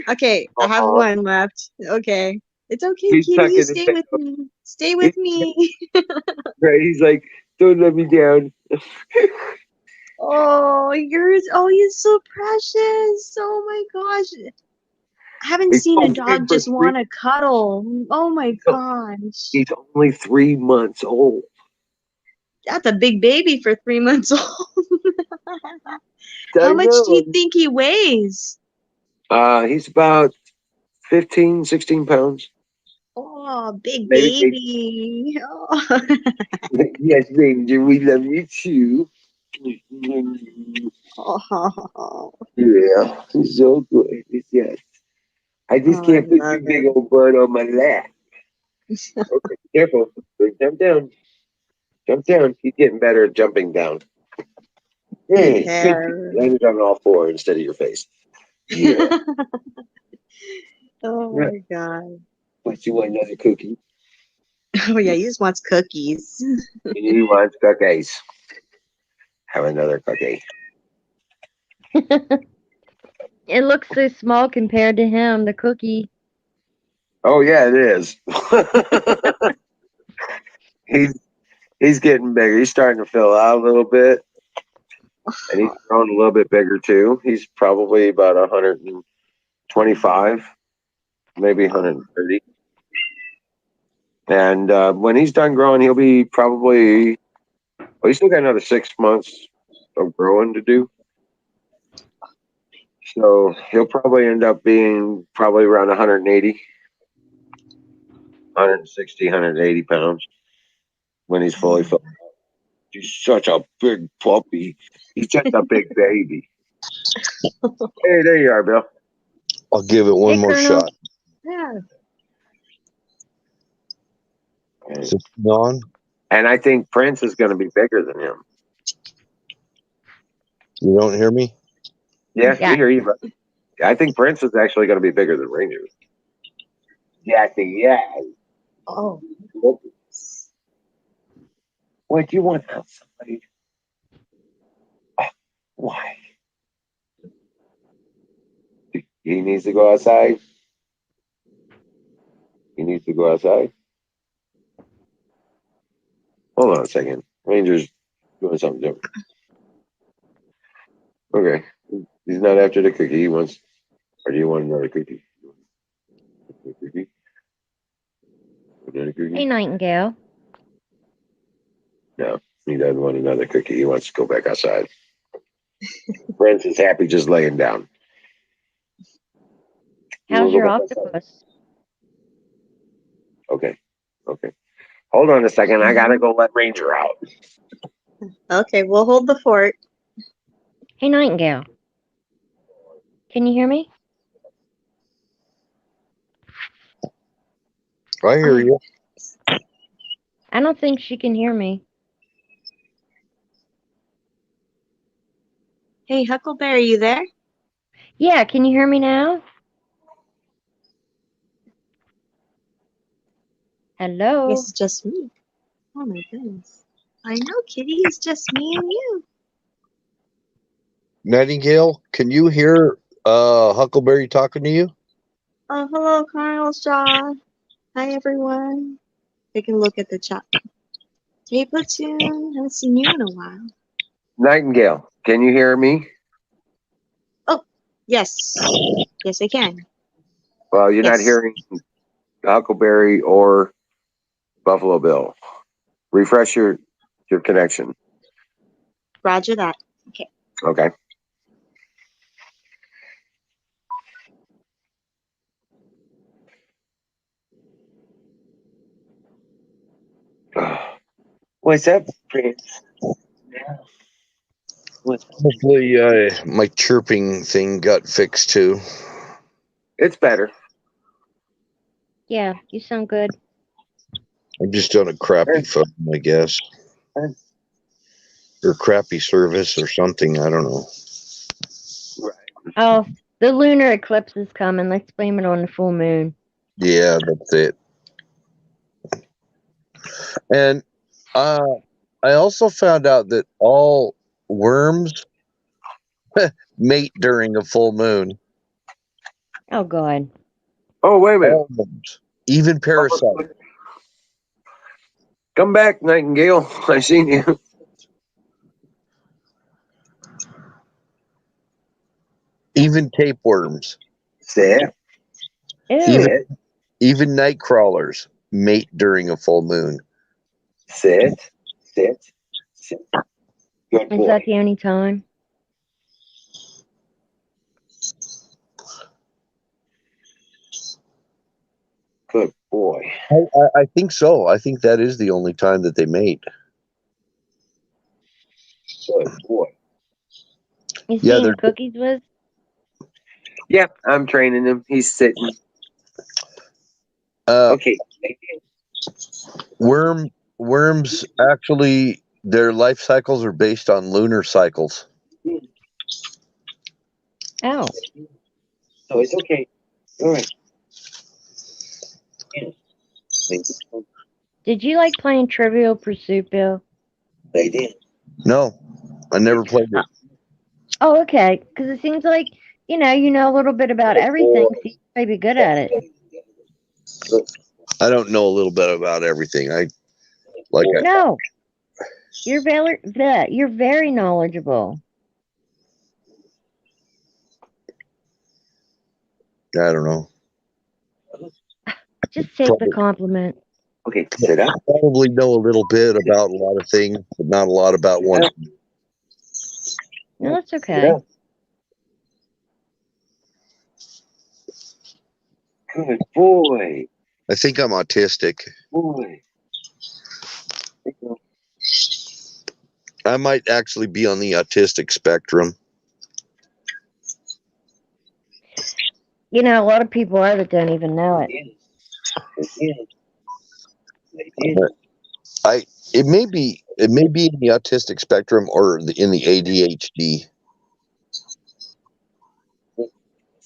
Okay, I have Uh-uh. one left. Okay. It's okay, He's kitty. tucking his Stay tail. with me. Stay He's, with me. he's like, don't let me down. Oh, you're so precious. Oh my gosh. I haven't He's seen a only dog for just want to cuddle. Oh my he's gosh. he's only 3 months old. That's a big baby for 3 months old. I How much do you know. think he weighs? He's about 15, 16 pounds. Oh, big Maybe. baby. Oh. Yes, Ranger, we love you too. Oh, Yeah, he's so good. Yes. I just I can't put love you big it. old bird on my lap. Okay, careful. Don't jump down. Jump down. He's getting better at jumping down. Hey, good. Yeah. Landed on all four instead of your face. Yeah. Oh Right. my god. What, you want another cookie? Oh yeah, he just wants cookies. He wants cookies. Have another cookie. It looks so small compared to him, the cookie. Oh yeah, it is. he's he's getting bigger. He's starting to fill out a little bit, and he's growing a little bit bigger too. He's probably about 125, maybe 130. And when he's done growing, he'll be probably. Well, he's still got another 6 months of growing to do. So he'll probably end up being probably around 180, 160, 180 pounds when he's fully filled. He's such a big puppy. He's just a big baby. Hey, there you are, Bill. I'll give it one Hey, more Colonel. shot. Yeah. Is it on? And I think Prince is going to be bigger than him. You don't hear me? Yeah, Yeah. we hear you, but I think Prince is actually going to be bigger than Ranger. Yeah, I think, yeah. Oh. What do you want outside? Oh, why? He needs to go outside. He needs to go outside. Hold on a second. Ranger's doing something different. Okay. He's not after the cookie. He wants, or do you want another cookie? Another cookie? Another Hey, cookie? Nightingale. No, he doesn't want another cookie. He wants to go back outside. Prince is happy just laying down. You How's wanna your go back outside? octopus? Okay. Okay. Hold on a second. I gotta go let Ranger out. Okay, we'll hold the fort. Hey, Nightingale. Can you hear me? I hear you. I don't think she can hear me. Hey, Huckleberry, you there? Yeah, can you hear me now? Hello? Yes, it's just me. Oh my goodness. I know, Kitty. It's just me and you. Nightingale, can you hear Huckleberry talking to you? Oh, hello, Colonel Shaw. Hi, everyone. Take a look at the chat. Hey, Platoon. Haven't seen you in a while. Nightingale, can you hear me? Oh, yes. Yes, I can. Well, you're not Yes. hearing Huckleberry or Buffalo Bill. Refresh your connection. Roger that. Okay. Okay. What's up, Prince? Hopefully, my chirping thing got fixed too. It's better. Yeah, you sound good. I'm just on a crappy phone, I guess, or crappy service or something. I don't know. Right. Oh, the lunar eclipse is coming. Let's blame it on the full moon. Yeah, that's it. And I also found out that all worms mate during a full moon. Oh, God. Oh, wait a minute. All worms, even parasites, Come back, Nightingale. I seen you. even tapeworms, Sit. Ew. Sit. even night crawlers mate during a full moon. Sit. Sit. Sit. Good Is boy. that the only time? Good boy. I think so. I think that is the only time that they mate. Good boy. You Yeah, seeing they're cookies with? Yeah, I'm training him. He's sitting. Okay. worms actually their life cycles are based on lunar cycles. Oh, So it's okay. All right. did you like playing Trivial Pursuit, Bill? They did. No, I never played it. Oh, okay. Because it seems like you know a little bit about everything, so you may be good at it. I don't know a little bit about everything. I No, you're very knowledgeable. don't know. Just take the compliment. Okay, sit up. Probably know a little bit about a lot of things, but not a lot about one. No, that's okay. Good boy. I think I'm autistic. Boy. I might actually be on the autistic spectrum. You know, a lot of people are that don't even know it. It may be in the autistic spectrum or in the ADHD.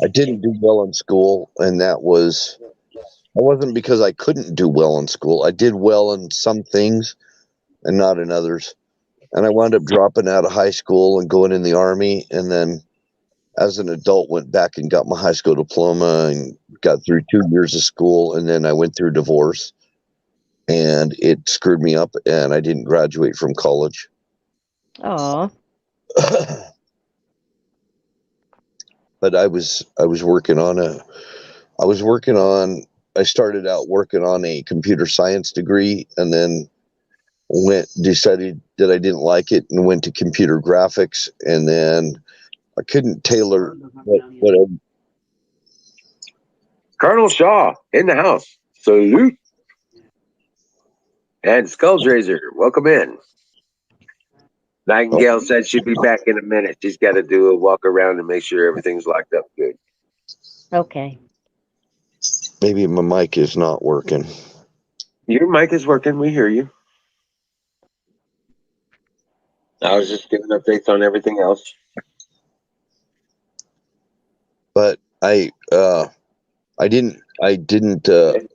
I didn't do well in school, and that wasn't because I couldn't do well in school. I did well in some things and not in others. And I wound up dropping out of high school and going in the Army, and then as an adult went back and got my high school diploma and got through 2 years of school, and then I went through divorce, and it screwed me up, and I didn't graduate from college. Aw. But I was working on I started out working on a computer science degree, and then decided that I didn't like it and went to computer graphics, and then I couldn't tailor what Colonel Shaw in the house. Salute. And Skulls Razor, welcome in. Nightingale said she'd be back in a minute. She's got to do a walk around and make sure everything's locked up good. Okay. maybe my mic is not working. Your mic is working. We hear you. I was just giving updates on everything else. But I didn't the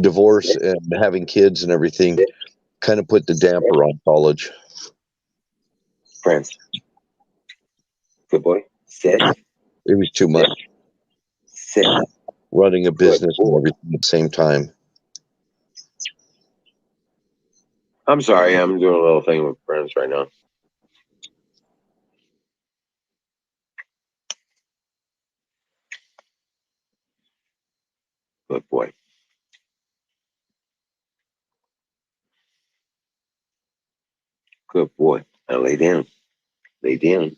divorce and having kids and everything kind of put the damper on college. Prince. Good boy. Sit. It was too much Sit. running a business and everything at the same time. I'm sorry. I'm doing a little thing with Prince right now. Good boy. Good boy. Now lay down. Lay down.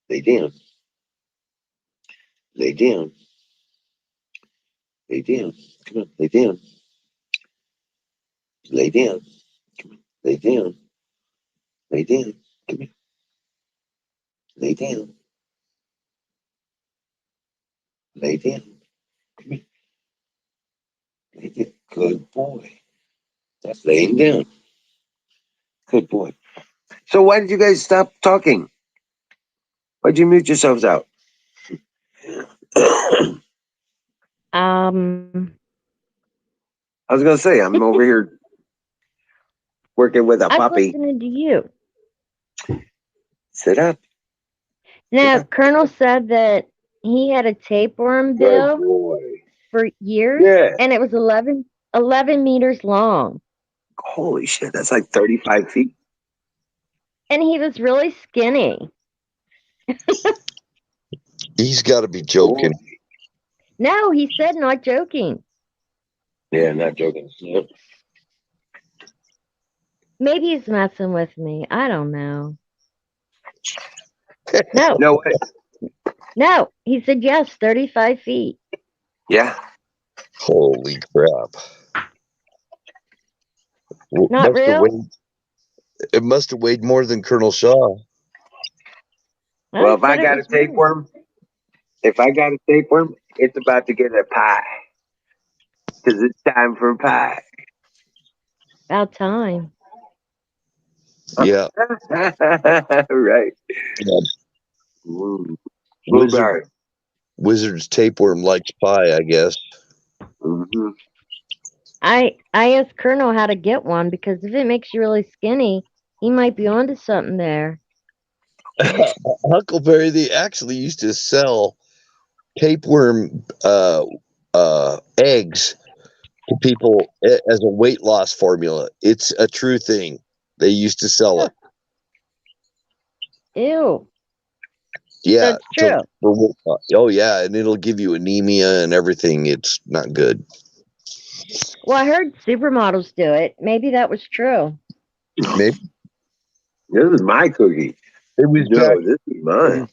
Lay down. Lay down. Lay down. Come on. Lay down. Lay down. Come here. Lay down. Lay down. Come here. Lay down. Lay down. Come here. Lay down. Good boy. That's laying down. Good boy. So why did you guys stop talking? Why'd you mute yourselves out? I Um, was gonna say I'm over here working with a I was puppy. listening to you. Sit up. Now, Yeah. Colonel said that he had a tapeworm Good bill boy. for years, Yeah. and it was 11 meters long. Holy shit, that's like 35 feet. And he was really skinny. He's got to be Oh, joking. No, he said not joking. yeah, not joking. Yep. Maybe he's messing with me. I don't know. No, No way. no. He said yes, 35 feet. Yeah. Holy crap! Not real? It must have weighed more than Colonel Shaw. Well, I if I said it got a was real. tapeworm, it's about to get a pie. Because it's time for pie. About time. Yeah, Right. yeah. Mm. Wizard, Blueberry. Wizard's tapeworm likes pie, I guess. Mm-hmm. I asked Colonel how to get one because if it makes you really skinny, he might be onto something there. Huckleberry, they actually used to sell tapeworm eggs to people as a weight loss formula. It's a true thing. They used to sell it. Ew. Yeah. That's true. Oh, yeah. And it'll give you anemia and everything. It's not good. Well, I heard supermodels do it. Maybe that was true. Maybe This is my cookie. it was back, No, this is mine.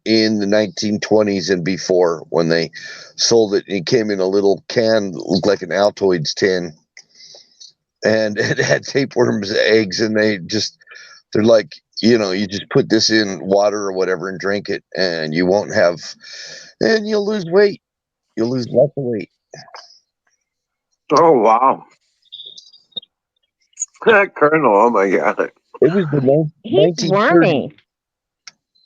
in the 1920s and before when they sold it. It came in a little can, looked like an Altoids tin. And it had tapeworms eggs, and they're like, you just put this in water or whatever and drink it, and you'll lose weight. You'll lose lots of weight. Oh, wow. Colonel, oh my God. It was the He's 1930s. wormy.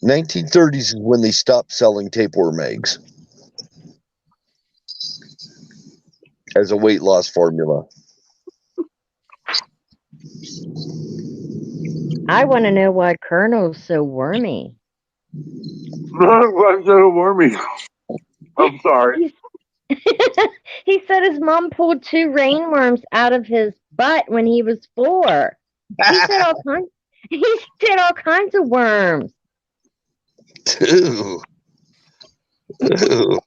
1930s is when they stopped selling tapeworm eggs as a weight loss formula. I want to know why Colonel's so wormy. Why so wormy? I'm sorry. He said his mom pulled 2 rainworms out of his butt when he was 4. He said all kinds. He did all kinds of worms. Ew. Ew.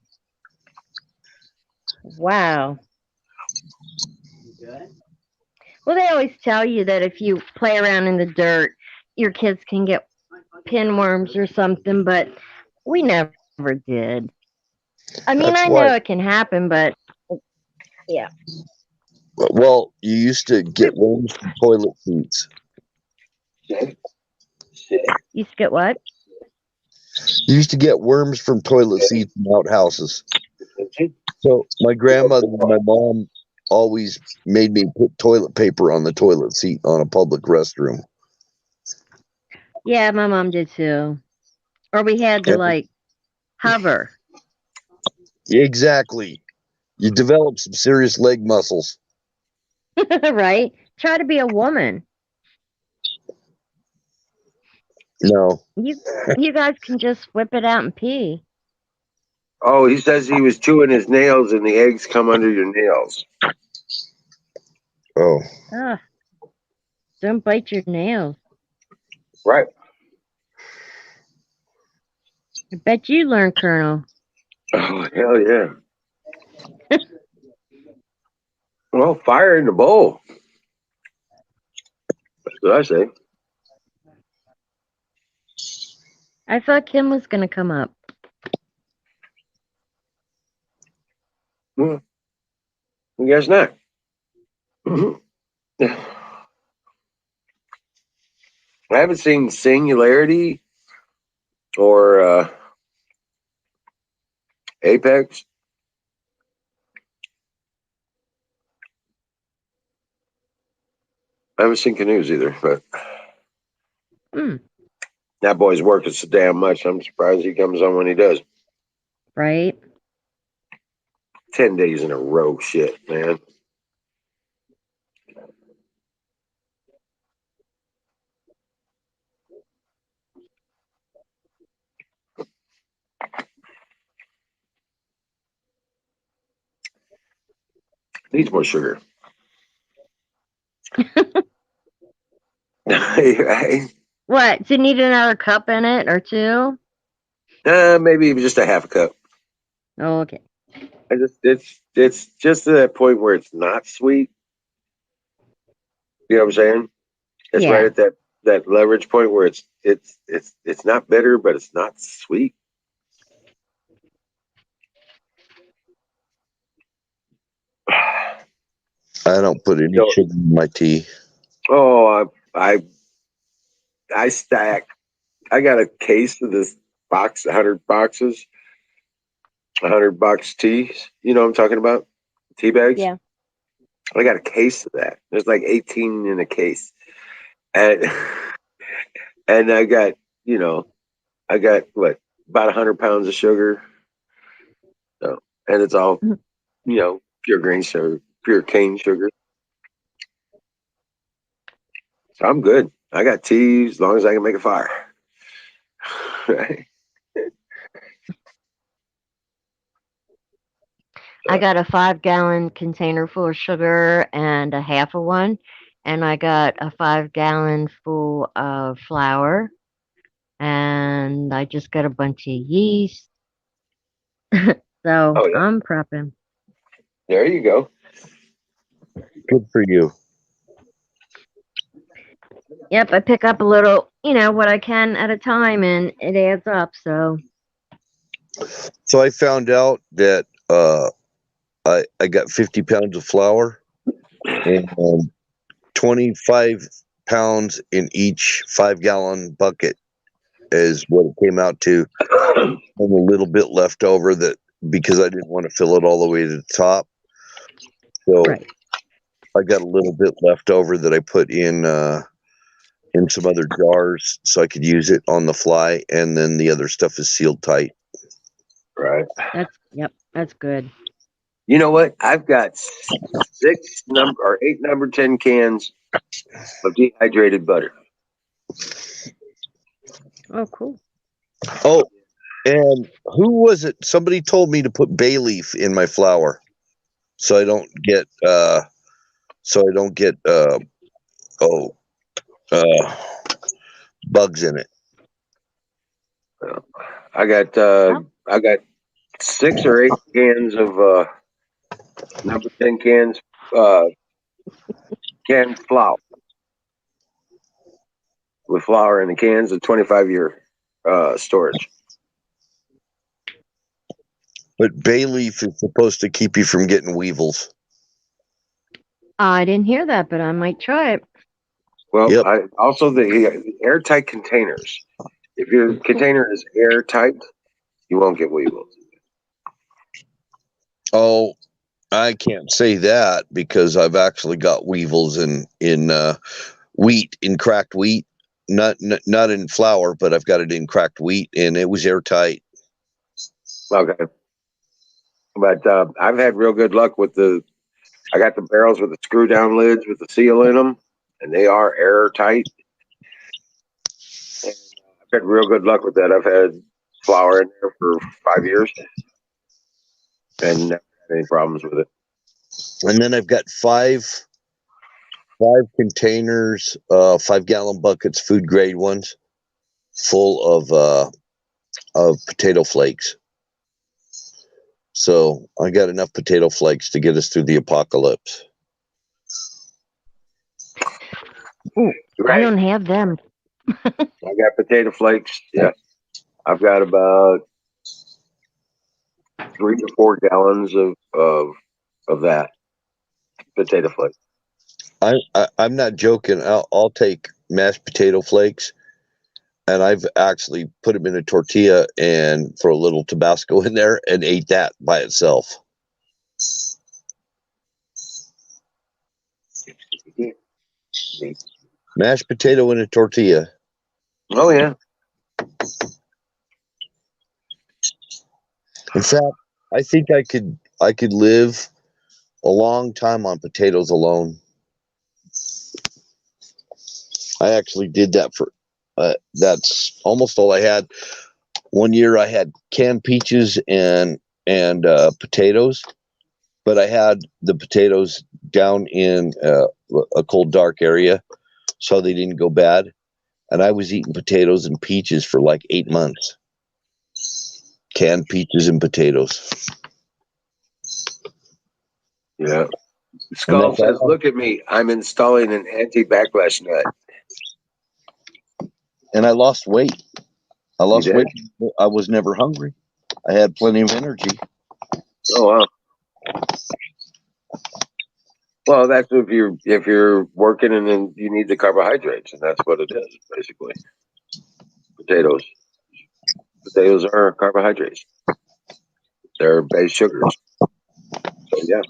Wow. Well, they always tell you that if you play around in the dirt, your kids can get pinworms or something, but we never did. I mean, That's I why. know it can happen, but yeah. Well, you used to get worms from toilet seats. You get what? You used to get worms from toilet seats in outhouses. So my grandmother and my mom always made me put toilet paper on the toilet seat on a public restroom. Yeah, my mom did too. Or we had to like hover. Exactly. You develop some serious leg muscles. Right? Try to be a woman. No. You guys can just whip it out and pee. Oh, he says he was chewing his nails and the eggs come under your nails. Oh. Ugh, don't bite your nails. Right. I bet you learned, Colonel. Oh, hell yeah. Well, fire in the bowl. That's what I say. I thought Kim was going to come up. I guess not. I haven't seen Singularity or Apex. I haven't seen Canoes either, but Mm, that boy's working so damn much. I'm surprised he comes on when he does. right? 10 days in a row, shit, man. Needs more sugar. Right? What? Do you need another cup in it or two? Maybe even just a half a cup. Oh, okay. It's just to that point where it's not sweet. You know what I'm saying? It's right Yeah. at that leverage point where it's not bitter, but it's not sweet. I don't put any So, sugar in my tea. oh, I stack. I got a case of this box, 100 boxes, 100 box teas. You know what I'm talking about? Tea bags. Yeah. I got a case of that. There's like 18 in a case, and and you know I got what about 100 pounds of sugar. So, and it's all Mhm. pure grain sugar, pure cane sugar. So I'm good. I got tea as long as I can make a fire. Right? I got a 5-gallon container full of sugar and a half of one, and I got a 5-gallon full of flour, and I just got a bunch of yeast. So Oh yeah, I'm prepping. there you go. Good for you. Yep, I pick up a little, what I can at a time, and it adds up. So, So I found out that I got 50 pounds of flour and 25 pounds in each 5-gallon bucket is what it came out to. And a little bit left over that because I didn't want to fill it all the way to the top. So right. I got a little bit left over that I put in some other jars so I could use it on the fly, and then the other stuff is sealed tight. Right. That's good. You know what? I've got 8 number 10 cans of dehydrated butter. Oh, cool. Oh, and who was it? Somebody told me to put bay leaf in my flour so I don't get oh uh bugs in it. I got Oh, 6 or 8 cans of number 10 cans uh, canned flour with flour in the cans of 25-year storage. But bay leaf is supposed to keep you from getting weevils. I didn't hear that, but I might try it. Well, Yep. also the airtight containers. If your container is airtight, you won't get weevils. Oh, I can't say that because I've actually got weevils in wheat, in cracked wheat, not in flour, but I've got it in cracked wheat, and it was airtight. Okay, but I've had real good luck with I got the barrels with the screw down lids with the seal in them, and they are airtight. And I've had real good luck with that. I've had flour in there for 5 years and never had any problems with it. And then I've got five containers, 5-gallon buckets, food grade ones, full of potato flakes. So I got enough potato flakes to get us through the apocalypse. Ooh, I Right. don't have them. I got potato flakes. Yeah. I've got about 3 to 4 gallons of that potato flakes. I'm not joking. I'll take mashed potato flakes, and I've actually put them in a tortilla and throw a little Tabasco in there and ate that by itself. Mashed potato in a tortilla. Oh yeah. In fact, I think I could live a long time on potatoes alone. I actually did that for that's almost all I had. One year I had canned peaches and potatoes, but I had the potatoes down in a cold dark area so they didn't go bad, and I was eating potatoes and peaches for like 8 months. Canned peaches and potatoes. Yeah. And Skull that's says, all. "Look at me. I'm installing an anti-backlash nut." And I lost weight. I You lost did? weight. I was never hungry. I had plenty of energy. Oh wow. Well, that's if you're working and then you need the carbohydrates, and that's what it is basically. Potatoes. Potatoes are carbohydrates. They're base sugars. So yeah.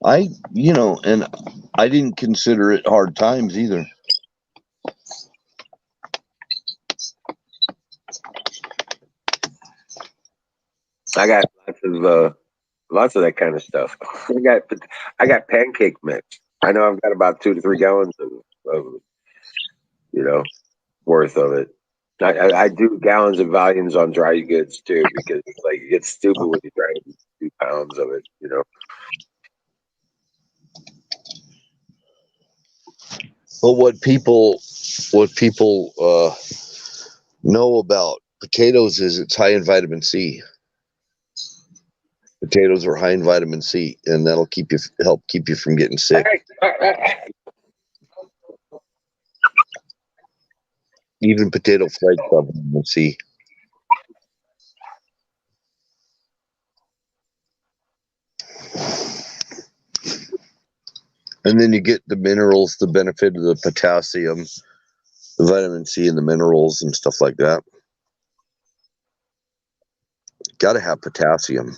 And I didn't consider it hard times either. I got lots of that kind of stuff. I got pancake mix. I know I've got about 2 to 3 gallons of worth of it. I do gallons and volumes on dry goods too because it's like it gets stupid when you try to do 2 pounds of it. But what people know about potatoes is it's high in vitamin C. Potatoes are high in vitamin C, and that'll help keep you from getting sick. Even potato flakes have vitamin C. And then you get the minerals, the benefit of the potassium, the vitamin C, and the minerals and stuff like that. Got to have potassium.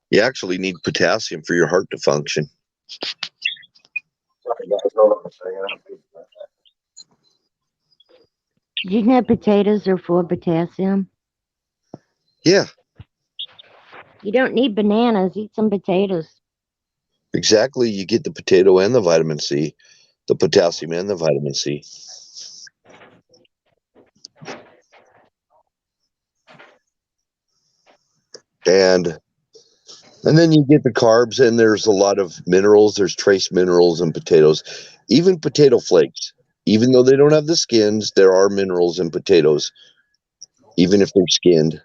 You actually need potassium for your heart to function. Sorry, guys. Hold on a second. Did you know potatoes are full of potassium? Yeah, You don't need bananas. Eat some potatoes. exactly. You get the potato and the vitamin C, the potassium and the vitamin C. And then you get the carbs, and there's a lot of minerals. There's trace minerals in potatoes, even potato flakes. Even though they don't have the skins, there are minerals in potatoes, even if they're skinned.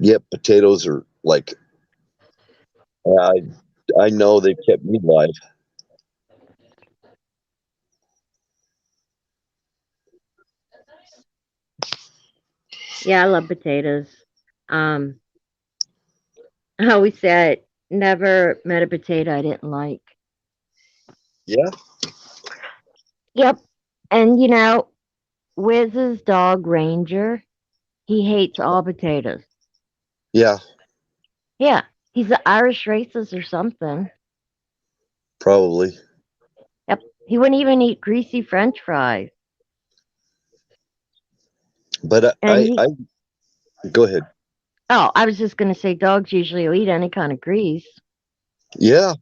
Yep, potatoes are like, I, I know they kept me alive. Yeah, I love potatoes. Um, I always said never met a potato I didn't like. Yeah, Yep. And Wiz's dog Ranger, he hates all potatoes. yeah, Yeah, he's an Irish racist or something. probably. Yep. He wouldn't even eat greasy French fries. But And he, I go ahead. oh, I was just going to say dogs usually will eat any kind of grease. Yeah,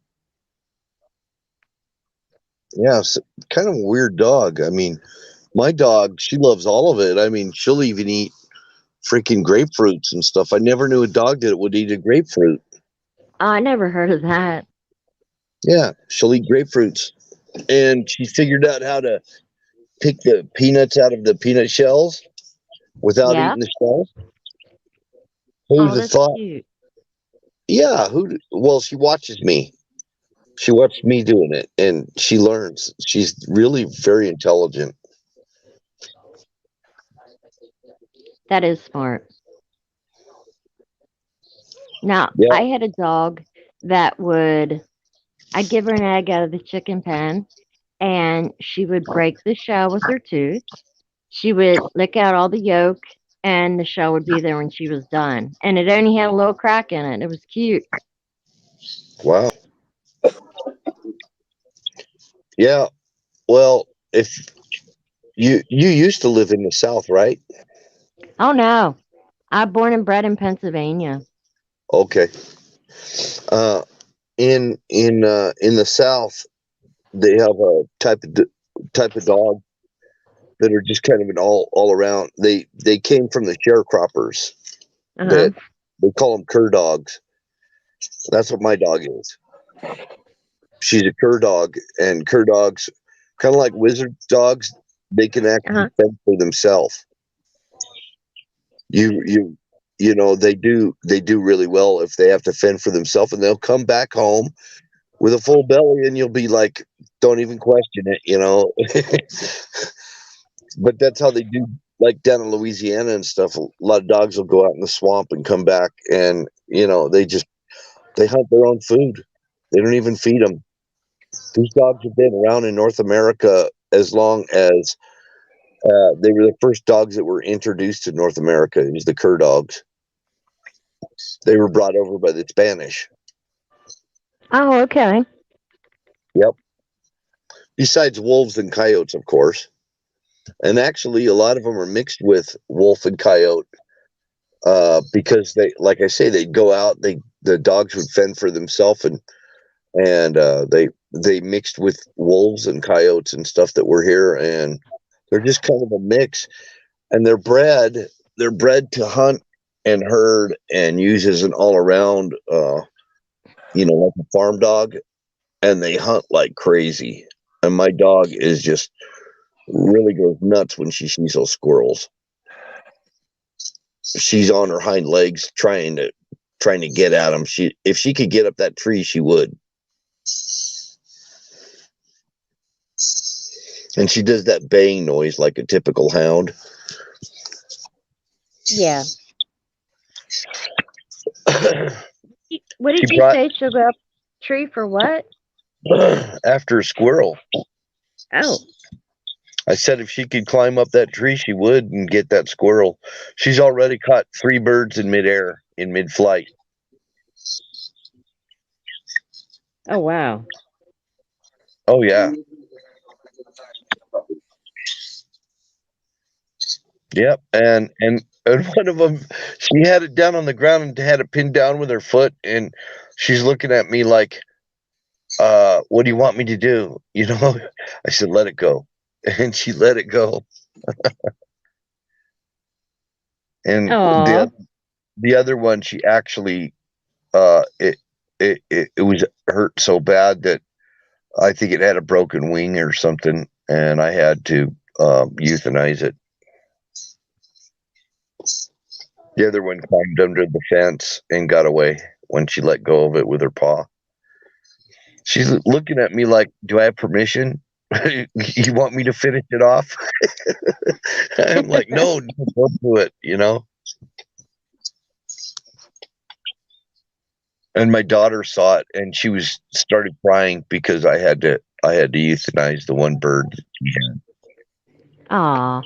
yeah, it's kind of a weird dog. I mean, my dog, she loves all of it. I mean, she'll even eat freaking grapefruits and stuff. I never knew a dog that would eat a grapefruit. Oh, I never heard of that. Yeah, she'll eat grapefruits. And she figured out how to pick the peanuts out of the peanut shells without Yeah. eating the shells. Who'd Oh, have that's thought? cute. Yeah, well, she watches me. She watched me doing it, and she learns. She's really very intelligent. That is smart. Now, Yeah. I had a dog that would, I'd give her an egg out of the chicken pen, and she would break the shell with her tooth. She would lick out all the yolk, and the shell would be there when she was done. And it only had a little crack in it. It was cute. Wow. Yeah. Well, if you used to live in the South, right? Oh no, I'm born and bred in Pennsylvania. Okay. Uh, in the South, they have a type of dog that are just kind of an all around. They came from the sharecroppers. Uh huh. That they call them cur dogs. That's what my dog is. She's a cur dog, and cur dogs, kind of like wizard dogs, they can Uh actually huh. fend for themselves. You you you know they do really well if they have to fend for themselves, and they'll come back home with a full belly, and you'll be like, don't even question it, you know. But that's how they do. Like down in Louisiana and stuff, a lot of dogs will go out in the swamp and come back, and they hunt their own food. They don't even feed them. These dogs have been around in North America as long as they were the first dogs that were introduced to North America. It was the cur dogs. They were brought over by the Spanish. Oh, okay. Yep. Besides wolves and coyotes, of course. And actually, a lot of them are mixed with wolf and coyote because they, like I say, they'd go out. The dogs would fend for themselves, and they mixed with wolves and coyotes and stuff that were here, and they're just kind of a mix. And they're bred to hunt and herd and use as an all around, like a farm dog, and they hunt like crazy. And my dog is just really goes nuts when she sees those squirrels. She's on her hind legs trying to get at them. If she could get up that tree, she would. And she does that baying noise like a typical hound. Yeah. What She did you brought say? She'll go up tree for what? after a squirrel. Oh. I said if she could climb up that tree, she would and get that squirrel. She's already caught 3 birds in midair, in mid flight. Oh wow. Oh, yeah. Yep. And one of them, she had it down on the ground and had it pinned down with her foot. And she's looking at me like, what do you want me to do? I said, let it go. And she let it go. And Oh. the other one, she actually, it, it was hurt so bad that I think it had a broken wing or something, and I had to euthanize it. The other one climbed under the fence and got away when she let go of it with her paw. She's looking at me like, "Do I have permission? You want me to finish it off?" I'm like, "No, don't do it." And my daughter saw it, and she started crying because I had to euthanize the one bird. Aw.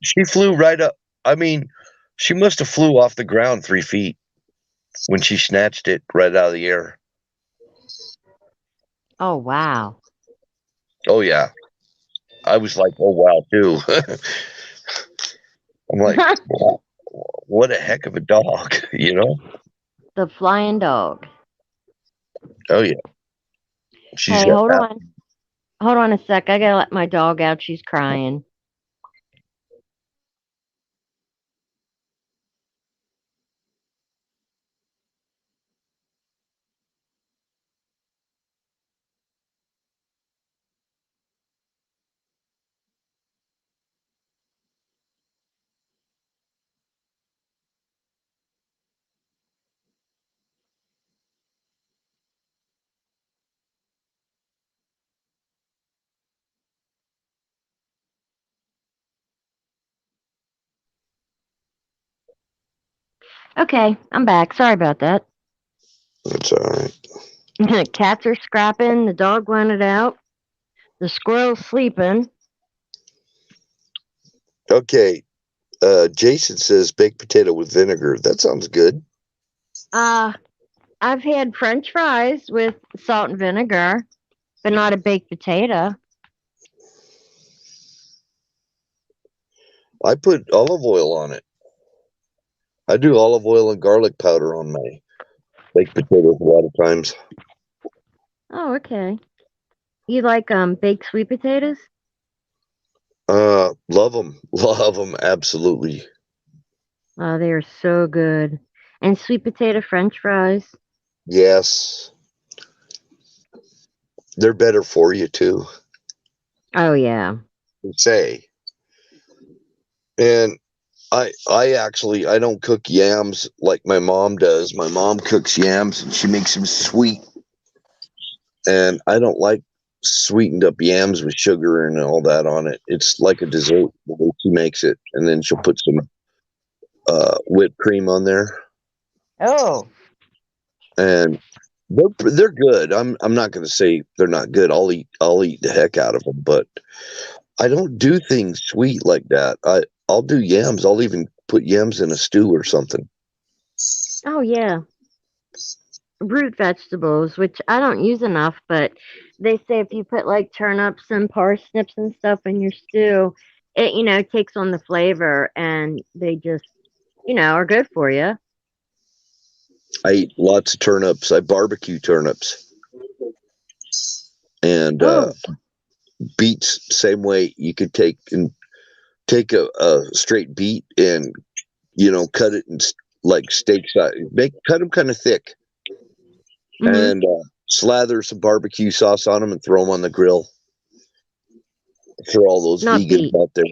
She flew right up. I mean, she must have flew off the ground 3 feet when she snatched it right out of the air. Oh wow. Oh yeah, I was like, oh wow, too. I'm like, wow, what a heck of a dog, you know? The flying dog. Oh yeah, she's Hey, got hold that. on. Hold on a sec. I gotta let my dog out. She's crying. Okay, I'm back. Sorry about that. That's all right. Cats are scrapping. The dog wanted out. The squirrel's sleeping. Okay. Jason says baked potato with vinegar. That sounds good. Uh, I've had French fries with salt and vinegar, but not a baked potato. I put olive oil on it. I do olive oil and garlic powder on my baked potatoes a lot of times. Oh, okay. You like baked sweet potatoes? Love them. Love them. Absolutely. Oh, they are so good. And sweet potato French fries. Yes. They're better for you too. Oh yeah. They say. And I don't cook yams like my mom does. My mom cooks yams and she makes them sweet. And I don't like sweetened up yams with sugar and all that on it. It's like a dessert the way she makes it. And then she'll put some whipped cream on there. Oh. And they're good. I'm not going to say they're not good. I'll eat the heck out of them, but I don't do things sweet like that. I'll do yams. I'll even put yams in a stew or something. Oh yeah. Root vegetables, which I don't use enough, but they say if you put like turnips and parsnips and stuff in your stew, it takes on the flavor and they just, are good for you. I eat lots of turnips. I barbecue turnips and Oh. beets. Same way you could take a straight beet and cut it in like steak size. Cut them kind of thick Mhm. and slather some barbecue sauce on them and throw them on the grill for all those Not vegans beet. out there.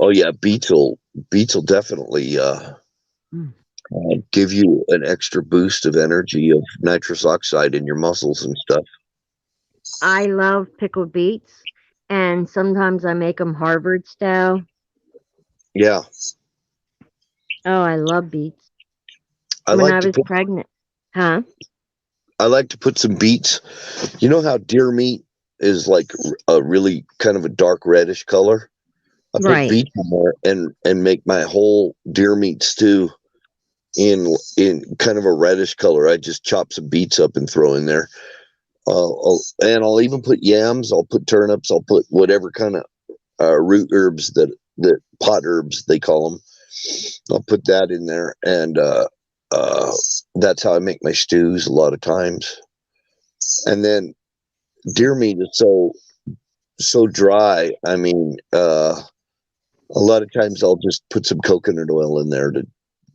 Oh yeah, beets will definitely Mm. give you an extra boost of energy of nitrous oxide in your muscles and stuff. I love pickled beets, and sometimes I make them Harvard style. Yeah, Oh, I love beets. I When like I to was put pregnant. Huh? I like to put some beets. You know how deer meat is like a really kind of a dark reddish color. I put Right. beets in there and make my whole deer meat stew in kind of a reddish color. I just chop some beets up and throw in there. And I'll even put yams. I'll put turnips. I'll put whatever kind of root herbs that pot herbs they call them. I'll put that in there, and uh, that's how I make my stews a lot of times. And then deer meat is so dry. I mean, a lot of times I'll just put some coconut oil in there to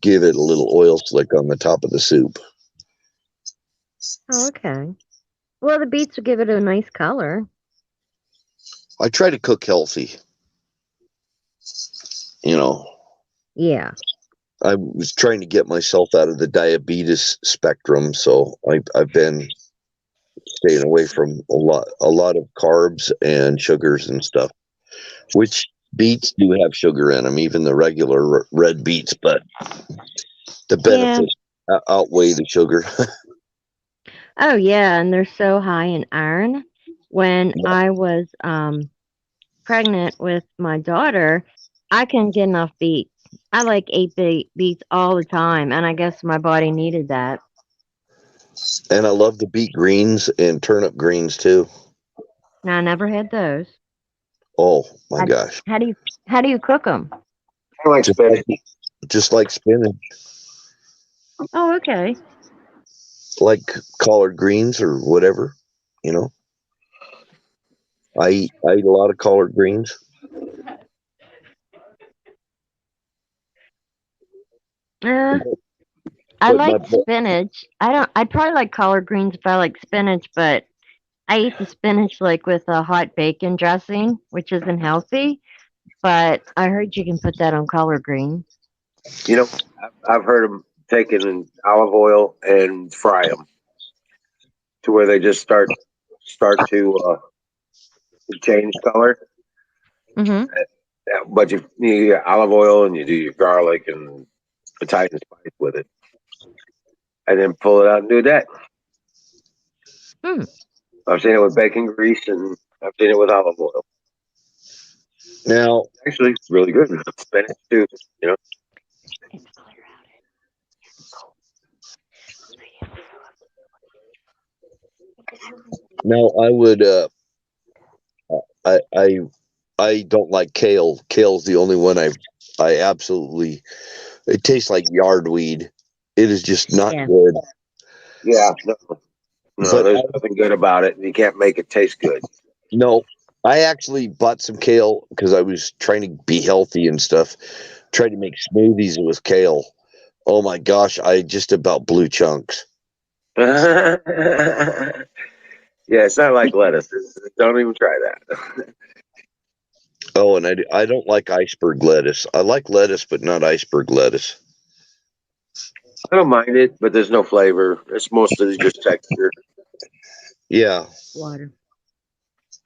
give it a little oil slick on the top of the soup. Oh, okay. Well, the beets will give it a nice color. I try to cook healthy. You know, Yeah. I was trying to get myself out of the diabetes spectrum, so I've been staying away from a lot of carbs and sugars and stuff. Which beets do have sugar in them, even the regular red beets, but the Yeah. benefits outweigh the sugar. Oh, yeah, and they're so high in iron. When I was pregnant with my daughter, I couldn't get enough beets. I like ate beets all the time, and I guess my body needed that. And I love the beet greens and turnip greens too. Now, I never had those. Oh my How, gosh. how do you cook them? I like Just like spinach. just like spinach, Oh, okay. like collard greens or whatever, you know. I eat a lot of collard greens. Uh, I But my like spinach. I don't. I'd probably like collard greens if I like spinach, but I eat the spinach like with a hot bacon dressing, which isn't healthy. But I heard you can put that on collard greens. You know, I've heard them taken in olive oil and fry them to where they just start to change color. Mm-hmm. Yeah, but you get olive oil and you do your garlic and Italian spice with it, and then pull it out and do that. Hmm. I've seen it with bacon grease, and I've seen it with olive oil. Now, Actually, really good. Spinach too. You know. It's clear now I would. I don't like kale. Kale's the only one I absolutely. It tastes like yardweed. It is just not Yeah. good. Yeah. No, But there's nothing good about it. You can't make it taste good. no, I actually bought some kale because I was trying to be healthy and stuff. Tried to make smoothies with kale. Oh my gosh, I just about blew chunks. Yeah, it's not like lettuce. Don't even try that. Oh, and I don't like iceberg lettuce. I like lettuce, but not iceberg lettuce. I don't mind it, but there's no flavor. It's mostly just texture. Yeah, water.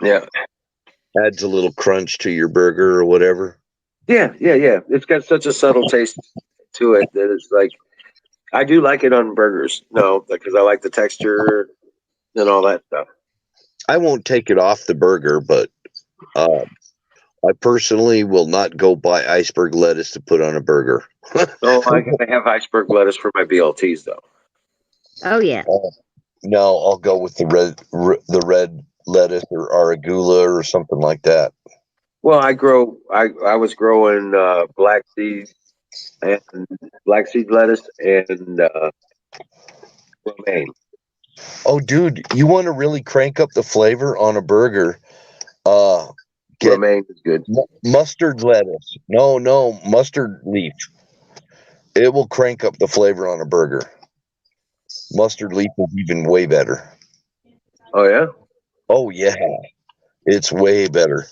Yeah. adds a little crunch to your burger or whatever. Yeah, yeah, yeah. It's got such a subtle taste to it that it's like I do like it on burgers. No, because I like the texture and all that stuff. I won't take it off the burger, but uh, I personally will not go buy iceberg lettuce to put on a burger. Oh, I gotta have iceberg lettuce for my BLTs though. Oh yeah. No, I'll go with the red lettuce or arugula or something like that. Well, I was growing and black seed lettuce and romaine. Oh, dude, you want to really crank up the flavor on a burger? Uh, get Romaine is good. mustard lettuce. No, mustard leaf. It will crank up the flavor on a burger. Mustard leaf is even way better. Oh yeah. Oh yeah, it's way better.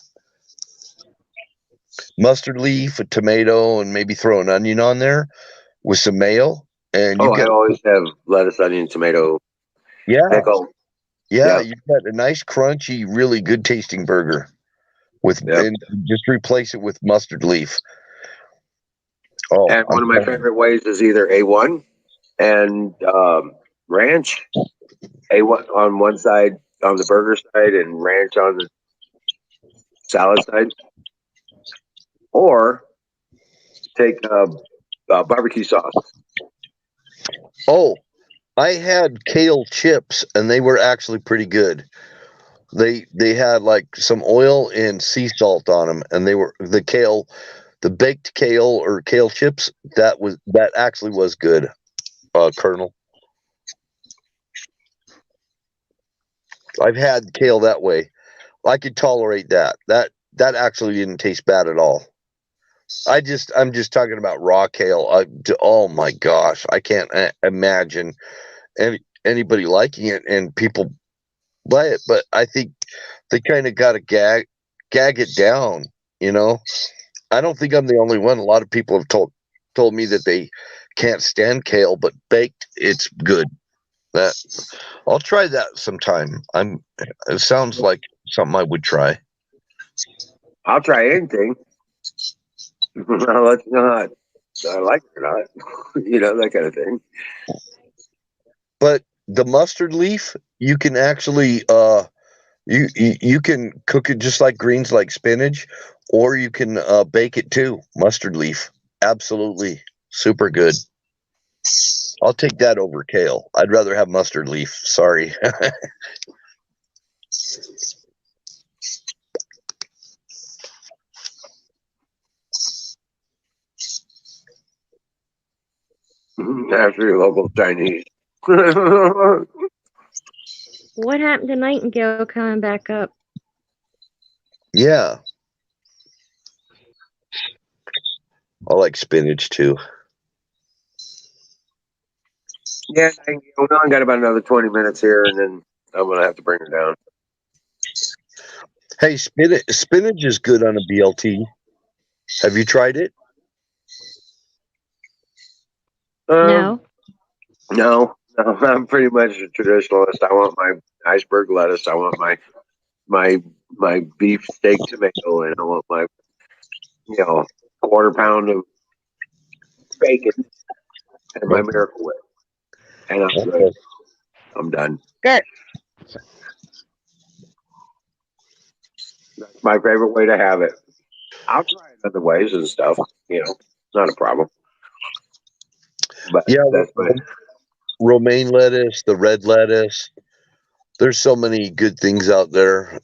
Mustard leaf, a tomato, and maybe throw an onion on there with some mayo, and Oh, you've I got always have lettuce, onion, tomato, yeah, pickle. yeah, Yeah, you've got a nice, crunchy, really good tasting burger with, yeah. and just replace it with mustard leaf. Oh, And I'm one of my telling you. favorite ways is either A1 and ranch. A1 on one side, on the burger side, and ranch on the salad side, or take barbecue sauce. Oh, I had kale chips, and they were actually pretty good. They had like some oil and sea salt on them, and they were the baked kale or kale chips. That actually was good, Colonel. I've had kale that way. I could tolerate that. That actually didn't taste bad at all. I'm just talking about raw kale. Oh my gosh, I can't imagine anybody liking it and people buy it. But I think they kind of got to gag it down. You know, I don't think I'm the only one. A lot of people have told me that they can't stand kale, but baked, it's good. That I'll try that sometime. It sounds like something I would try. I'll try anything. I'll let you know how I like it or not. That kind of thing. But the mustard leaf, you can actually you can cook it just like greens, like spinach, or you can bake it too. Mustard leaf, absolutely super good. I'll take that over kale. I'd rather have mustard leaf. Sorry. After your local Chinese. What happened to Nightingale coming back up? Yeah, I like spinach too. Yeah, we only got about another 20 minutes here, and then I'm gonna have to bring her down. Hey, spinach is good on a BLT. Have you tried it? Um, No. no, no, I'm pretty much a traditionalist. I want my iceberg lettuce. I want my my beef steak tomato, and I want my quarter pound of bacon. and my Miracle Whip. And I'm good. Okay. I'm done. Skirt. That's my favorite way to have it. I'll try it other ways and stuff. Not a problem. But Yeah, that's my. romaine lettuce, the red lettuce. There's so many good things out there,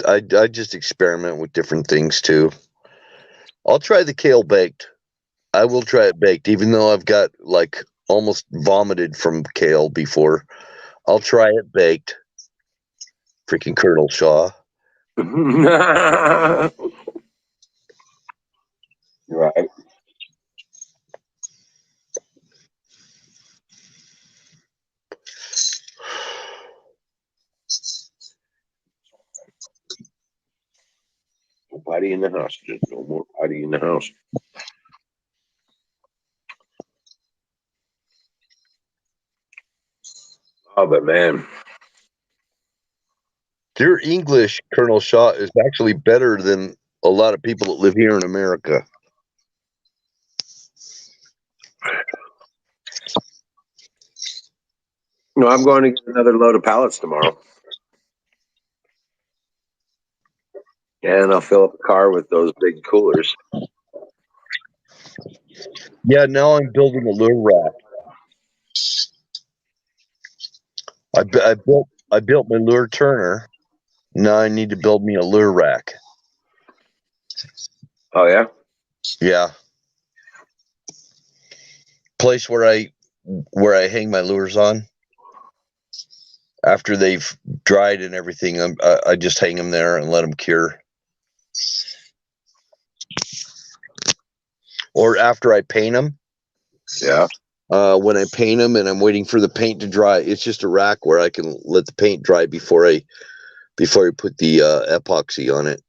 I just experiment with different things too. I'll try the kale baked. I will try it baked, even though I've got like almost vomited from kale before. I'll try it baked. Freaking Colonel Shaw. Right. No potty in the house. Just no more potty in the house. Oh, but man, Your English, Colonel Shaw, is actually better than a lot of people that live here in America. no, I'm going to get another load of pallets tomorrow, and I'll fill up the car with those big coolers. Yeah, now I'm building a lure rack. I built my lure turner. Now I need to build me a lure rack. Oh yeah. Yeah. Place where I hang my lures on. After they've dried and everything, I just hang them there and let them cure. Or after I paint them. Yeah. When I paint them and I'm waiting for the paint to dry, it's just a rack where I can let the paint dry before I put the epoxy on it.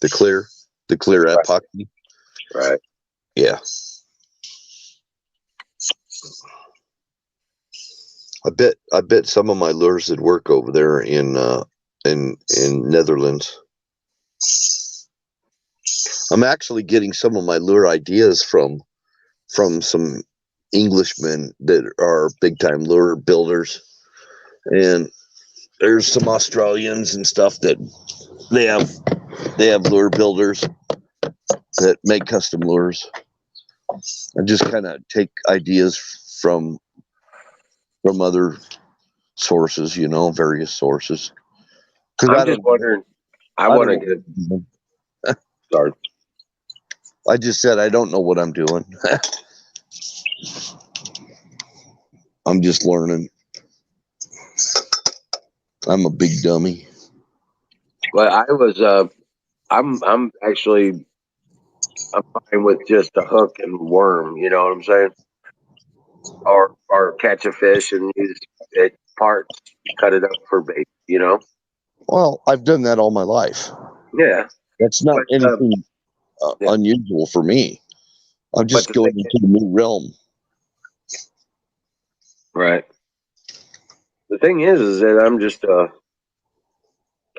The clear epoxy. Right. Yeah. I bet some of my lures would work over there in Netherlands. I'm actually getting some of my lure ideas from some Englishmen that are big time lure builders, and there's some Australians and stuff that they have lure builders that make custom lures. I just kind of take ideas from other sources, various sources. Because I'm just wondering. I want to get. Sorry. I just said I don't know what I'm doing. I'm just learning. I'm a big dummy. Well, I'm actually. I'm fine with just a hook and worm. You know what I'm saying? Or catch a fish and use it parts, cut it up for bait. Well, I've done that all my life. Yeah. That's not But anything yeah. unusual for me. I'm just But going into the new realm. Right. The thing is that I'm just a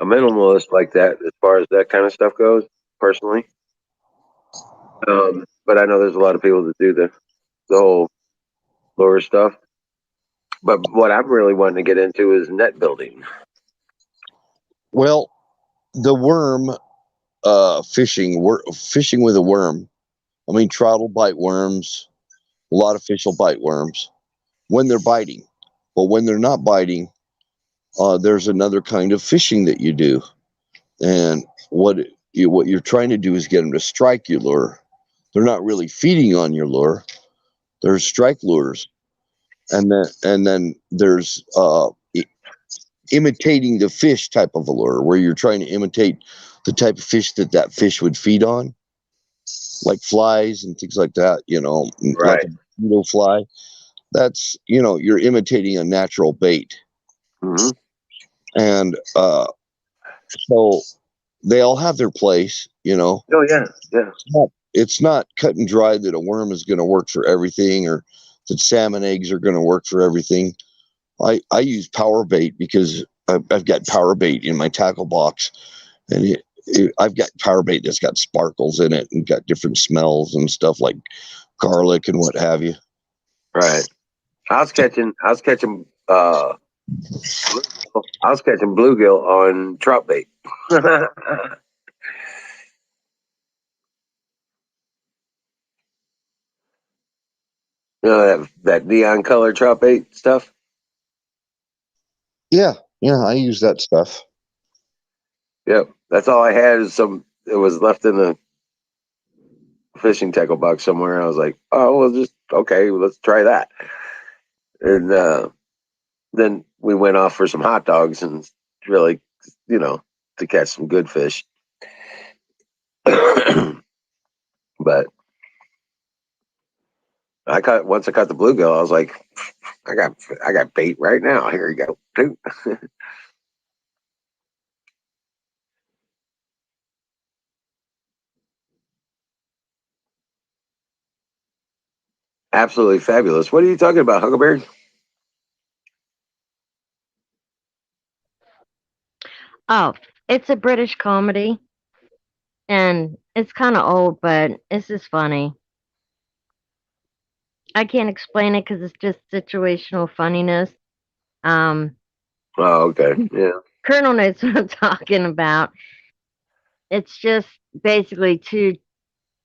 minimalist like that as far as that kind of stuff goes, personally. But I know there's a lot of people that do the whole lure stuff. But what I'm really wanting to get into is net building. Well, the worm fishing with a worm. I mean, trout will bite worms. A lot of fish will bite worms when they're biting. But when they're not biting, there's another kind of fishing that you do. And what you're trying to do is get them to strike your lure. They're not really feeding on your lure. There's strike lures, and then there's imitating the fish type of a lure, where you're trying to imitate the type of fish that fish would feed on, like flies and things like that. Like Right. a mosquito fly. That's you're imitating a natural bait, Mm-hmm. and so they all have their place. Oh yeah, yeah. It's not cut and dry that a worm is going to work for everything, or that salmon eggs are going to work for everything. I use power bait because I've got power bait in my tackle box, and I've got power bait that's got sparkles in it and got different smells and stuff like garlic and what have you. Right. I was catching bluegill on trout bait. You know that neon color trout bait stuff? Yeah, I use that stuff. Yep. That's all I had is it was left in the fishing tackle box somewhere. I was like, oh, well, okay, let's try that. And then we went off for some hot dogs and really, to catch some good fish. But once I caught the bluegill, I was like, I got bait right now. Here you go. Absolutely fabulous. What are you talking about, Huckleberry? Oh, it's a British comedy, and it's kind of old, but it's just funny. I can't explain it because it's just situational funniness. Um, Oh, okay. Yeah. Colonel knows what I'm talking about. It's just basically two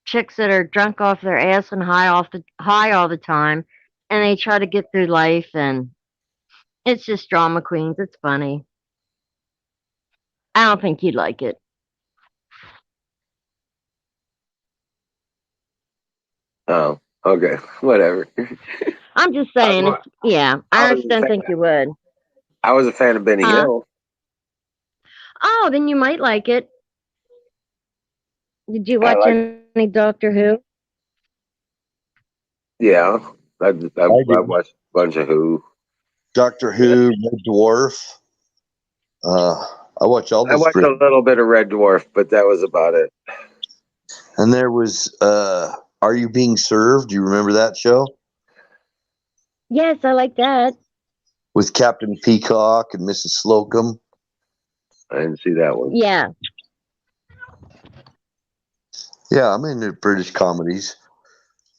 chicks that are drunk off their ass and high all the time, and they try to get through life, and it's just drama queens. It's funny. I don't think you'd like it. Oh, okay. Whatever. I'm just I saying. was, I I was just a don't fan. think you would. I was a fan of Benny Huh? Hill. Oh, then you might like it. Did you I watch like. any Doctor Who? Yeah. I I I do. watched a bunch of Who. Doctor Who, Red Dwarf. Uh, I watch all I those. watched a little bit of Red Dwarf, but that was about it. And there was Are You Being Served? Do you remember that show? Yes, I like that. With Captain Peacock and Mrs. Slocum. I didn't see that one. Yeah. Yeah, I'm into British comedies.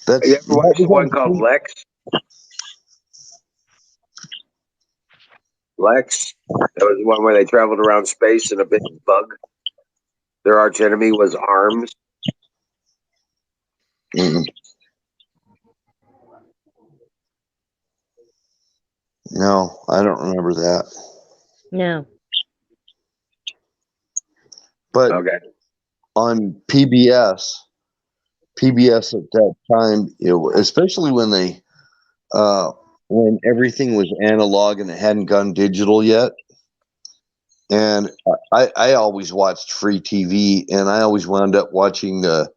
You ever That watched the was one on called Lex? Lex. That was the one where they traveled around space in a big bug. Their arch enemy was Arms. Mm. No, I don't remember that. No. But Okay. on PBS at that time, especially when everything was analog and it hadn't gone digital yet. And I always watched free TV, and I always wound up watching the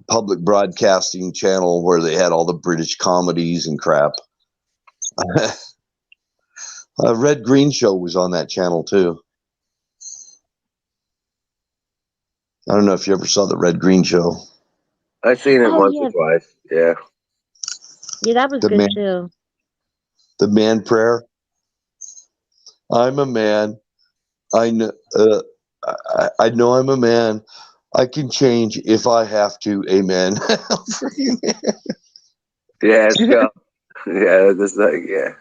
public broadcasting channel where they had all the British comedies and crap. Red Green Show was on that channel too. I don't know if you ever saw the Red Green Show. I've seen it Oh once or yeah. twice. Yeah. Yeah, that was The good man, too. the man prayer. I'm a man. I know. I know I'm a man. I can change if I have to. Amen. Yeah, it's go. Yeah, this yeah.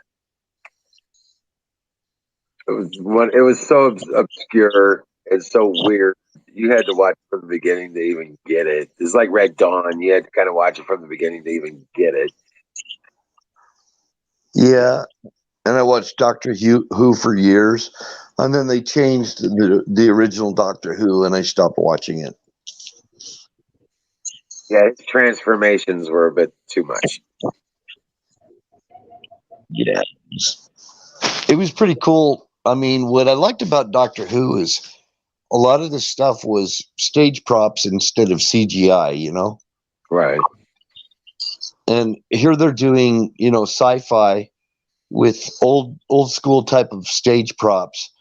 It was so obscure and so weird. You had to watch from the beginning to even get it. It's like Red Dawn. You had to kind of watch it from the beginning to even get it. Yeah, and I watched Doctor Who for years, and then they changed the original Doctor Who, and I stopped watching it. Yeah, his transformations were a bit too much. Yeah, it was pretty cool. I mean, what I liked about Doctor Who is a lot of the stuff was stage props instead of CGI, Right. And here they're doing, sci-fi with old school type of stage props.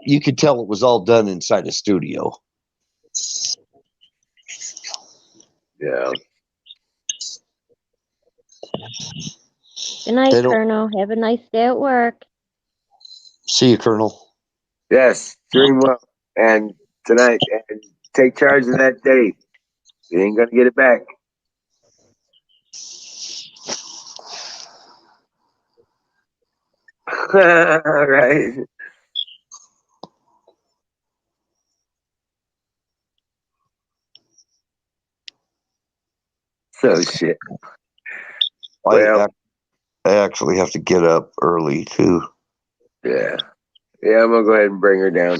You could tell it was all done inside a studio. Yeah. Good night, They don't Colonel. Have a nice day at work. see you, Colonel. Yes. Dream well. and tonight, and take charge of that day. You ain't gonna get it back. Right? So shit. I Well, I actually have to get up early too. yeah, yeah. I'm gonna go ahead and bring her down.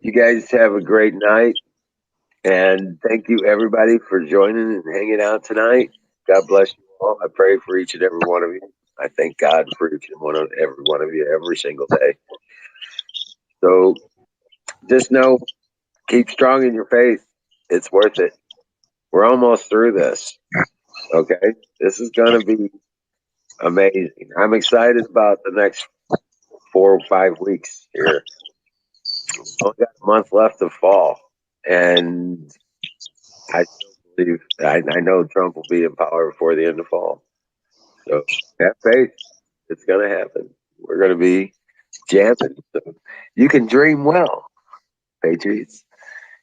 You guys have a great night, and thank you everybody for joining and hanging out tonight. God bless you all. I pray for each and every one of you. I thank God for each and every one of you every single day. So just know, keep strong in your faith. It's worth it. We're almost through this. Okay, this is gonna be amazing. I'm excited about the next 4 or 5 weeks here. Only got a month left of fall, and I still believe I know Trump will be in power before the end of fall. So have faith. It's gonna happen. We're gonna be jamming. So you can dream well, Patriots.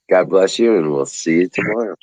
God bless you, and we'll see you tomorrow.